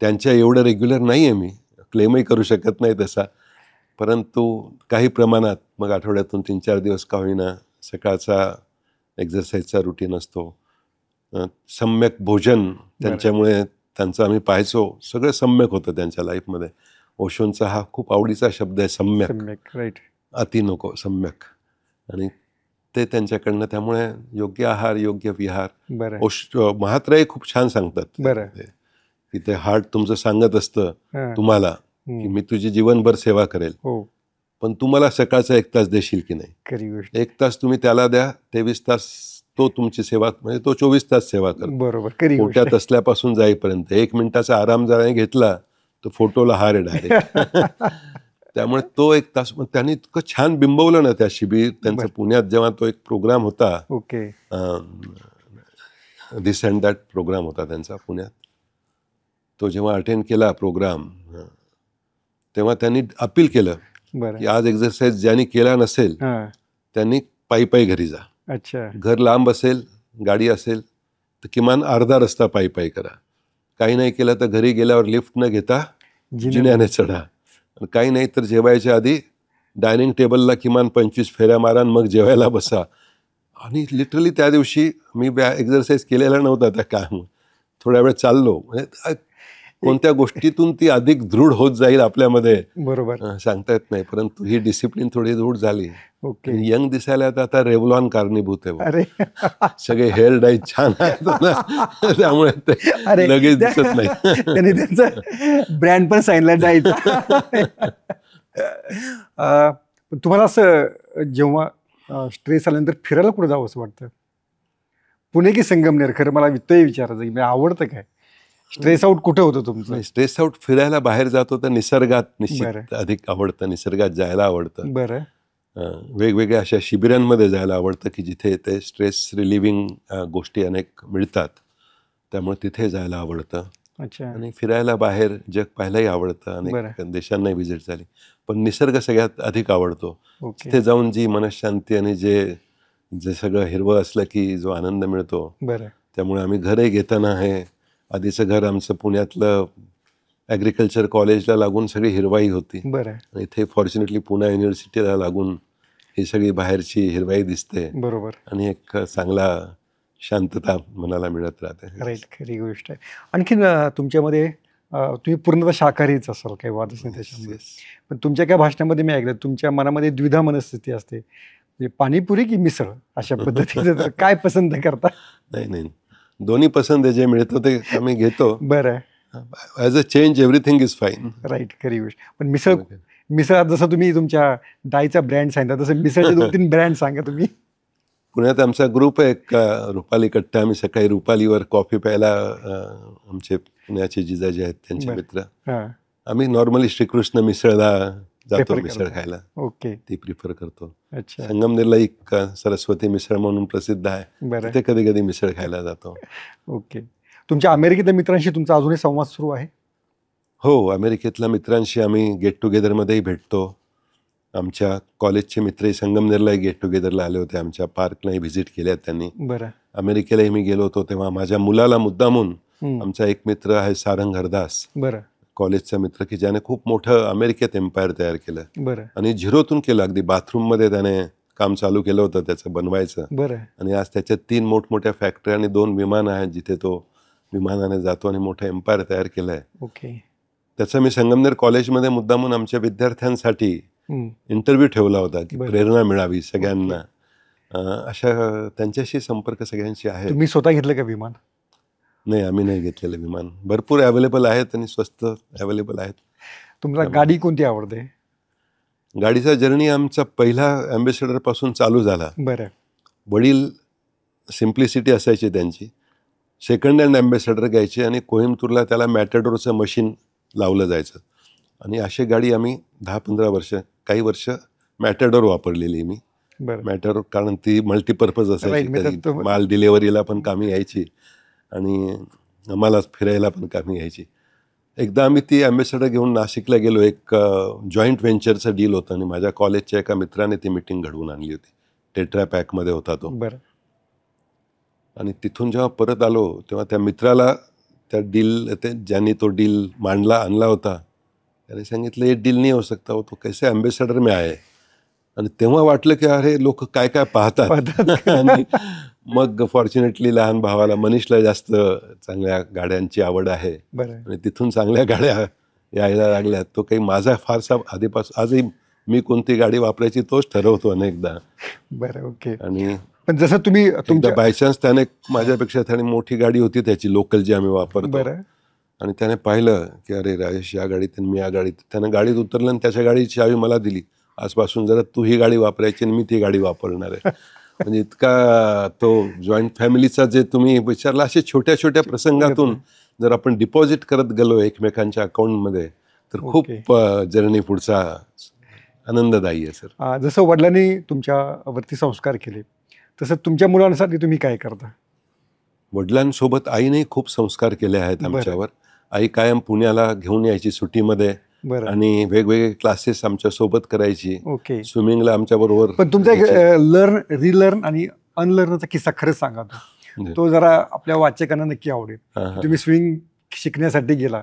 त्यांच्या एवढं रेग्युलर नाही आहे मी, क्लेमही करू शकत नाही तसा, परंतु काही प्रमाणात मग आठवड्यातून 3-4 दिवस का होईना सकाळचा एक्झरसाईजचा रुटीन असतो. सम्यक भोजन त्यांच्यामुळे त्यांचं आम्ही पाहायचो, सगळं सम्यक होतं त्यांच्या लाईफमध्ये. ओशोंचा हा खूप आवडीचा शब्द आहे, सम्यक. अति नको, सम्यक. आणि ते त्यांच्याकडनं, त्यामुळे योग्य आहार, योग्य विहार. महात्राही खूप छान सांगतात की ते हार्ट तुमचं सांगत असतं तुम्हाला की मी तुझी जीवनभर सेवा करेल, पण तुम्हाला सकाळचा 1 तास देशील की नाही. 1 तास तुम्ही त्याला द्या, 23 तास तो तुमची सेवा, म्हणजे तो 24 तास सेवा करतो. पोट्यात असल्यापासून जाईपर्यंत 1 मिनिटाचा आराम जरा घेतला तर फोटोला हार आहे डायरेक्ट. त्यामुळे तो 1 तास त्यांनी इतकं छान बिंबवलं ना त्या शिबिर. त्यांचं पुण्यात जेव्हा तो एक प्रोग्राम होता, दिस अँड दॅट प्रोग्राम होता त्यांचा पुण्यात, तो जेव्हा अटेंड केला प्रोग्राम, तेव्हा त्यांनी अपील केलं की आज एक्झरसाईज ज्यांनी केला नसेल त्यांनी पायी घरी जा. घर लांब असेल, गाडी असेल तर किमान अर्धा रस्ता पायी करा. काही नाही केलं तर घरी गेल्यावर लिफ्ट न घेता जिन्याने चढा. काही नाही तर जेवायच्या आधी डायनिंग टेबलला किमान 25 फेऱ्या मारा आणि मग जेवायला बसा. आणि लिटरली त्या दिवशी मी एक्झरसाईज केलेला नव्हता त्या काम, थोड्या वेळ चाललो. म्हणजे कोणत्या गोष्टीतून ती अधिक दृढ होत जाईल आपल्यामध्ये बरोबर, सांगता येत नाही, परंतु ही डिसिप्लिन थोडी दृढ झाली. ओके. यंग दिसायला तर आता रेव्हलॉन कारणीभूत आहे. अरे सगळे हेअर डाय छान आहेत ना, त्यामुळे ते अरे लगेच दिसत नाही. त्यांनी त्यांचं ब्रँड पण सांगितलं जायचं. तुम्हाला असं जेव्हा स्ट्रेस आल्यानंतर फिरायला कुठं जावं असं वाटतं? पुणे की संगमनेर? खरं मला तोही विचारायचं की आवडतं काय? स्ट्रेस आउट कुठे होतं तुमचं? स्ट्रेस आउट फिरायला बाहेर जातो तर निसर्गात निश्चित बरं. अधिक आवडतं, निसर्गात जायला आवडतं. बरं. वेगवेगळ्या अशा शिबिरांमध्ये जायला आवडतं की जिथे ते स्ट्रेस रिलिव्हिंग गोष्टी अनेक मिळतात, त्यामुळे तिथे जायला आवडतं. अच्छा. आणि फिरायला बाहेर जग पाहायलाही आवडतं, बरं. अनेक देशांनाही व्हिजिट झाली, पण निसर्ग सगळ्यात अधिक आवडतो. ओके. तिथे जाऊन जी मनशांती आणि जे सगळं हिरवं असलं की जो आनंद मिळतो, बरं. त्यामुळे आम्ही घरही घेताना हे आधीचं घर आमचं पुण्यातलं ॲग्रिकल्चर कॉलेजला लागून सगळी हिरवाई होती. बरं. आणि इथे फॉर्च्युनेटली पुणे युनिव्हर्सिटीला लागून ही सगळी बाहेरची हिरवाई दिसते बरोबर. आणि एक चांगला शांतता मनाला मिळत राहते. राईट, खरी गोष्ट आहे. आणखीन तुमच्यामध्ये तुम्ही पूर्णतः शाकाहारीच असाल, काही वादच नाही त्याच्यामध्ये. पण तुमच्या काय भाषणामध्ये मी ऐकलं तुमच्या मनामध्ये द्विधा मनस्थिती असते, म्हणजे पाणीपुरी की मिसळ अशा पद्धतीचं. तर काय पसंत करता? नाही, दोन्ही पसंत आहे, जे मिळतं ते आम्ही घेतो. बरं. As a change everything is fine. Right, खरी गोष्ट. पण मिसळ जसं तुम्ही तुमच्या डायचा ब्रँड सांगितला तसं मिसळचे 2-3 ब्रँड सांगा तुम्ही. पुण्यात आमचा ग्रुप आहे एक रुपाली कट्टा. आम्ही सकाळी रुपालीवर कॉफी प्यायला आमचे पुण्याचे जिजाजी आहेत त्यांचे मित्र, आम्ही नॉर्मली श्रीकृष्ण मिसळला जातो मिसळ खायला. ओके. ती प्रिफर करतो. अच्छा. संगमनेरला एक सरस्वती मिसळ म्हणून प्रसिद्ध आहे, बरं. तिथे कधी कधी मिसळ खायला जातो. ओके. तुमच्या अमेरिकेतल्या मित्रांशी तुमचा अजूनही संवाद सुरू आहे? हो, अमेरिकेतल्या मित्रांशी आम्ही गेट टुगेदरमध्येही भेटतो. आमच्या कॉलेजचे मित्रही संगमनेरलाही गेट टुगेदरला आले होते, आमच्या पार्कलाही व्हिजिट केल्या त्यांनी. बरं. अमेरिकेलाही मी गेलो होतो, तेव्हा माझ्या मुलाला मुद्दामून आमचा एक मित्र आहे सारंग हरदास, बरं, कॉलेजचा मित्र, की ज्याने खूप मोठं अमेरिकेत एम्पायर तयार केलं. बरं. आणि झिरोतून केलं, अगदी बाथरूममध्ये त्याने काम चालू केलं होतं त्याचं बनवायचं. बरं. आणि आज त्याच्यात 3 मोठमोठ्या फॅक्टरी आणि 2 विमानं आहेत जिथे तो विमानाने जातो आणि मोठं एम्पायर तयार केलं आहे. ओके. त्याचा मी संगमनेर कॉलेजमध्ये मुद्दामून आमच्या विद्यार्थ्यांसाठी इंटरव्ह्यू ठेवला होता की प्रेरणा मिळावी सगळ्यांना. अशा त्यांच्याशी संपर्क सगळ्यांशी आहे. तुम्ही स्वतः घेतलं का विमान? नाही, आम्ही नाही घेतलेलं विमान. भरपूर अवेलेबल आहेत आणि स्वस्त अवेलेबल आहेत. तुम्हाला गाडी कोणती आवडते? गाडीचा जर्नी आमचा पहिला ॲम्बेसेडर पासून चालू झाला. बरं. वडील सिम्प्लिसिटी असायची त्यांची, सेकंड हँड ॲम्बेसेडर घ्यायचे आणि कोइंबतूरला त्याला मॅटेडोरचं मशीन लावलं जायचं. आणि अशी गाडी आम्ही 10-15 वर्ष, काही वर्ष मॅटेडोर वापरलेली मी. बरं. मॅटेडोर कारण ती मल्टीपर्पज असायची, त्याची माल डिलेवरीला पण कामी यायची आणि आम्हाला फिरायला पण कामी यायची. एकदा आम्ही ती ॲम्बेसेडर घेऊन नाशिकला गेलो. एक जॉईंट व्हेंचरचं डील होतं आणि माझ्या कॉलेजच्या एका मित्राने ती मीटिंग घडवून आणली होती. टेट्रा पॅकमध्ये होता तो. बरं. आणि तिथून जेव्हा परत आलो तेव्हा त्या मित्राला त्या ज्यांनी तो डील आणला होता, त्याने सांगितलं ये डील नाही हो सकता, हो तो कैसे ॲम्बेसेडर में आहे. आणि तेव्हा वाटलं की अरे लोक काय काय पाहतात. आणि मग फॉर्च्युनेटली लहान भावाला मनीषला जास्त चांगल्या गाड्यांची आवड आहे आणि तिथून चांगल्या गाड्या यायला लागल्या. तो काही माझा फारसा आधीपासून, आजही मी कोणती गाडी वापरायची तोच ठरवतो अनेकदा. बरं. ओके. आणि पण जसं तुम्ही तुमच्या बायचान्स त्याने माझ्यापेक्षा त्याने मोठी गाडी होती त्याची, लोकल जी आम्ही वापरतो, आणि त्याने पाहिलं की अरे राजेश या गाडीत मी या गाडीत, त्यानं गाडीत उतरलं आणि त्याच्या गाडीची चावी मला दिली. आजपासून जरा तू ही गाडी वापरायची आणि मी ती गाडी वापरणार आहे. म्हणजे इतका तो जॉईंट फॅमिलीचा जे तुम्ही विचारला, असे छोट्या छोट्या प्रसंगातून जर आपण डिपॉझिट करत गेलो एकमेकांच्या अकाउंटमध्ये तर खूप जर्नी पुढचा आनंददायी आहे सर. जसं वडिलांनी तुमच्यावरती संस्कार केले तसं तुमच्या मुलांसाठी तुम्ही काय करता? वडिलांसोबत आईने खूप संस्कार केले आहेत आमच्यावर. आई कायम पुण्याला घेऊन यायची सुट्टीमध्ये आणि वेगवेगळे क्लासेस आमच्या सोबत करायची. ओके. स्विमिंगला आमच्या बरोबर. पण तुमचा एक रिलर्न आणि अनलर्नचा किस्सा खरंच सांगा तो जरा आपल्या वाचकांना नक्की आवडेल. तुम्ही स्विमिंग शिकण्यासाठी गेला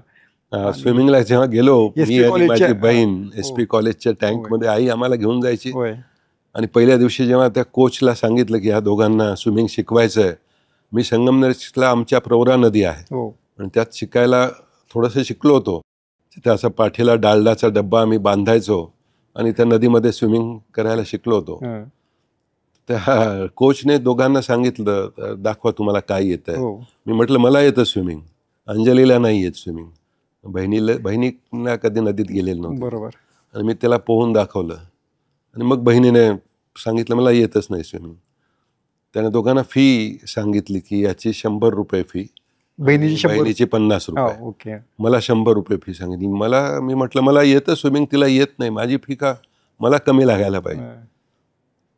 स्विमिंगला जेव्हा गेलो SP मी आणि कॉलेजच्या- माझी बहीण हो. SP कॉलेजच्या टँकमध्ये आई आम्हाला घेऊन जायची होय. आणि पहिल्या दिवशी जेव्हा त्या कोचला सांगितलं की ह्या दोघांना स्विमिंग शिकवायचं आहे, मी संगमनेरला आमच्या प्रवरा नदी आहे हो. आणि त्यात शिकायला थोडंसं शिकलो होतो. तिथे असं पाठीला डालडाचा डब्बा आम्ही बांधायचो आणि त्या नदीमध्ये स्विमिंग करायला शिकलो होतो. हं. त्या कोचने दोघांना सांगितलं दाखवा तुम्हाला काय येतंय. हो. मी म्हटलं मला येतं स्विमिंग, अंजलीला नाही येत स्विमिंग. बहिणीला कधी नदीत गेलेलं नव्हतं बरोबर. आणि मी त्याला पोहून दाखवलं आणि मग बहिणीने सांगितलं मला येतच नाही स्विमिंग. त्याने दोघांना फी सांगितली की याची 100 रुपये फी, बहिणीची 100. बहिणीची 50 रुपये. ओके. मला 100 रुपये फी सांगितली. मी म्हटलं मला येतं स्विमिंग, तिला येत नाही, माझी फी का मला कमी लागायला पाहिजे.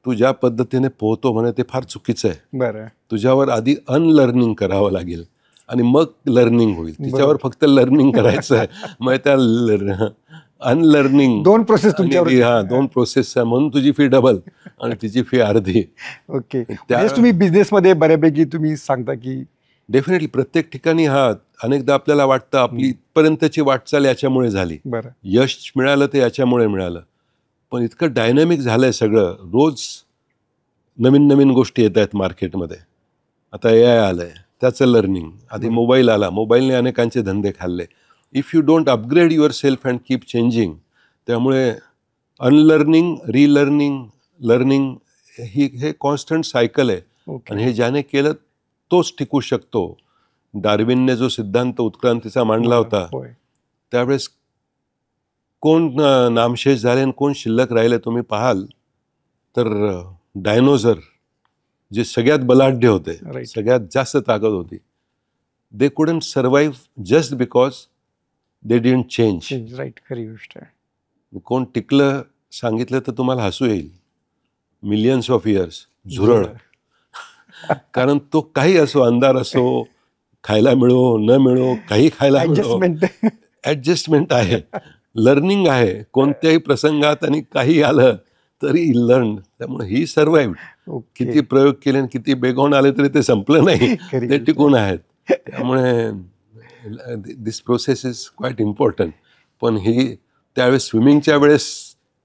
तू ज्या पद्धतीने पोहतो म्हणे ते फार चुकीचं आहे. बरं. तुझ्यावर आधी अनलर्निंग करावं लागेल आणि मग लर्निंग होईल. तिच्यावर फक्त लर्निंग करायचं आहे. मग त्या अनलर्निंग 2 प्रोसेस तुमच्यावर. 2 प्रोसेस आहे म्हणून तुझी फी डबल आणि तिची फी अर्धी. ओके. म्हणजे तुम्ही बिझनेसमध्ये बऱ्यापैकी तुम्ही सांगता की डेफिनेटली प्रत्येक ठिकाणी अनेकदा आपल्याला वाटतं आपली इथपर्यंतची वाटचाल याच्यामुळे झाली, बरं. यश मिळालं ते याच्यामुळे मिळालं. पण इतकं डायनॅमिक झालंय सगळं, रोज नवीन नवीन गोष्टी येत आहेत मार्केटमध्ये. आता AI आलंय, त्याचं लर्निंग. आधी मोबाईल आला, मोबाईलने अनेकांचे धंदे खाल्ले. If you don't upgrade your self and keep changing, त्यामुळे अनलर्निंग, रिलर्निंग, लर्निंग हे कॉन्स्टंट सायकल आहे. ओके. आणि हे ज्याने केलं तोच टिकू शकतो. डार्विनने जो सिद्धांत उत्क्रांतीचा मांडला होता होय. त्यावेळेस कोण नामशेष झाले आणि कोण शिल्लक राहिले तुम्ही पाहाल तर डायनोसर जे सगळ्यात बलाढ्य होते, Right. सगळ्यात जास्त ताकद होती, they couldn't survive just because they didn't change. Right. खरी गोष्ट आहे. कोण टिकलं सांगितलं तर तुम्हाला हसू येईल. मिलियन्स ऑफ इयर्स झुरळ. कारण तो काही असो, अंधार असो, खायला मिळो न मिळो, काही खायला मिळो, ऍडजस्टमेंट. ऍडजस्टमेंट आहे, लर्निंग आहे. कोणत्याही प्रसंगात आणि काही आलं तरी लर्न. त्यामुळे ही सर्वाइव्ह. ओके. किती प्रयोग केले आणि किती बेगोन आले तरी ते संपलं नाही, खरी ते गोष्ट. टिकून आहेत. त्यामुळे दिस प्रोसेस इज क्वाईट इम्पॉर्टंट. पण ही त्यावेळेस स्विमिंगच्या वेळेस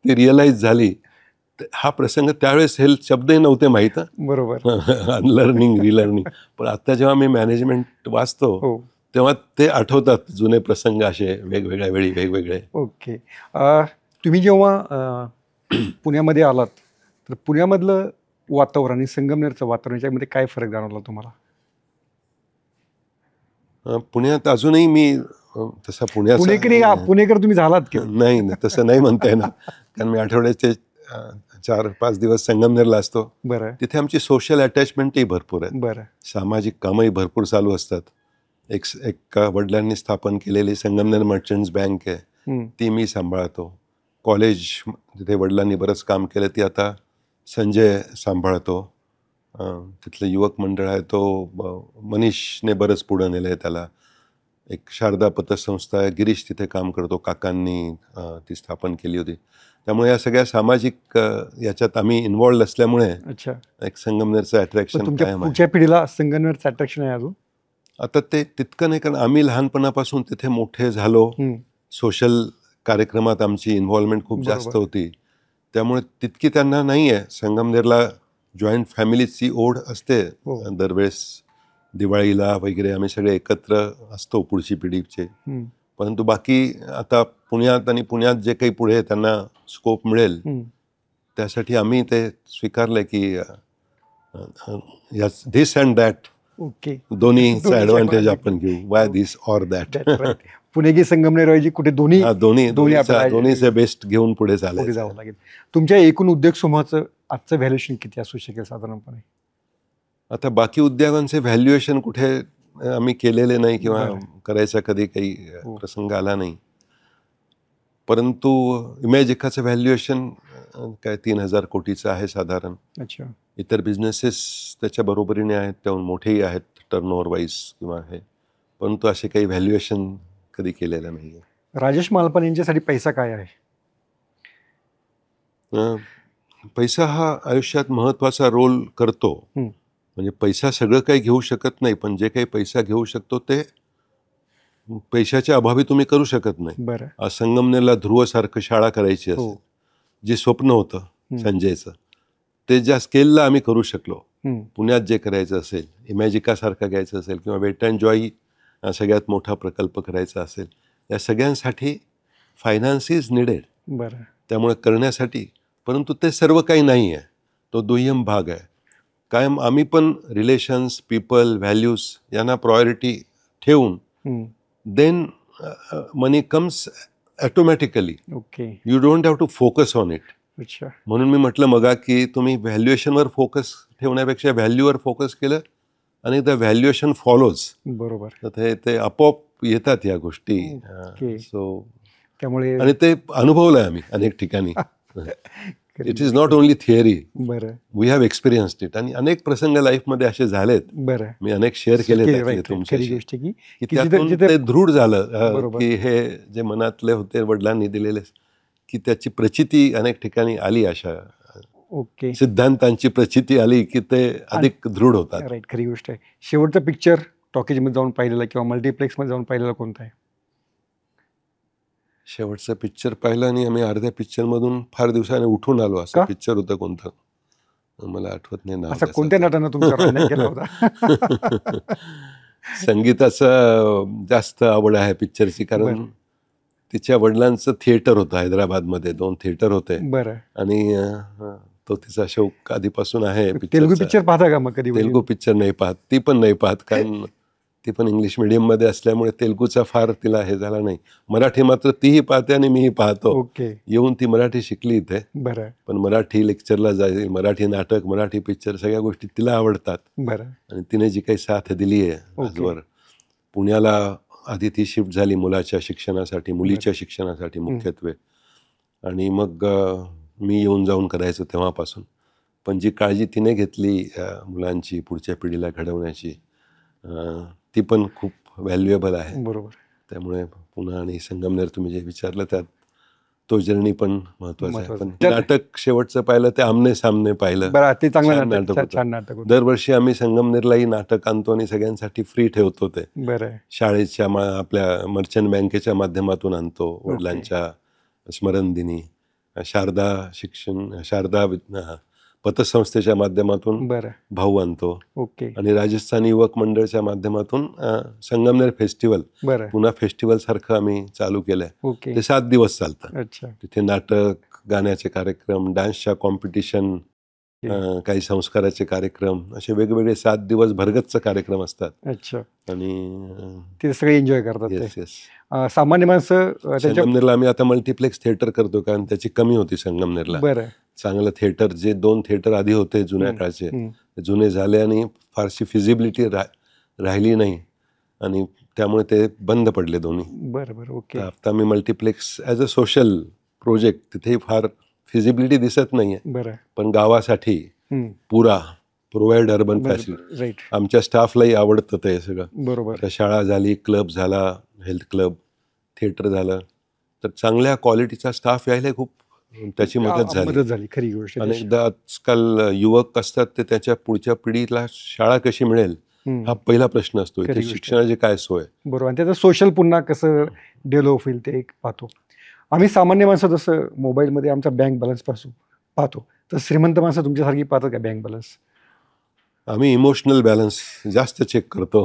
ती रिअलाइज झाली. हा प्रसंग त्यावेळेस हे शब्दही नव्हते माहीत, बरोबर. अनलर्निंग, रिलर्निंग. पण आता जेव्हा मी मॅनेजमेंट वाचतो हो. तेव्हा ते आठवतात जुने प्रसंग, असे वेगवेगळ्या वेळी वेगवेगळे. ओके. तुम्ही जेव्हा पुण्यामध्ये आलात तर पुण्यामधलं वातावरण आणि संगमनेरचं वातावरण याच्यामध्ये काय फरक जाणवला तुम्हाला? पुण्यात अजूनही मी तसा पुणेकर तुम्ही झालात की? नाही, तसं नाही म्हणता येणार. कारण मी आठवड्याचे 4-5 दिवस संगमनेरला असतो. बरं. तिथे आमची सोशल अटॅचमेंटही भरपूर आहे. बरं. सामाजिक कामही भरपूर चालू असतात. एक वडिलांनी स्थापन केलेली संगमनेर मर्चंट्स बँक आहे, हम्म. ती मी सांभाळतो. कॉलेज तिथे वडिलांनी बरंच काम केलं, ती आता संजय सांभाळतो. तिथलं युवक मंडळ आहे तो मनीषने बरंच पुढं नेलं आहे त्याला. एक शारदा पतसंस्था आहे, गिरीश तिथे काम करतो, काकांनी ती स्थापन केली होती. त्यामुळे या सगळ्या सामाजिक याच्यात आम्ही इन्व्हॉल्ड असल्यामुळे अच्छा. एक संगमनेरचं पण अट्रॅक्शन तुमच्या कायम आहे. पुढच्या पिढीला संगमनेरचं अट्रॅक्शन आहे अजून? आता ते तितकं नाही, कारण आम्ही लहानपणापासून तिथे मोठे झालो. हम्म. सोशल कार्यक्रमात आमची इन्व्हॉल्वमेंट खूप जास्त बरोबर. होती. त्यामुळे तितकी त्यांना नाही आहे. संगमनेरला जॉईंट फॅमिलीची ओढ असते. हो. दरवेळेस दिवाळीला वगैरे आम्ही सगळे एकत्र असतो पुढची पिढीचे. हम्म. परंतु बाकी आता पुण्यात जे काही पुढे त्यांना स्कोप मिळेल हम्म. त्यासाठी आम्ही ते स्वीकारलंय की धिस अँड दॅट, ओके. दोन्हीचा ॲडव्हान्टेज आपण घेऊ. Y this or that. That's right. Pune की संगमनेर ऐवजी कुठे दोन्ही आपल्याला दोन्हीचे बेस्ट घेऊन पुढे पुढे चालेल. जावं लागेल. तुमच्या एकूण उद्योग समूहाचं आजचं व्हॅल्युएशन किती असू शकेल साधारणपणे? आता बाकी उद्योगांचे व्हॅल्युएशन कुठे आम्ही केलेले नाही किंवा बरं. करायचा कधी काही हो. प्रसंग आला नाही. परंतु इमॅजिकाचं व्हॅल्युएशन काय 3,000 कोटीचं आहे साधारण. अच्छा. इतर बिझनेसेस त्याच्या बरोबरीने आहेत, त्याहून मोठेही आहेत टर्नओव्हर वाईज किंवा हे. परंतु असे काही व्हॅल्युएशन कधी केलेलं नाही आहे. राजेश मालपान यांच्यासाठी पैसा काय आहे? पैसा हा आयुष्यात महत्त्वाचा रोल करतो. म्हणजे पैसा सगळं काही घेऊ शकत नाही, पण जे काही पैसा घेऊ शकतो ते पैशाच्या अभावी तुम्ही करू शकत नाही. बरं. आज संगमनेरला ध्रुवसारखं शाळा करायची हो. असेल, जे स्वप्न होतं संजयचं, ते ज्या स्केलला आम्ही करू शकलो. पुण्यात जे करायचं असेल, इमॅजिकासारखं घ्यायचं असेल किंवा वेट अँड जॉय सगळ्यात मोठा प्रकल्प करायचा असेल, या सगळ्यांसाठी फायनान्स इज निडेड. बरं. त्यामुळे करण्यासाठी, परंतु ते सर्व काही नाही आहे, तो दुय्यम भाग आहे. कायम आम्ही पण रिलेशन्स, पीपल, व्हॅल्यूज यांना प्रायोरिटी ठेवून then money comes automatically. Okay. You don't have to focus on it. अच्छा. म्हणून मी म्हटलं मगा की तुम्ही व्हॅल्युएशनवर फोकस ठेवण्यापेक्षा व्हॅल्यूवर फोकस केलं आणि द व्हॅल्युएशन फॉलोज. बरोबर. तर ते आपोआप येतात या गोष्टी. ओके. सो त्यामुळे आणि ते अनुभवलंय आम्ही अनेक ठिकाणी. It is not only theory, बरं. We have experienced it. आणि अनेक प्रसंग लाईफमध्ये असे झालेत, बरं. मी अनेक शेअर केले खरी त्यातले गोष्ट तुमच्याशी, की की की त्यातून जिथे- ते दृढ झालं बरोबर. की हे जे मनातले होते वडिलांनी दिलेले, की त्याची प्रचिती अनेक ठिकाणी आली, अशा ओके. सिद्धांतांची प्रचिती आली की ते अधिक दृढ होतात. राईट. खरी गोष्ट आहे. शेवटचा पिक्चर टॉकीजमध्ये जाऊन पाहिलेला किंवा मल्टिप्लेक्समध्ये जाऊन पाहिलेला कोणता आहे? शेवटचं पिक्चर पाहिलं आणि आम्ही अर्ध्या पिक्चरमधून फार दिवसाने उठून आलो. असं का? पिक्चर होतं कोणतं, मला आठवत नाही नाव असं त्याचं. कोणत्या नटानं तुमच्यावर अन्याय केला होता? संगीताचं जास्त आवड आहे पिक्चरची, कारण बरं. तिच्या वडिलांचं थिएटर होतं हैदराबादमध्ये, 2 थिएटर होते बरं. आणि तो तिचा शौक आधीपासून आहे तेलुगू पिक्चरचा. पिक्चर पाहता का मग कधी? तेलुगू पिक्चर नाही पाहत, ती पण नाही पाहत, कारण ती पण इंग्लिश मिडियममध्ये असल्यामुळे तेलुगूचा फार तिला हे झाला नाही. मराठी मात्र तीही पाहते आणि मीही पाहतो. ओके. येऊन ती मराठी शिकली इथे, बरं. पण मराठी लेक्चरला जाईल, मराठी नाटक, मराठी पिक्चर सगळ्या गोष्टी तिला आवडतात. बरं. आणि तिने जी काही साथ दिली आहे आजवर. पुण्याला आधी ती शिफ्ट झाली मुलाच्या शिक्षणासाठी, मुलीच्या शिक्षणासाठी मुख्यत्वे, आणि मग मी येऊन जाऊन करायचो तेव्हापासून. पण जी काळजी तिने घेतली मुलांची पुढच्या पिढीला घडवण्याची, ती पण खूप व्हॅल्युएबल आहे. बरोबर. त्यामुळे पुणे आणि संगमनेर तुम्ही जे विचारलं त्यात तो जर्नी पण महत्वाचा आहे. पण महत्त्वाचं. नाटक शेवटचं पाहिलं ते आमने सामने पाहिलं. बरं, ते चांगलं छान नाटक नाटक होतं. छान नाटक होतं. दरवर्षी आम्ही संगमनेरलाही नाटक आणतो आणि सगळ्यांसाठी फ्री ठेवतो. ते बरं. शाळेच्या आपल्या मर्चंट बँकेच्या माध्यमातून आणतो, वडिलांच्या स्मरणदिनी, शारदा पतसंस्थेच्या माध्यमातून बरं. भाऊ आणतो, ओके. आणि राजस्थानी युवक मंडळच्या माध्यमातून संगमनेर फेस्टिवल, बरं. पुन्हा फेस्टिवल सारखं आम्ही चालू केलंय. ओके. ते 7 दिवस चालतं. अच्छा. तिथे नाटक, गाण्याचे कार्यक्रम, डान्सच्या कॉम्पिटिशन, काही संस्काराचे कार्यक्रम, असे वेगवेगळे 7 दिवस भरगच्च कार्यक्रम असतात. अच्छा. आणि ते सगळे एन्जॉय करतात. येस ते येस सामान्य माणसं त्याच्या. संगमनेरला आम्ही आता मल्टिप्लेक्स थिएटर करतो, कारण त्याची कमी होती संगमनेरला. बरं. चांगलं थिएटर, जे 2 थिएटर आधी होते जुन्या काळचे, जुने झाले आणि फारशी फिजिबिलिटी राहिली नाही, आणि त्यामुळे ते बंद पडले दोन्ही. बरं बरं. ओके. तर आता मी multiplex as a social project, तिथेही फार फिजिबिलिटी दिसत नाहीये, बरं. पण गावासाठी पुरा प्रोव्हाइड अर्बन फॅसिलिटी. राईट. आमच्या स्टाफलाही आवडतं ते सगळं. बरोबर. आता शाळा झाली, क्लब झाला, हेल्थ क्लब, थिएटर झालं, तर चांगल्या क्वालिटीचा स्टाफ यायला खूप त्याची मदत झाली. खरी गोष्ट. अनेकदा आजकाल युवक असतात ते त्याच्या पुढच्या पिढीला शाळा कशी मिळेल हा पहिला प्रश्न असतो. इथे शिक्षणाची काय सोय. बरोबर. आणि त्याचं सोशल पुन्हा कसं डेव्हलप होईल ते एक पाहतो. आम्ही सामान्य माणसं जसं मोबाईलमध्ये आमचा बँक बॅलन्स पाहतो, तर श्रीमंत माणसं तुमच्यासारखी पाहतात का बँक बॅलन्स? आम्ही इमोशनल बॅलन्स जास्त चेक करतो.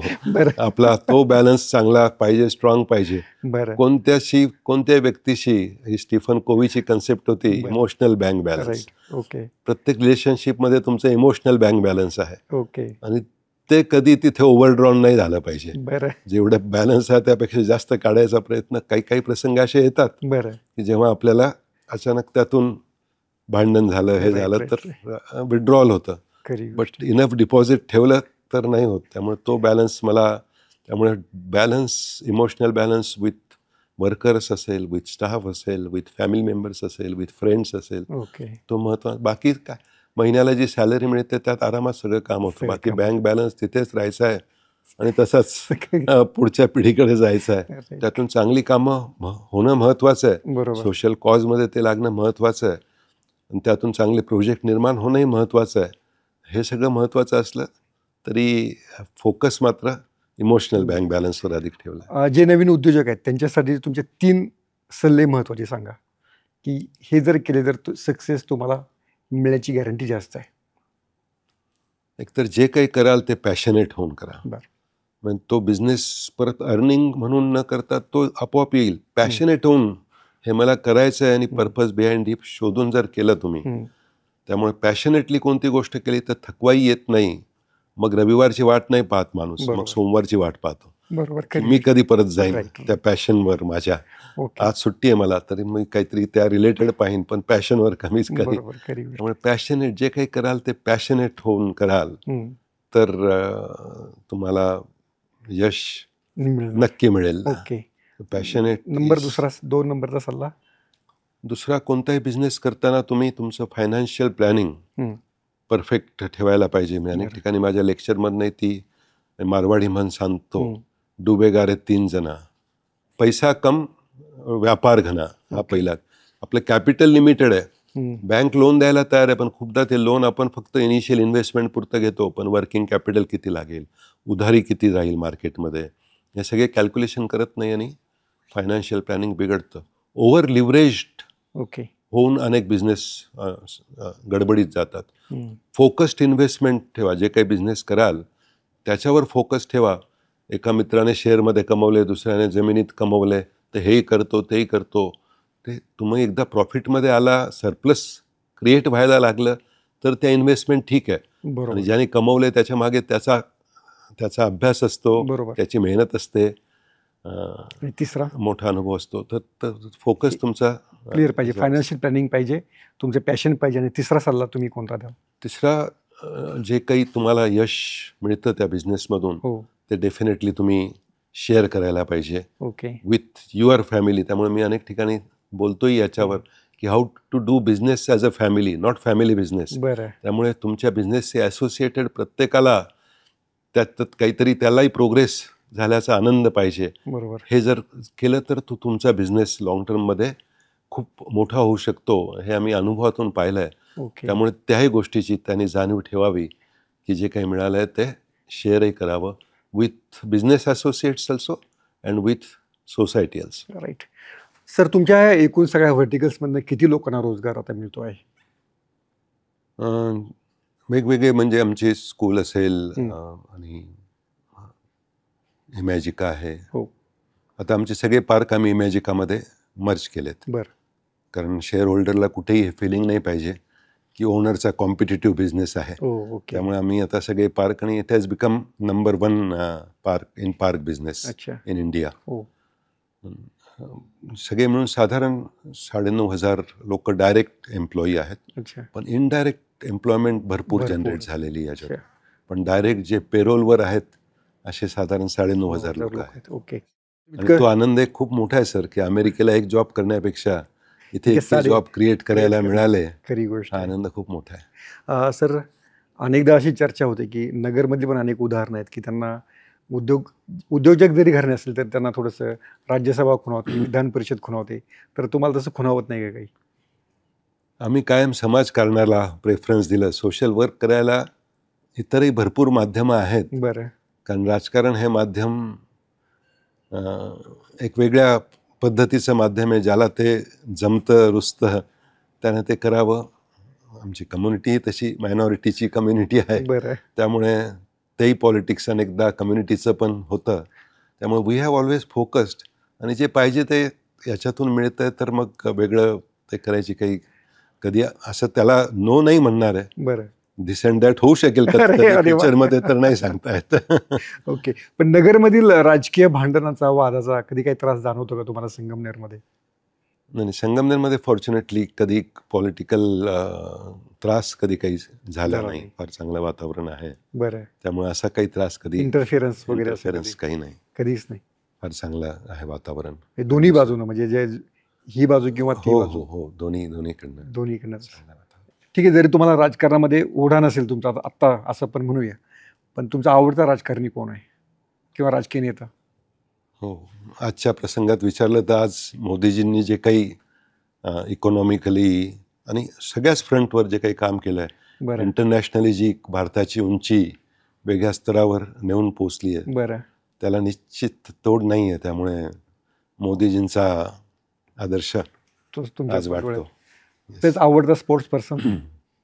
आपला तो बॅलन्स चांगला पाहिजे, स्ट्रॉंग पाहिजे. बरं. कोणत्या व्यक्तीशी, ही स्टीफन कोव्हीची कन्सेप्ट होती, इमोशनल बँक बॅलन्स. ओके. प्रत्येक रिलेशनशिपमध्ये तुमचं इमोशनल बँक बॅलन्स आहे. ओके. आणि ते कधी तिथे ओव्हरड्रॉन नाही झालं पाहिजे. बरं. जेवढं बॅलन्स आहे त्यापेक्षा जास्त काढायचा प्रयत्न. काही प्रसंग असे येतात बरं की जेव्हा आपल्याला अचानक त्यातून भांडण झालं, हे झालं, तर विड्रॉल होतं. बट इनफ डिपॉझिट ठेवलं तर नाही होत. त्यामुळे तो बॅलन्स त्यामुळे balance, emotional balance with workers असेल, विथ स्टाफ असेल, विथ फॅमिली मेंबर्स असेल, विथ फ्रेंड्स असेल, तो महत्त्वाचा. बाकी काय, महिन्याला जी सॅलरी मिळते त्यात आरामात सगळं काम होतं. बाकी बँक बॅलन्स तिथेच राहायचं आहे आणि तसंच पुढच्या पिढीकडे जायचं आहे. त्यातून चांगली कामं होणं महत्त्वाचं आहे. सोशल कॉजमध्ये ते लागणं महत्त्वाचं आहे. आणि त्यातून चांगले प्रोजेक्ट निर्माण होणंही महत्त्वाचं आहे. हे सगळं महत्त्वाचं असलं तरी फोकस मात्र इमोशनल बँक बॅलन्सवर अधिक ठेवला. जे नवीन उद्योजक आहेत त्यांच्यासाठी तुमचे 3 सल्ले महत्त्वाचे सांगा, की हे जर केले तर सक्सेस तुम्हाला मिळण्याची गॅरंटी जास्त आहे. एकतर जे काही कराल ते पॅशनेट होऊन करा. बरं. म्हणजे तो बिझनेस परत अर्निंग म्हणून न करता तो आपोआप येईल. पॅशनेट होऊन हे मला करायचं आहे आणि पर्पज बिहाइंड इट शोधून जर केलं तुम्ही, त्यामुळे पॅशनेटली कोणती गोष्ट केली तर थकवाई येत नाही. मग रविवारची वाट नाही पाहत माणूस, मग बरोबर. सोमवारची वाट पाहतो. बरोबर. मी कधी परत जाईन Right. त्या पॅशनवर माझ्या. ओके. आज सुट्टी आहे मला तरी मी काहीतरी त्या रिलेटेड पाहीन, पण पॅशनवर कमीच कधी. बरोबर. खरी गोष्ट. त्यामुळे पॅशनेट जे काही कराल ते पॅशनेट होऊन कराल तर तुम्हाला यश मिळणार. नक्की मिळेल. ओके. पॅशनेट. नंबर 2 नंबरचा सल्ला. दुसरा, कोणताही बिझनेस करताना तुम्ही तुमचं फायनान्शियल प्लॅनिंग परफेक्ट ठेवायला पाहिजे. मी अनेक ठिकाणी माझ्या लेक्चरमधनं ती मारवाडी म्हण सांगतो, डुबेगा रे 3 जना. पैसा कम व्यापार घना. हा पहिला. आपलं कॅपिटल लिमिटेड आहे. बँक लोन द्यायला तयार आहे, पण खूपदा ते लोन आपण फक्त इनिशियल इन्व्हेस्टमेंट पुरतं घेतो, पण वर्किंग कॅपिटल किती लागेल, उधारी किती राहील मार्केटमध्ये, हे सगळे कॅल्क्युलेशन करत नाही आणि फायनान्शियल प्लॅनिंग बिघडतं. Over leveraged okay. होऊन अनेक बिझनेस गडबडीत जातात. फोकस्ड इन्व्हेस्टमेंट ठेवा. जे काही बिझनेस कराल त्याच्यावर फोकस ठेवा. एका मित्राने शेअरमध्ये कमवले, दुसऱ्याने जमिनीत कमवले, तर हेही करतो तेही करतो. ते तुम्ही एकदा प्रॉफिटमध्ये आला, सरप्लस क्रिएट व्हायला लागलं तर त्या इन्व्हेस्टमेंट ठीक आहे. बरोबर. आणि ज्याने कमवले त्याच्या मागे त्याचा अभ्यास असतो, बरोबर. त्याची मेहनत असते, आणि तिसरा मोठा अनुभव असतो. तर फोकस तुमचा क्लिअर पाहिजे, फायनान्शियल प्लॅनिंग पाहिजे, तुमचं पॅशन पाहिजे. आणि तिसरा सल्ला तुम्ही कोणता द्याल? तिसरा, जे काही तुम्हाला यश मिळतं त्या बिझनेसमधून हो. ते डेफिनेटली तुम्ही शेअर करायला पाहिजे ओके. With your family. त्यामुळे मी अनेक ठिकाणी बोलतोय याच्यावर की how to do business as a family, not family business. बरं. त्यामुळे तुमच्या बिझनेसशी ॲसोसिएटेड प्रत्येकाला त्यात काहीतरी त्यालाही प्रोग्रेस झाल्याचा आनंद पाहिजे. बरोबर. हे जर केलं तर तुमचा बिझनेस लॉंग टर्ममध्ये खूप मोठा होऊ शकतो. हे आम्ही अनुभवातून पाहिलं आहे. ओके. त्यामुळे त्याही गोष्टीची त्यांनी जाणीव ठेवावी की जे काही मिळालं आहे ते शेअरही करावं with business associates also and with society also. Right. Sir, तुमच्या एकूण सगळ्या व्हर्टिकल्समधनं किती लोकांना रोजगार आता मिळतो आहे? वेगवेगळे, म्हणजे आमचे स्कूल असेल आणि इमॅजिका आहे. हो. आता आमचे सगळे पार्क आम्ही इमॅजिकामध्ये मर्ज केलेत. बरं. कारण शेअर होल्डरला कुठेही हे फिलिंग नाही पाहिजे की ओनरचा कॉम्पिटिटिव्ह बिझनेस आहे. ओके. त्यामुळे आम्ही आता सगळे पार्क, आणि it has become number 1 park business अच्छा. In India. हो. सगळे मिळून साधारण 9,500 लोक डायरेक्ट एम्प्लॉई आहेत. अच्छा. पण इनडायरेक्ट एम्प्लॉयमेंट भरपूर जनरेट झालेली आहे याच्यात. अच्छा. पण डायरेक्ट जे पेरोलवर आहेत असे साधारण 9,500 लोक आहेत. ओके. आणि तो आनंद एक खूप मोठा आहे सर, की अमेरिकेला एक जॉब करण्यापेक्षा इथे इतके जॉब क्रिएट करायला मिळाले. खरी गोष्ट. हा आनंद खूप मोठा आहे. सर, अनेकदा अशी चर्चा होते की नगरमध्ये पण अनेक उदाहरणं आहेत की त्यांना उद्योजक जरी घराणे असेल तर त्यांना थोडंसं राज्यसभा खुणावते, विधान परिषद खुणावते. तर तुम्हाला तसं खुणावत नाही का काही? आम्ही कायम समाजकारणाला प्रेफरन्स दिलं. सोशल वर्क करायला इतरही भरपूर माध्यमं आहेत. बरं. कारण राजकारण हे माध्यम एक वेगळ्या पद्धतीचं माध्यम आहे. ज्याला ते जमतं रुजतं त्यानं ते करावं. आमची कम्युनिटी तशी मायनॉरिटीची कम्युनिटी आहे. बरं. त्यामुळे तेही पॉलिटिक्स अनेकदा कम्युनिटीचं पण होतं. त्यामुळे वी हॅव ऑलवेज फोकस्ड, आणि जे पाहिजे ते याच्यातून मिळतं तर मग वेगळं ते करायची काही, कधी असं त्याला नो नाही म्हणणार आहे. बरं. दिस अँड दॅट होऊ शकेल फ्युचरमध्ये, तर नाही सांगता येत. ओके. पण नगरमधील राजकीय भांडणाचा, वादाचा कधी काही त्रास जाणवतो का तुम्हाला संगमनेरमध्ये? नाही, संगमनेरमध्ये फॉर्च्युनेटली कधी पॉलिटिकल त्रास कधी काही झाला नाही. फार चांगलं वातावरण आहे. बरं. त्यामुळे असा काही त्रास कधी, इंटरफिरन्स वगैरे इंटरफिरन्स काही नाही, कधीच नाही. फार चांगलं आहे वातावरण. दोन्ही बाजूनं, म्हणजे जे ही बाजू किंवा ती हो बाजू? हो हो, दोन्हीकडनं. ठीक आहे. जरी तुम्हाला राजकारणामध्ये ओढा नसेल तुमचा आत्ता, असं पण म्हणूया, पण तुमचा आवडता राजकारणी कोण आहे किंवा राजकीय नेता? हो, आजच्या प्रसंगात विचारलं तर आज मोदीजींनी जे काही इकॉनॉमिकली आणि सगळ्याच फ्रंटवर जे काही काम केलं आहे, बरं. इंटरनॅशनली जी भारताची उंची वेगळ्या स्तरावर नेऊन पोचली आहे, बरं. त्याला निश्चित तोड नाही आहे. त्यामुळे मोदीजींचा आदर्श तोच तुमच्या आज वाटतो. तेच आवडतं स्पोर्ट्स पर्सन.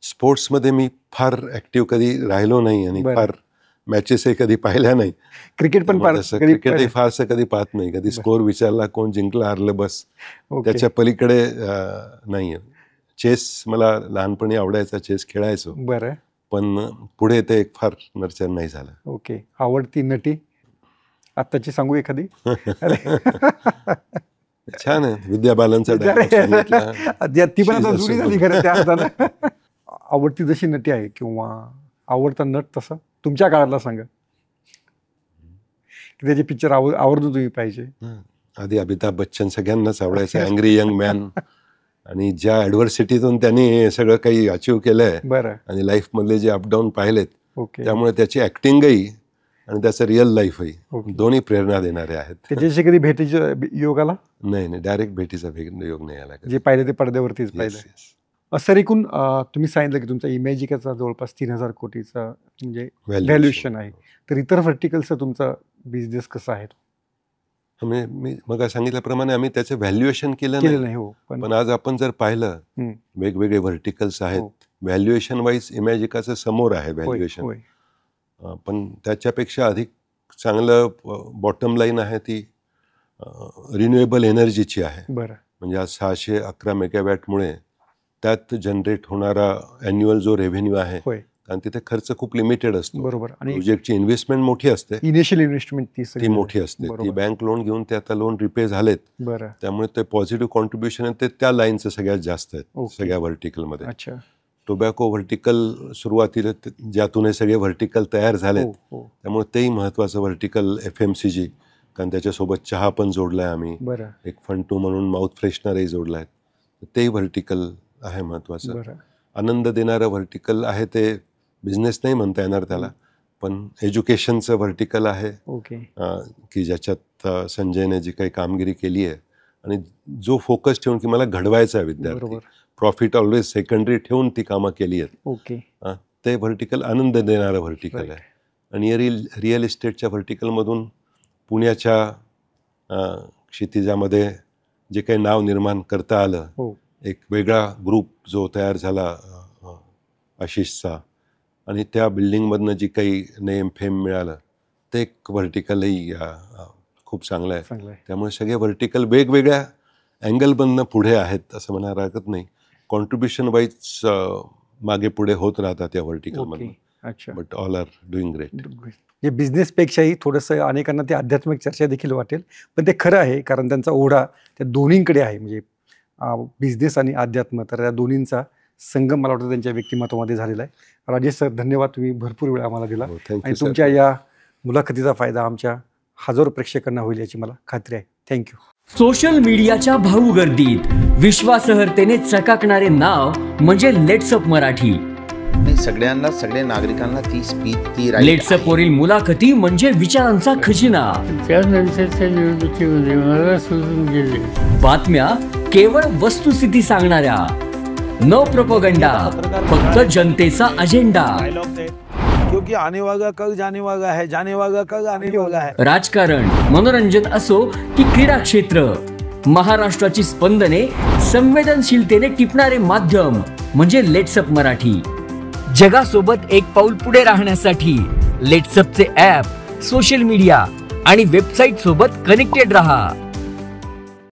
स्पोर्ट्समध्ये मी फार ॲक्टिव्ह कधी राहिलो नाही आणि बरं. फार मॅचेसही कधी पाहिल्या नाही. क्रिकेट पण क्रिकेटही फारसं कधी पाहत नाही. कधी स्कोअर विचारला, कोण जिंकलं हारलं बस, त्याच्या पलीकडे नाही. चेस मला लहानपणी आवडायचा, चेस खेळायचो. बरं. पण पुढे ते एक फार नर्चर नाही झालं. ओके. आवडती नटी आत्ताची सांगू एखादी? छान आहे. विद्या बालनचा ती पण आता जुनी झाली खरं त्या अर्थानं. आवडती जशी नटी आहे किंवा आवडता नट तसा तुमच्या काळातला सांगा की त्याचे पिक्चर आवडतो तुम्ही पाहिजे. आधी अमिताभ बच्चन सगळ्यांनाच आवडायचं. Angry young man. आणि ज्या ॲडव्हर्सिटीतून त्यांनी सगळं काही अचीव्ह केलंय बरं आणि लाईफ मधले जे अपडाऊन पाहिलेत, ओके, त्यामुळे त्याची ऍक्टिंगही आणि त्याचं रिअल लाईफही दोन्ही प्रेरणा देणारे आहेत. त्याच्याशी कधी भेटीचं योग आला? नाही, डायरेक्ट भेटीचा योग नाही आला. जे पाहिले ते पडद्यावरतीच पाहिलं. असं एकूण तुम्ही सांगितलं की तुमचा इमॅजिकाचा जवळपास 3,000 कोटीचा म्हणजे व्हॅल्युएशन आहे. तर इतर व्हर्टिकलचं तुमचा बिझनेस कसा आहे? म्हणजे मी मग सांगितल्याप्रमाणे आम्ही त्याचं व्हॅल्युएशन केलं नाही. हो, पण आज आपण जर पाहिलं वेगवेगळे व्हर्टिकल्स आहेत. व्हॅल्युएशन वाईज इमॅजिकाचं समोर आहे व्हॅल्युएशन. पण त्याच्यापेक्षा अधिक चांगलं बॉटम लाईन आहे ती रिन्युएबल एनर्जीची आहे. बरं. म्हणजे आज 611 मेगावॅटमुळे त्यात जनरेट होणारा ॲन्युअल जो रेव्हेन्यू आहे, कारण तिथे खर्च खूप लिमिटेड असतो. बरोबर. आणि प्रोजेक्टची इन्व्हेस्टमेंट मोठी असते. इनिशियल इन्व्हेस्टमेंट ती मोठी असते. ती बँक लोन घेऊन ते आता लोन रिपे झालेत. बरं. त्यामुळे ते पॉझिटिव्ह कॉन्ट्रीब्युशन ते त्या लाईनचं सगळ्यात जास्त आहेत सगळ्या व्हर्टिकलमध्ये. अच्छा. टोबॅको व्हर्टिकल सुरुवातीला ज्यातून हे सगळे व्हर्टिकल तयार झालेत, त्यामुळे तेही महत्त्वाचं व्हर्टिकल FMCG, कारण त्याच्यासोबत चहा पण जोडलाय आम्ही. एक फंटू म्हणून माउथ फ्रेशनरही जोडलाय. तेही व्हर्टिकल आहे महत्त्वाचं. आनंद देणारं व्हर्टिकल आहे. ते बिझनेस नाही म्हणता येणार त्याला, पण एज्युकेशनचं व्हर्टिकल आहे की ज्याच्यात संजयने जी काही कामगिरी केली आहे आणि जो फोकस ठेवून की मला घडवायचा आहे विद्यार्थी, प्रॉफिट ऑलवेज सेकंडरी ठेवून ती कामं केली आहेत, ते व्हर्टिकल आनंद देणारं व्हर्टिकल आहे. आणि रिअल इस्टेटच्या व्हर्टिकलमधून पुण्याच्या क्षितिजामध्ये जे काही नाव निर्माण करता आलं, एक वेगळा ग्रुप जो तयार झाला आशिषचा, आणि त्या बिल्डिंगमधनं जी काही नेम फेम मिळालं, ते एक व्हर्टिकलही खूप चांगलं आहे. त्यामुळे सगळे व्हर्टिकल वेगवेगळ्या अँगलमधनं पुढे आहेत असं म्हणायला हरकत नाही. कॉन्ट्रीब्युशन वाईज मागे पुढे होत राहतात या व्हर्टिकलमधनं. But all are doing great. हे बिझनेसपेक्षाही थोडंसं अनेकांना ते आध्यात्मिक चर्चा देखील वाटेल, पण ते खरं आहे कारण त्यांचा ओढा त्या दोन्हींकडे आहे. म्हणजे बिझनेस आणि अध्यात्म, तर या दोन्हींचा संगम मला वाटतं त्यांच्या व्यक्तिमत्वामध्ये झालेला आहे. राजेश सर, धन्यवाद. तुम्ही भरपूर वेळ आम्हाला दिला आणि तुमच्या या मुलाखतीचा फायदा आमच्या हजारो प्रेक्षकांना होईल याची मला खात्री आहे. थँक्यू. सोशल मीडियाच्या भाऊ गर्दीत विश्वासार्हतेने चकाकणारे नाव म्हणजे लेट्सअप मराठी. सगळ्यांना, सगळ्या नागरिकांना ती स्पीच, ती लेट्सअप वरील मुलाखती म्हणजे विचारांचा खजिना. त्यानंतरच्या निवडणुकीमध्ये मला सोडून गेले. बातम्या केवळ वस्तुस्थिती सांगणाऱ्या, न प्रोपगंडा, फक्त जनतेचा अजेंडा. क्योंकि आने वाला कल जाने वाला है, जाने वाला कल आने वाला है. राजकारण, मनोरंजन असो की क्रीडा क्षेत्र, महाराष्ट्राची स्पंदने संवेदनशीलतेने टिपणारे माध्यम म्हणजे लेट्सअप मराठी. जगासोबत एक पाऊल पुढे राहण्यासाठी लेट्सअपचे ॲप, सोशल मीडिया आणि वेबसाईट सोबत कनेक्टेड रहा.